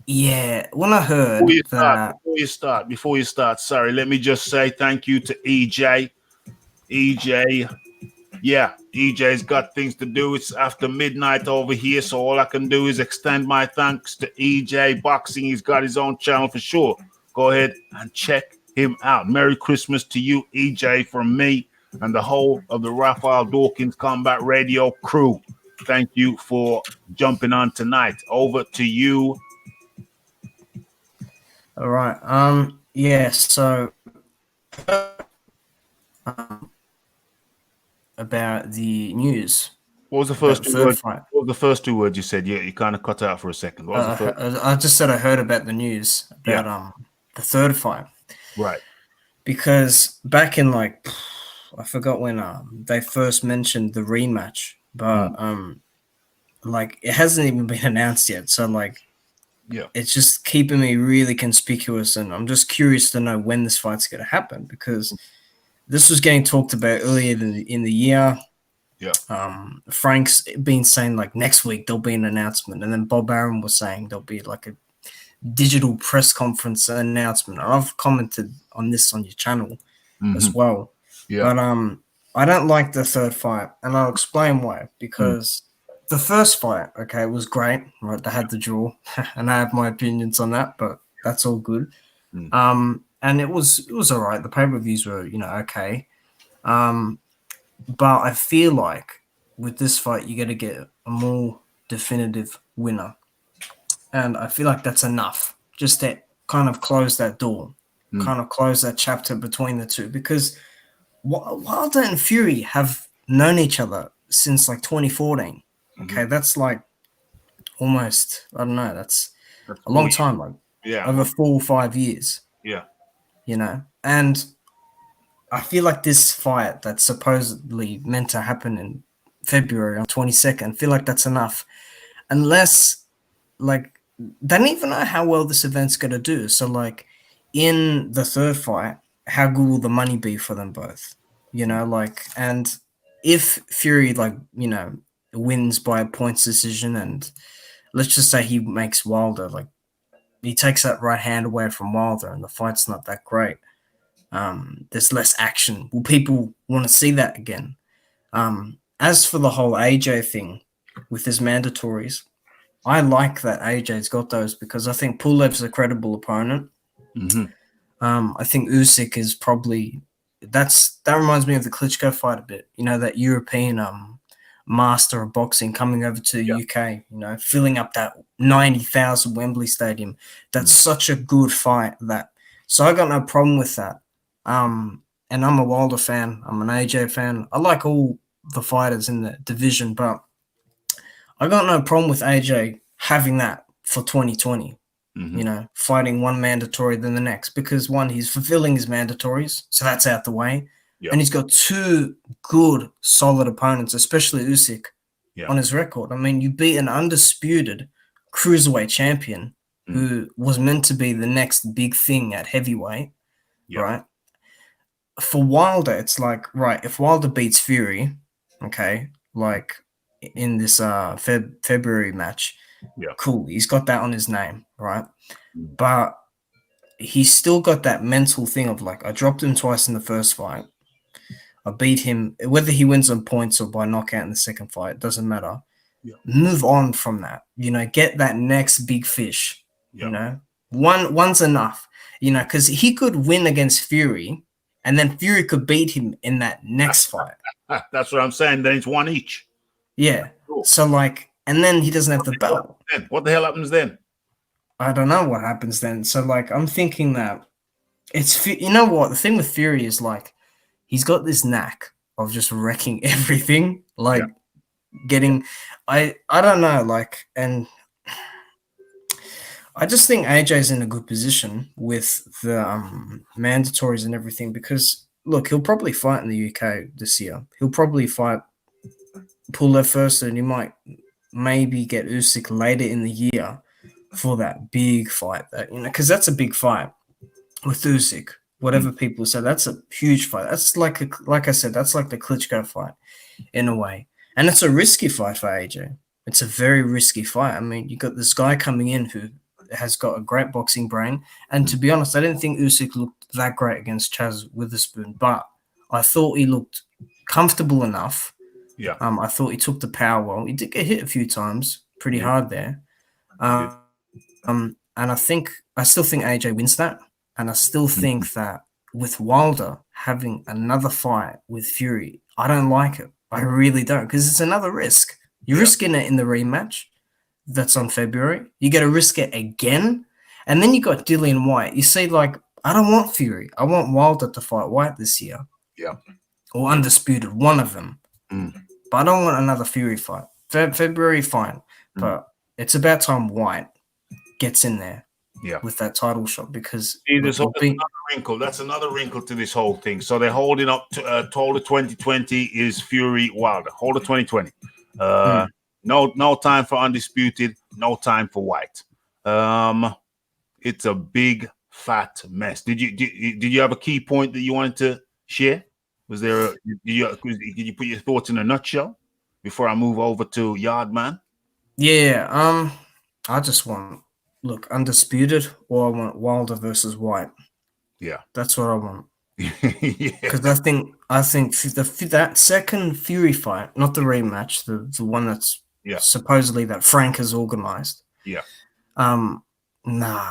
Yeah, when I heard before you start, sorry, let me just say thank you to EJ. EJ's got things to do. It's after midnight over here, so all I can do is extend my thanks to EJ Boxing. He's got his own channel for sure. Go ahead and check him out. Merry Christmas to you, EJ, from me and the whole of the Raphael Dawkins Combat Radio crew. Thank you for jumping on tonight. Over to you. All right. So about the news. What was the first 2 words? What were the first 2 words you said? Yeah, you kind of cut out for a second. What was the first? I just said I heard about the news about the third fight. Right. Because back in I forgot when they first mentioned the rematch, but it hasn't even been announced yet. So it's just keeping me really conspicuous, and I'm just curious to know when this fight's going to happen, because this was getting talked about earlier in the year. Yeah. Frank's been saying next week there'll be an announcement, and then Bob Arum was saying there'll be a digital press conference announcement. And I've commented on this on your channel as well. Yeah. But I don't like the third fight, and I'll explain why. Because the first fight, okay, was great. Right, they had the draw, and I have my opinions on that, but that's all good. And it was all right. The pay-per-views were, okay. But I feel like with this fight, you got to get a more definitive winner. And I feel like that's enough just to kind of close that door, kind of close that chapter between the two. Because Wilder and Fury have known each other since 2014. Okay, that's almost, I don't know, that's a long time, over 4 or 5 years. Yeah. And I feel like this fight that's supposedly meant to happen in February on 22nd, I feel like that's enough. Unless, they don't even know how well this event's going to do. So, in the third fight, how good will the money be for them both? And if Fury, wins by a points decision, and let's just say he makes Wilder, he takes that right hand away from Wilder and the fight's not that great. There's less action. Will people want to see that again? As for the whole AJ thing with his mandatories, I like that AJ's got those because I think Pulev's a credible opponent. I think Usyk is probably that reminds me of the Klitschko fight a bit. That European master of boxing coming over to the UK. Filling up that 90,000 Wembley Stadium. That's such a good fight. So I got no problem with that. And I'm a Wilder fan. I'm an AJ fan. I like all the fighters in the division, but I got no problem with AJ having that for 2020. Fighting one mandatory than the next, because one, he's fulfilling his mandatories, so that's out the way. And he's got 2 good, solid opponents, especially Usyk, on his record. I mean, you beat an undisputed cruiserweight champion who was meant to be the next big thing at heavyweight, right? For Wilder, it's right, if Wilder beats Fury, okay, in this February match, cool, he's got that on his name, right? But he's still got that mental thing of I dropped him twice in the first fight. I beat him, whether he wins on points or by knockout in the second fight, doesn't matter. Move on from that, get that next big fish, One's enough, because he could win against Fury, and then Fury could beat him in that next fight. That's what I'm saying. Then it's one each. Yeah. So like, and then he doesn't have the belt. Then what the hell happens then? I don't know what happens then. So like, I'm thinking that it's, you know what, the thing with Fury is like, he's got this knack of just wrecking everything. Like getting, I don't know, like, and I just think AJ's in a good position with the mandatories and everything because look, he'll probably fight in the UK this year. He'll probably fight Pulev first, and he might maybe get Usyk later in the year for that big fight. That because that's a big fight with Usyk. Whatever people say, that's a huge fight. That's like I said, that's like the Klitschko fight in a way, and it's a risky fight for AJ. It's a very risky fight. I mean, you got this guy coming in who has got a great boxing brain, and to be honest, I didn't think Usyk looked that great against Chaz Witherspoon, but I thought he looked comfortable enough. Yeah. I thought he took the power well. He did get hit a few times, pretty hard there. And I still think AJ wins that. And I still think that with Wilder having another fight with Fury, I don't like it. I really don't, because it's another risk. You're risking it in the rematch that's on February. You got to risk it again. And then you got Dillian White. You see, like, I don't want Fury. I want Wilder to fight White this year. Yeah. Or Undisputed, one of them. But I don't want another Fury fight. February, fine. But it's about time White gets in there with that title shot because there's another wrinkle. That's another wrinkle to this whole thing. So they're holding up to Holder 2020 is Fury Wilder. Holder 2020. No time for Undisputed. No time for White. It's a big fat mess. Did you have a key point that you wanted to share? Was there did you put your thoughts in a nutshell before I move over to Yardman? Yeah, I just want Undisputed, or I want Wilder versus White. Yeah, that's what I want. Because I think that second Fury fight, not the rematch, the one that's supposedly that Frank has organized. Yeah. Nah,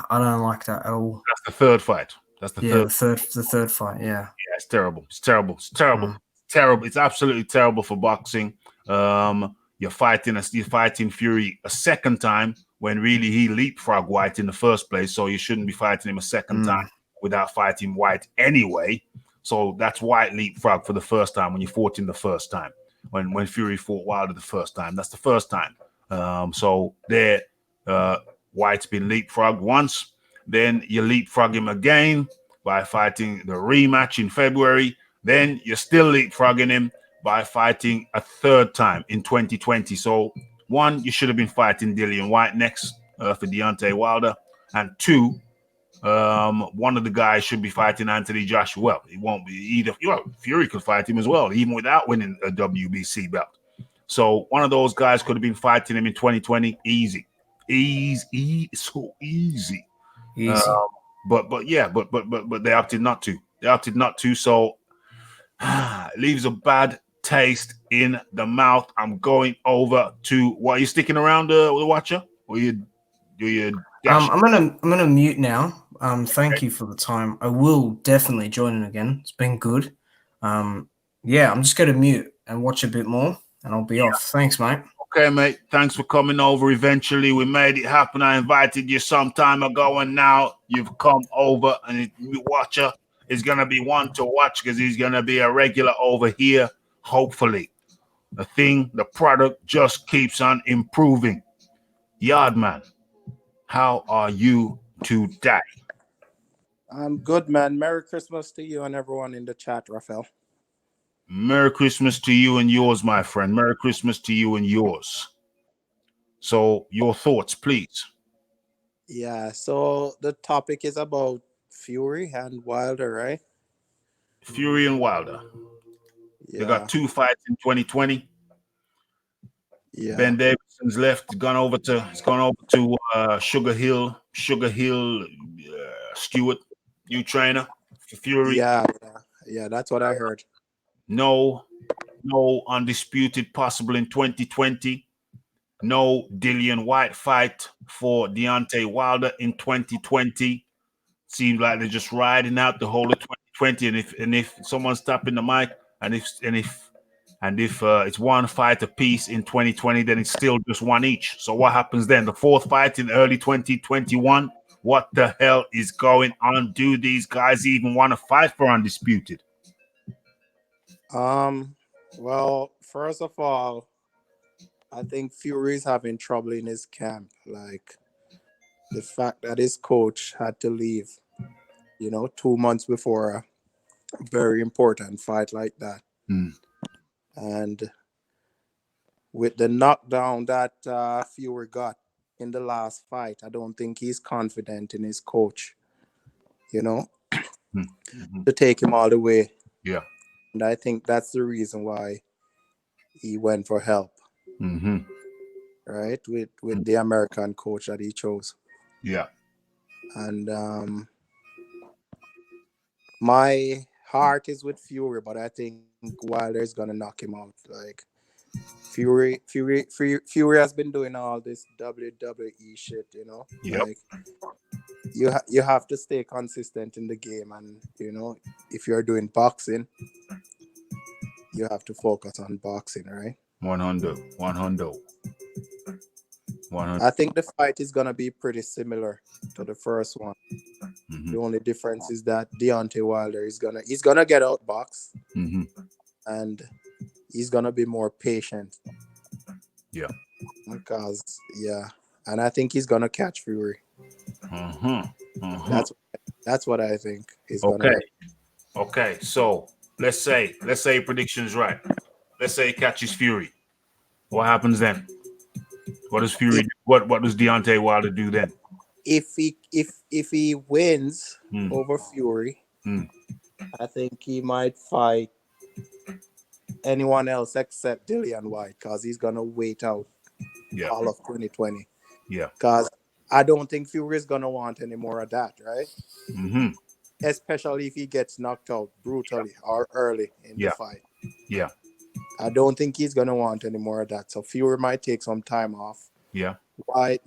I don't like that at all. That's the third fight. That's the third fight. Yeah. Yeah, it's terrible. It's terrible. It's terrible. It's terrible. It's absolutely terrible for boxing. You're fighting Fury a second time when really he leapfrogged White in the first place. So you shouldn't be fighting him a second time without fighting White anyway. So that's White leapfrog for the first time when you fought him the first time. When Fury fought Wilder the first time, that's the first time. So there, White's been leapfrogged once. Then you leapfrog him again by fighting the rematch in February. Then you're still leapfrogging him by fighting a third time in 2020. So one, you should have been fighting Dillian White next for Deontay Wilder. And two, one of the guys should be fighting Anthony Joshua. Well, it won't be either. Fury could fight him as well, even without winning a WBC belt. So one of those guys could have been fighting him in 2020. Easy. So easy. But they opted not to. So it leaves a bad taste in the mouth. I'm going over to what, are you sticking around with the watcher? Or you I'm gonna mute now. Thank you for the time. I will definitely join in again. It's been good. I'm just gonna mute and watch a bit more and I'll be off. Thanks, mate. Okay, mate. Thanks for coming over eventually. We made it happen. I invited you some time ago, and now you've come over, and the watcher is going to be one to watch because he's going to be a regular over here, hopefully. The product just keeps on improving. Yardman, how are you today? I'm good, man. Merry Christmas to you and everyone in the chat, Raphael. Merry Christmas to you and yours, my friend. Merry Christmas to you and yours. So your thoughts, please. Yeah, so the topic is about Fury and Wilder, right? Fury and Wilder. Yeah. They got two fights in 2020. Yeah. Ben Davison's left. He's gone over to Sugar Hill Stewart, new trainer for Fury. Yeah, that's what I heard. No Undisputed possible in 2020. no Dillian White fight for Deontay Wilder in 2020. Seems like they're just riding out the whole of 2020. And if someone's tapping the mic, and if it's one fight apiece in 2020, then it's still just one each. So what happens then? The fourth fight in early 2021. What the hell is going on? Do these guys even want to fight for undisputed? Well, first of all, I think Fury's having trouble in his camp. Like the fact that his coach had to leave, 2 months before a very important fight like that. And with the knockdown that Fury got in the last fight, I don't think he's confident in his coach, to take him all the way. Yeah. And I think that's the reason why he went for help. Right? With the American coach that he chose. Yeah. And my heart is with Fury, but I think Wilder's gonna knock him out. Like Fury has been doing all this WWE shit, Yep. Like you have to stay consistent in the game, and if you're doing boxing, you have to focus on boxing, right? 100. I think the fight is gonna be pretty similar to the first one. The only difference is that Deontay Wilder is gonna get outboxed, and he's gonna be more patient. Yeah. Because and I think he's gonna catch Fury. That's what I think is gonna happen. Okay. So let's say prediction's right. Let's say he catches Fury. What happens then? What does Fury do? What does Deontay Wilder do then? If he wins over Fury, I think he might fight anyone else except Dillian White, because he's gonna wait out all of 2020. Yeah. Because I don't think Fury is gonna want any more of that, right? Especially if he gets knocked out brutally or early in the fight. Yeah. I don't think he's gonna want any more of that. So Fury might take some time off. Yeah. Wilder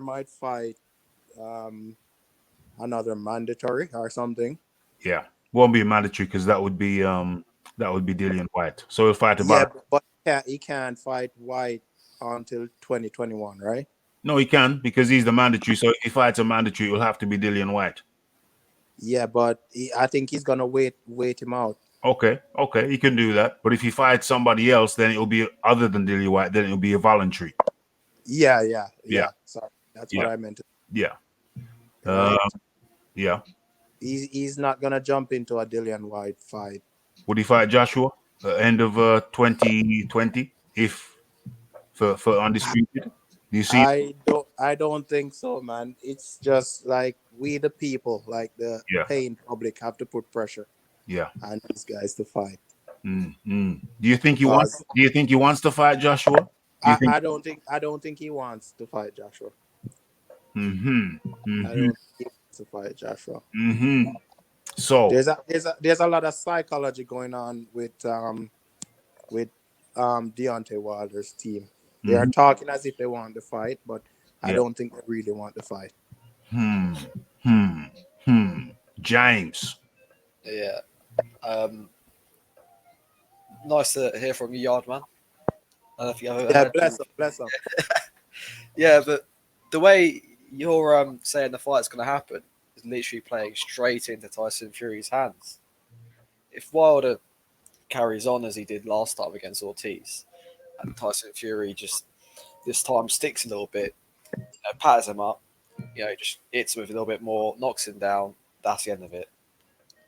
might fight another mandatory or something. Yeah. Won't be mandatory because that would be Dillian White. So he'll fight about. Yeah, but he can't fight White until 2021, right? No, he can, because he's the mandatory. So if he fights a mandatory, it will have to be Dillian White. Yeah, but I think he's gonna wait him out. Okay, he can do that. But if he fights somebody else, then it'll be other than Dillian White. Then it'll be a voluntary. Yeah. Sorry, that's what I meant. Yeah. Yeah. He's not gonna jump into a Dillian White fight. Would he fight Joshua end of 2020 if for undisputed? Do you see? I don't think so, man. It's just like we the people, like the paying public, have to put pressure. Yeah. On these guys to fight. Do you think he wants? Do you think he wants to fight Joshua? I don't think he wants to fight Joshua. I don't think he wants to fight Joshua. So there's a lot of psychology going on with Deontay Wilder's team. They are talking as if they want to fight, but I don't think they really want to fight. James. Yeah. Nice to hear from you, Yardman. I don't know if you ever bless up. Yeah, but the way you're saying the fight's going to happen is literally playing straight into Tyson Fury's hands. If Wilder carries on as he did last time against Ortiz, and Tyson Fury just this time sticks a little bit, patters him up, just hits him with a little bit more, knocks him down, that's the end of it.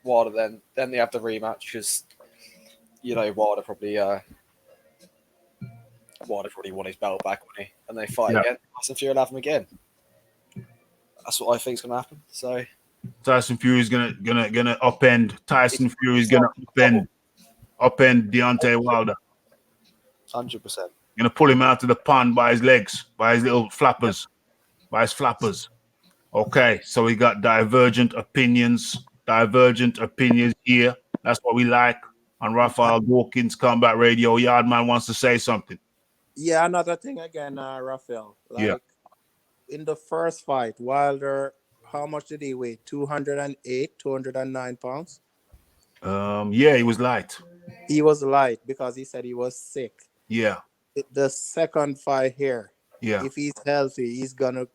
Wilder then they have the rematch because Wilder probably won his belt back, wouldn't he? And they fight again. Tyson Fury will have him again. That's what I think is going to happen. So Tyson Fury is gonna upend. Tyson Fury is gonna upend Deontay Wilder. 100%. Gonna pull him out of the pond by his legs, by his little flappers, by his flappers. Okay, so we got divergent opinions here. That's what we like. on Raphael Dawkins Combat Radio. Yardman wants to say something. Yeah, another thing again, Raphael. Like in the first fight, Wilder, how much did he weigh? 208, 209 pounds. Yeah, he was light. He was light because he said he was sick. Yeah. The second fight here, Yeah. if he's healthy, he's gonna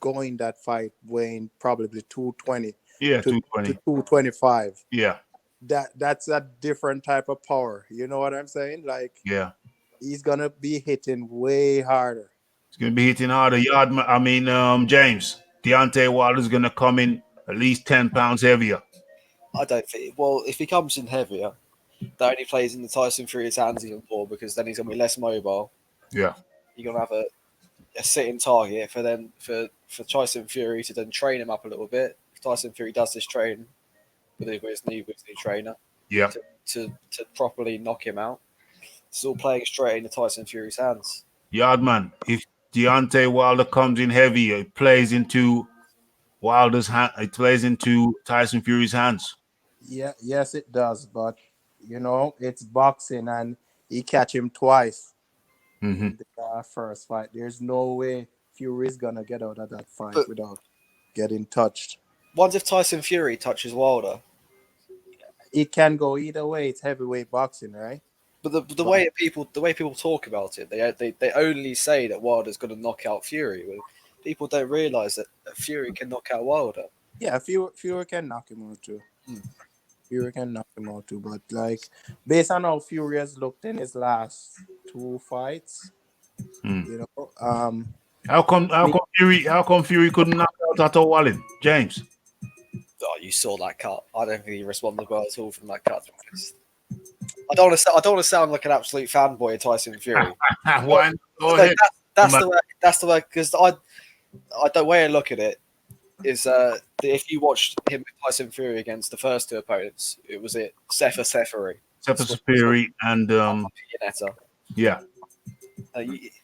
go in that fight weighing probably 220. Yeah, to 220. 225. Yeah. That's a different type of power. You know what I'm saying? Like, yeah, he's gonna be hitting way harder. He's gonna be hitting harder. James, Deontay Wilder's gonna come in at least 10 pounds heavier. I don't think. Well, if he comes in heavier, that only plays in the Tyson Fury's hands even more, because then he's gonna be less mobile. Yeah. You're gonna have a sitting target for Tyson Fury to then train him up a little bit. If Tyson Fury does this train with his new trainer, Yeah. to properly knock him out, it's all playing straight into Tyson Fury's hands. Yardman, if Deontay Wilder comes in heavy, it plays into Wilder's hand. It plays into Tyson Fury's hands. Yeah, yes, it does. But you know, it's boxing, and he catch him twice. Mm-hmm. The first fight, there's no way Fury's gonna get out of that fight But without getting touched. What if Tyson Fury touches Wilder? It can go either way. It's heavyweight boxing, right? But the way people talk about it, they only say that Wilder's going to knock out Fury. People don't realize that Fury can knock out Wilder. Yeah, Fury can knock him out too. Fury can knock him out too. But like, based on how Fury has looked in his last two fights, you know, how come Fury couldn't knock out Otto Wallin? James. Oh, you saw that cut. I don't think he responded well at all from that cut. I don't want to sound like an absolute fanboy of Tyson Fury. Why? Go ahead. That's the way. Because the way I look at it is if you watched him with Tyson Fury against the first two opponents, it was Sefa Fury and Pianeta. Yeah.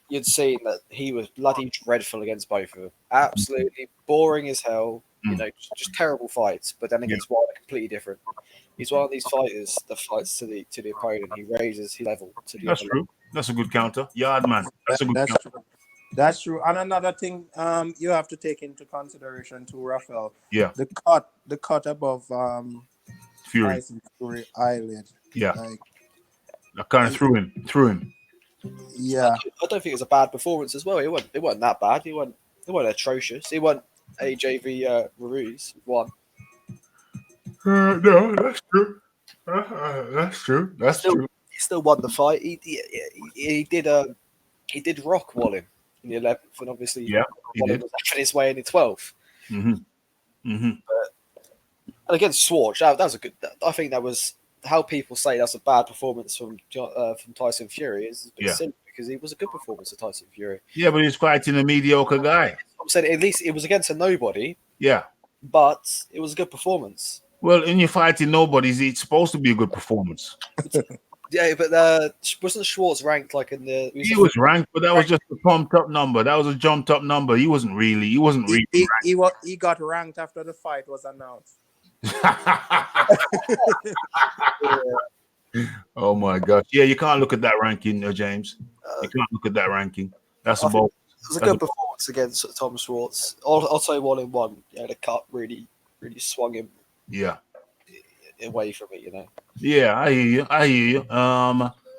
You'd seen that he was bloody dreadful against both of them. Absolutely boring as hell. You know, just terrible fights. But then against Wilder, completely different. He's one of these fighters that fights to the opponent. He raises his level to the. That's true. Level. That's a good counter. Yardman. That's a good counter. True. That's true. And another thing, you have to take into consideration too, Raphael. Yeah. The cut above Fury. Tyson Fury eyelid. Yeah. Like, I kind of threw him. Yeah. I don't think it was a bad performance as well. It wasn't that bad. It wasn't atrocious. He won AJV Ruiz won. No, that's true. That's true. That's true. He still won the fight. He did rock Wallin in the 11th, and obviously Wallin was having his way in the 12th. And against Schwartz, that was a good. I think that was how people say that's a bad performance from Tyson Fury. Is a bit silly because it was a good performance of Tyson Fury. Yeah, but he's fighting a mediocre guy. I'm saying at least it was against a nobody. Yeah, but it was a good performance. Well, in your fighting nobodies, it's supposed to be a good performance. Yeah, but wasn't Schwartz ranked like in the? He was ranked, but that was just a pumped up number. That was a jumped up number. He wasn't really. He got ranked after the fight was announced. Oh my gosh! Yeah, you can't look at that ranking, James. You can't look at that ranking. That's about. It was a good performance against Tom Schwartz. Also, 1-1. Yeah, the cut really swung him. Yeah. Away from it, you know. Yeah, I hear you.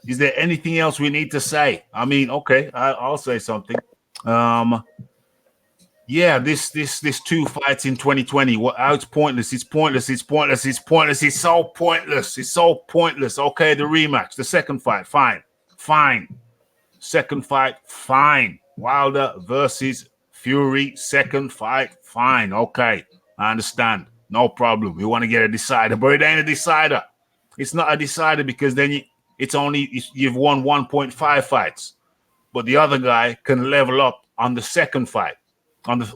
Is there anything else we need to say? I mean, okay, I'll say something. Yeah, this two fights in 2020. It's pointless. It's pointless. It's so pointless. It's so pointless. Okay, the rematch, the second fight, fine. Second fight, fine. Wilder versus Fury, second fight, fine. Okay, I understand. No problem. We want to get a decider, but it ain't a decider. It's not a decider because then you've won 1.5 fights, but the other guy can level up on the second fight,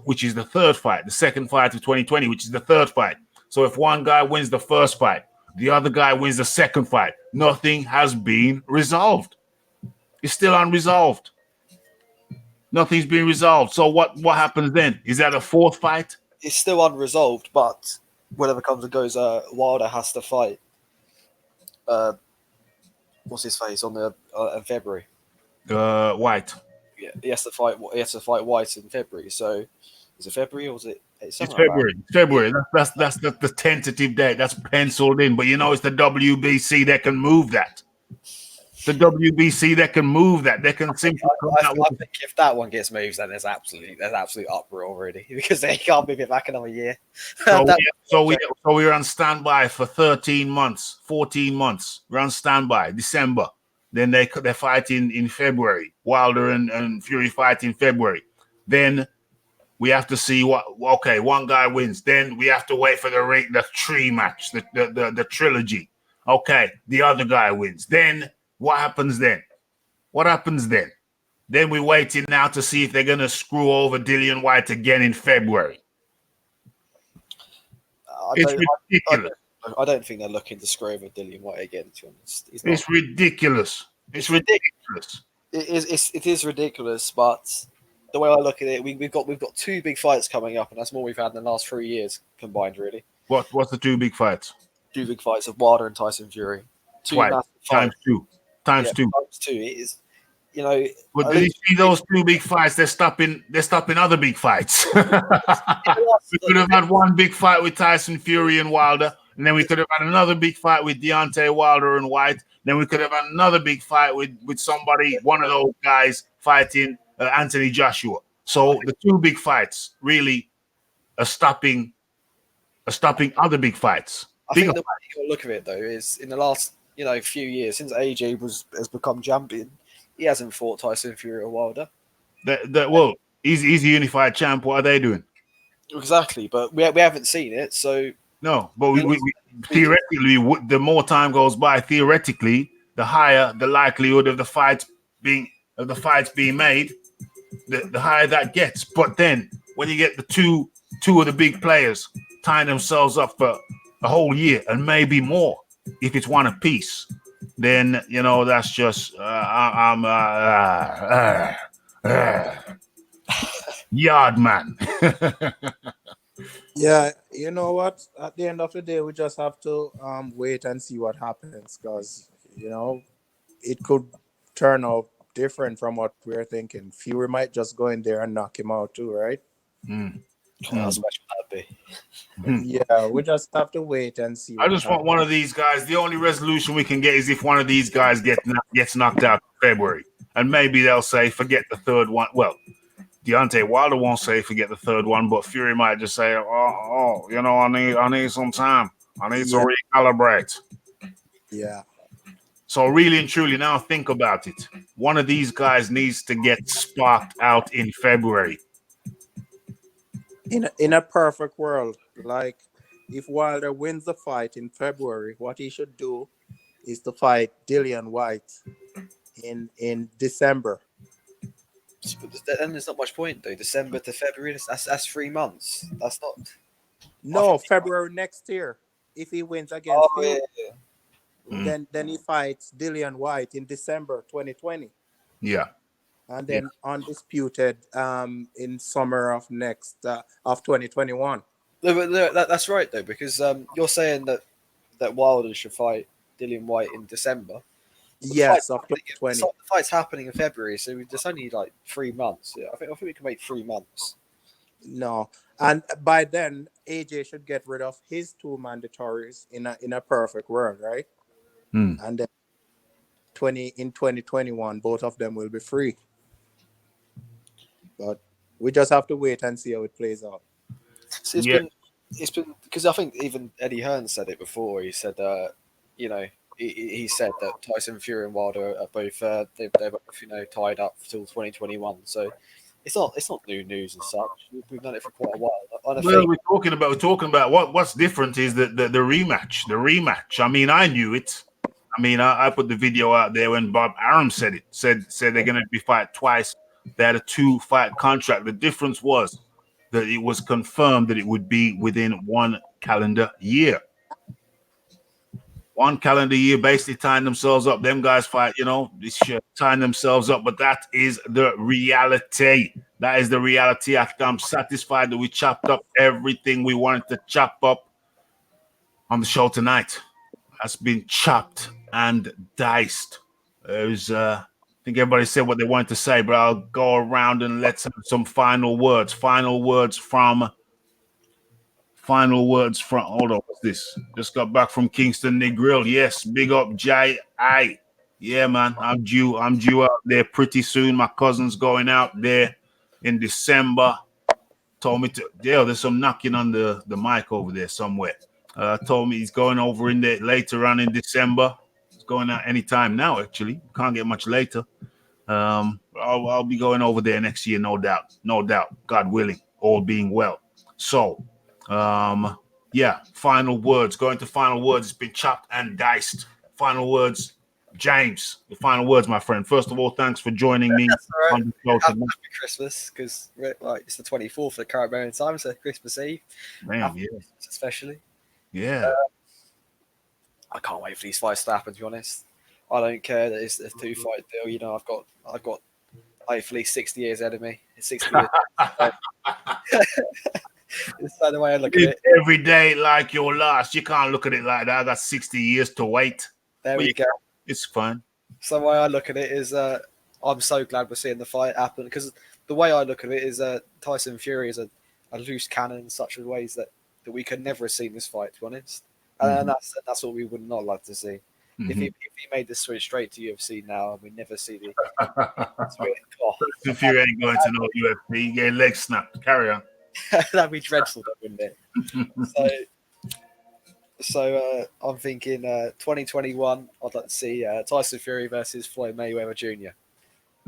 which is the third fight, the second fight of 2020, which is the third fight. So if one guy wins the first fight, the other guy wins the second fight. Nothing has been resolved. It's still unresolved. Nothing's been resolved. So what happens then? Is that a fourth fight? It's still unresolved, but whatever comes and goes, Wilder has to fight what's his face on the in February. White. Yeah, he has to fight. He has to fight White in February. So, is it February or was it? It's February. It's February. That's the tentative date. That's penciled in. But you know, it's the WBC that can move that. The WBC that can move that. They can simply. I think if that one gets moved, then there's absolute uproar already because they can't move it back another year. So we're on standby for 13 months, 14 months. We're on standby. December. Then they fight in February. Wilder and Fury fight in February. Then we have to see one guy wins. Then we have to wait for the tree match, the trilogy. Okay, the other guy wins. Then what happens then? What happens then? Then we're waiting now to see if they're gonna screw over Dillian White again in February. It's ridiculous. I don't think they're looking to screw over Dillian White again. To be honest, it's ridiculous. It's ridiculous. It is ridiculous, but the way I look at it, we've got two big fights coming up, and that's more we've had in the last 3 years combined, really. What's the two big fights? Two big fights of Wilder and Tyson Fury. Times two. Times two. It is, you know. But did you see those two big fights? They're stopping other big fights. We could have had one big fight with Tyson Fury and Wilder, and then we could have had another big fight with Deontay Wilder and White. Then we could have had another big fight with somebody, one of those guys fighting Anthony Joshua. So the two big fights really are stopping other big fights. I think the way you got to look at it though is in the last few years since AJ has become champion, he hasn't fought Tyson Fury or Wilder. Well, he's a unified champ. What are they doing? Exactly, but we haven't seen it, so no. But we theoretically, the more time goes by, theoretically, the higher the likelihood of the fights being made, the higher that gets. But then when you get the two of the big players tying themselves up for a whole year and maybe more, if it's one apiece, then that's just yard man. Yeah, you know what? At the end of the day, we just have to wait and see what happens because it could turn out different from what we're thinking. Fury might just go in there and knock him out too, right? How special that'd be. Yeah, we just have to wait and see. I just want one of these guys. The only resolution we can get is if one of these guys gets knocked out in February, and maybe they'll say forget the third one. Well, Deontay Wilder won't say forget the third one, but Fury might just say, I need some time. I need to recalibrate. Yeah. So really and truly, now think about it. One of these guys needs to get sparked out in February. In a perfect world, like if Wilder wins the fight in February, what he should do is to fight Dillian White in December. Then there's not much point though. December to February, that's 3 months. That's not. No, February next year. If he wins against Fury, then he fights Dillian White in December 2020. Yeah. And then undisputed in summer of 2021. That's right though, because you're saying that Wilder should fight Dillian White in December. Yes, of 2020. The fight's happening in February, so there's only like 3 months. Yeah, I think we can make 3 months. No, and by then AJ should get rid of his 2 mandatories in a perfect world, right? And then 2021, both of them will be free. But we just have to wait and see how it plays out. So it's been because I think even Eddie Hearn said it before. He said, he said that Tyson Fury and Wilder are both they're both tied up till 2021. So it's not new news and such. We've done it for quite a while. We're talking about what's different is the rematch. The rematch. I mean, I knew it. I mean, I put the video out there when Bob Arum said it. Said they're going to be fight twice. They had a 2-fight contract. The difference was that it was confirmed that it would be within 1 calendar year. 1 calendar year, basically tying themselves up. Them guys fight, this shit, tying themselves up. But that is the reality. That is the reality. I'm satisfied that we chopped up everything we wanted to chop up on the show tonight. Has been chopped and diced. There's, I think everybody said what they wanted to say, but I'll go around and let's have some final words. Final words from. Hold on, what's this? Just got back from Kingston Negril. Yes, big up J.I. Yeah, man, I'm due out there pretty soon. My cousin's going out there in December. Told me to, there's some knocking on the mic over there somewhere. Told me he's going over in there later on in December. He's going out anytime now, actually. Can't get much later. I'll be going over there next year, no doubt. No doubt. God willing, all being well. So, yeah, final words. Going to final words. It's been chopped and diced. Final words. James, the final words, my friend. First of all, thanks for joining me on the show Happy tonight. Christmas, because it's the 24th of the Caribbean time, so Christmas Eve. Damn, yeah. Especially. Yeah. I can't wait for these fights to happen, to be honest. I don't care that it's a 2-fight deal. You know, I've got hopefully 60 years ahead of me. It's 60 years. It's the way I look at it. Every day like your last. You can't look at it like that. I got 60 years to wait. There we go. It's fun. So the way I look at it is I'm so glad we're seeing the fight happen, because the way I look at it is Tyson Fury is a loose cannon in such ways that we could never have seen this fight, to be honest. And that's what we would not like to see. Mm-hmm. If he made the switch straight to UFC now, and we never see the Tyson Fury ain't going to no UFC. You get leg snapped. Carry on. That'd be dreadful, wouldn't it? So I'm thinking 2021, I'd like to see Tyson Fury versus Floyd Mayweather Jr.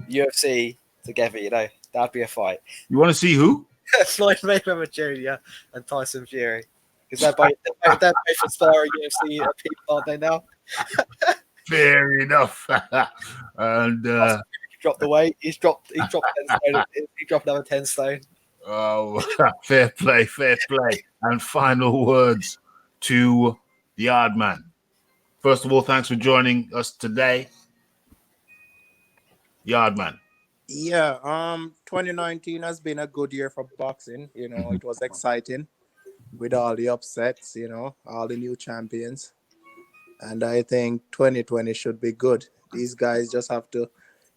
UFC together, you know, that'd be a fight. You want to see who? Floyd Mayweather Jr. and Tyson Fury. Because they're both aspiring UFC people, aren't they now? Fair enough. And he dropped the weight. He dropped 10 stone. He dropped another 10 stone. Oh, fair play. And final words to Yardman. First of all, thanks for joining us today, Yardman. Yeah, 2019 has been a good year for boxing. You know, it was exciting with all the upsets, you know, all the new champions. And I think 2020 should be good. These guys just have to,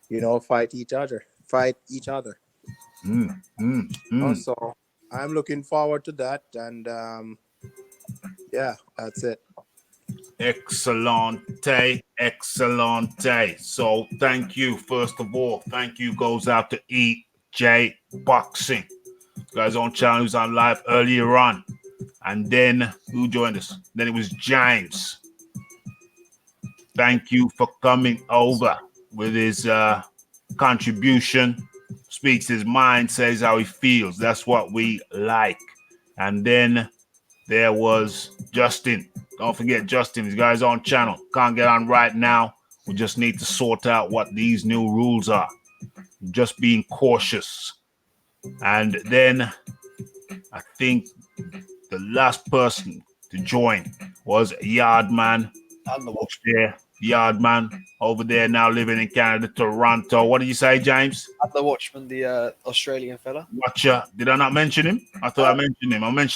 you know, fight each other. So I'm looking forward to that. And yeah, that's it. Excellente. So thank you. First of all, thank you goes out to EJ Boxing. Guys on channel who's on live earlier on. And then who joined us? Then it was James. Thank you for coming over with his contribution. Speaks his mind, says how he feels. That's what we like. And then there was Justin. Don't forget Justin. These guys on channel. Can't get on right now. We just need to sort out what these new rules are. Just being cautious. And then I think the last person to join was Yardman. Yardman over there now living in Canada, Toronto. What did you say, James? The Watchman, the Australian fella. Watcher. Did I not mention him? I thought I mentioned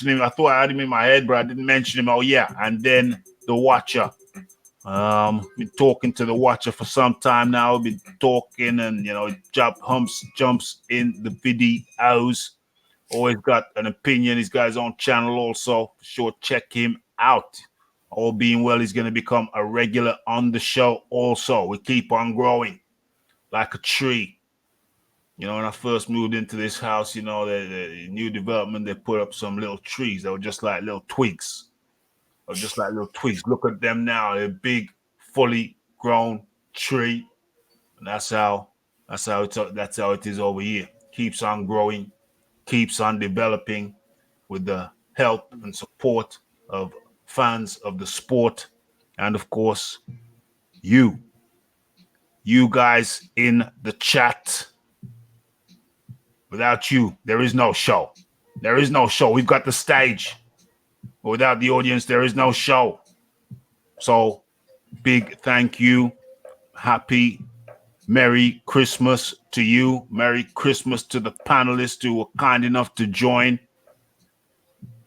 him. I thought I had him in my head, but I didn't mention him. Oh, yeah. And then the Watcher. Been talking to the Watcher for some time now. Been talking and, you know, jumps in the videos. Always got an opinion. This guy's on channel also. For sure, check him out. All being well, he's going to become a regular on the show also. We keep on growing like a tree. You know, when I first moved into this house, you know, the new development, they put up some little trees that were just like little twigs. Look at them now. They're big, fully grown tree. And that's how it is over here. Keeps on growing, keeps on developing with the help and support of fans of the sport, and of course, you guys in the chat. Without you, there is no show. We've got the stage, but without the audience, there is no show. So, big thank you. Happy Merry Christmas to you. Merry Christmas to the panelists who were kind enough to join.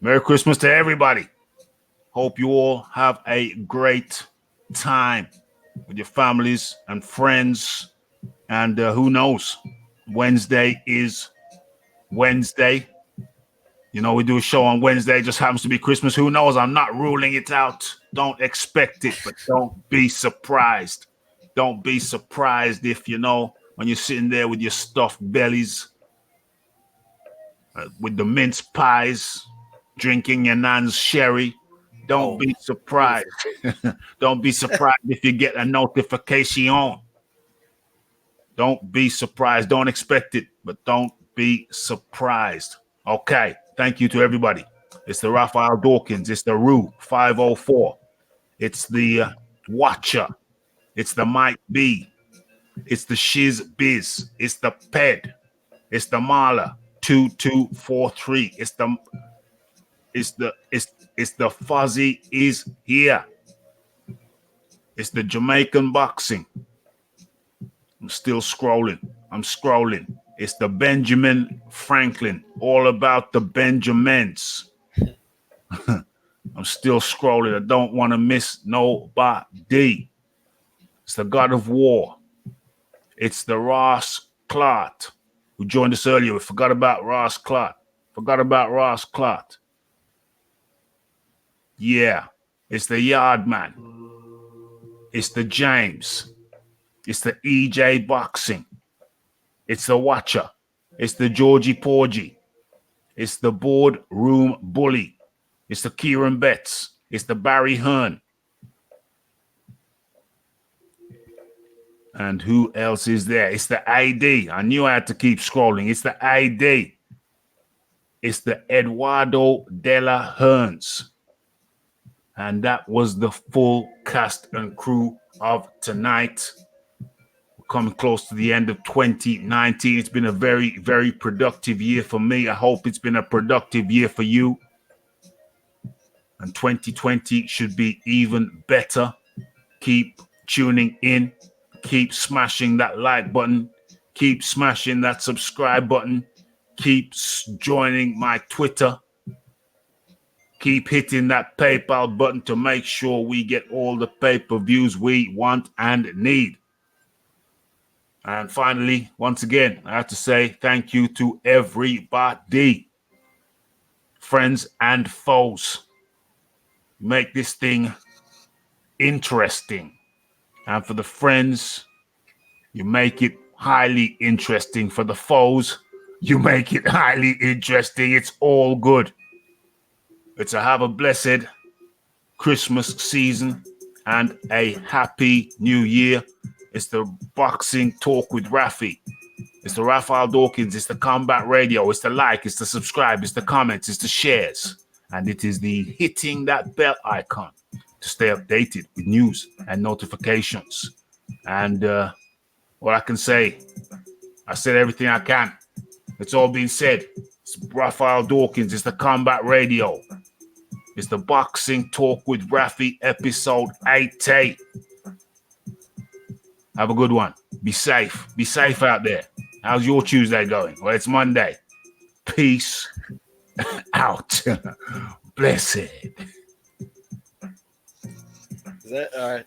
Merry Christmas to everybody. Hope you all have a great time. with your families and friends. And who knows? Wednesday is Wednesday. You know, we do a show on Wednesday. It just happens to be Christmas. Who knows? I'm not ruling it out. Don't expect it, but don't be surprised. Don't be surprised if, you know, when you're sitting there with your stuffed bellies, with the mince pies, drinking your nan's sherry. Don't be surprised. Don't be surprised if you get a notification. Don't be surprised. Don't expect it, but don't be surprised. Okay. Thank you to everybody. It's the Raphael Dawkins. It's the Rue 504. It's the Watcher. It's the Mike B. It's the Shiz Biz. It's the Ped. It's the Marla 2243. It's the Fuzzy is here. It's the Jamaican Boxing. I'm still scrolling. I'm scrolling. It's the Benjamin Franklin. All about the Benjamins. I'm still scrolling. I don't want to miss nobody. It's the God of War. It's the Ross Clark, who joined us earlier. We forgot about Ross Clark. Yeah. It's the Yardman. It's the James. It's the EJ Boxing. It's the Watcher. It's the Georgie Porgy. It's the Boardroom Bully. It's the Kieran Betts. It's the Barry Hearn. And who else is there? It's the AD. I knew I had to keep scrolling. It's the AD. It's the Eduardo de la Hearns. And that was the full cast and crew of tonight. We're coming close to the end of 2019. It's been a very, very productive year for me. I hope it's been a productive year for you. And 2020 should be even better. Keep tuning in. Keep smashing that like button. Keep smashing that subscribe button. Keep joining my Twitter. Keep hitting that PayPal button to make sure we get all the pay-per-views we want and need. And finally, once again, I have to say thank you to everybody, friends and foes. Make this thing interesting. And for the friends, you make it highly interesting. For the foes, you make it highly interesting. It's all good. It's a have a blessed Christmas season and a happy new year. It's the Boxing Talk with Rafi. It's the Raphael Dawkins. It's the Combat Radio. It's the like. It's the subscribe. It's the comments. It's the shares. And it is the hitting that bell icon to stay updated with news and notifications. And what I can say, I said everything I can. It's all been said. It's Raphael Dawkins. It's the Combat Radio. It's the Boxing Talk with Rafi, episode 80. Have a good one. Be safe. Be safe out there. How's your Tuesday going? Well, it's Monday. Peace out. Blessed. Is it? All right.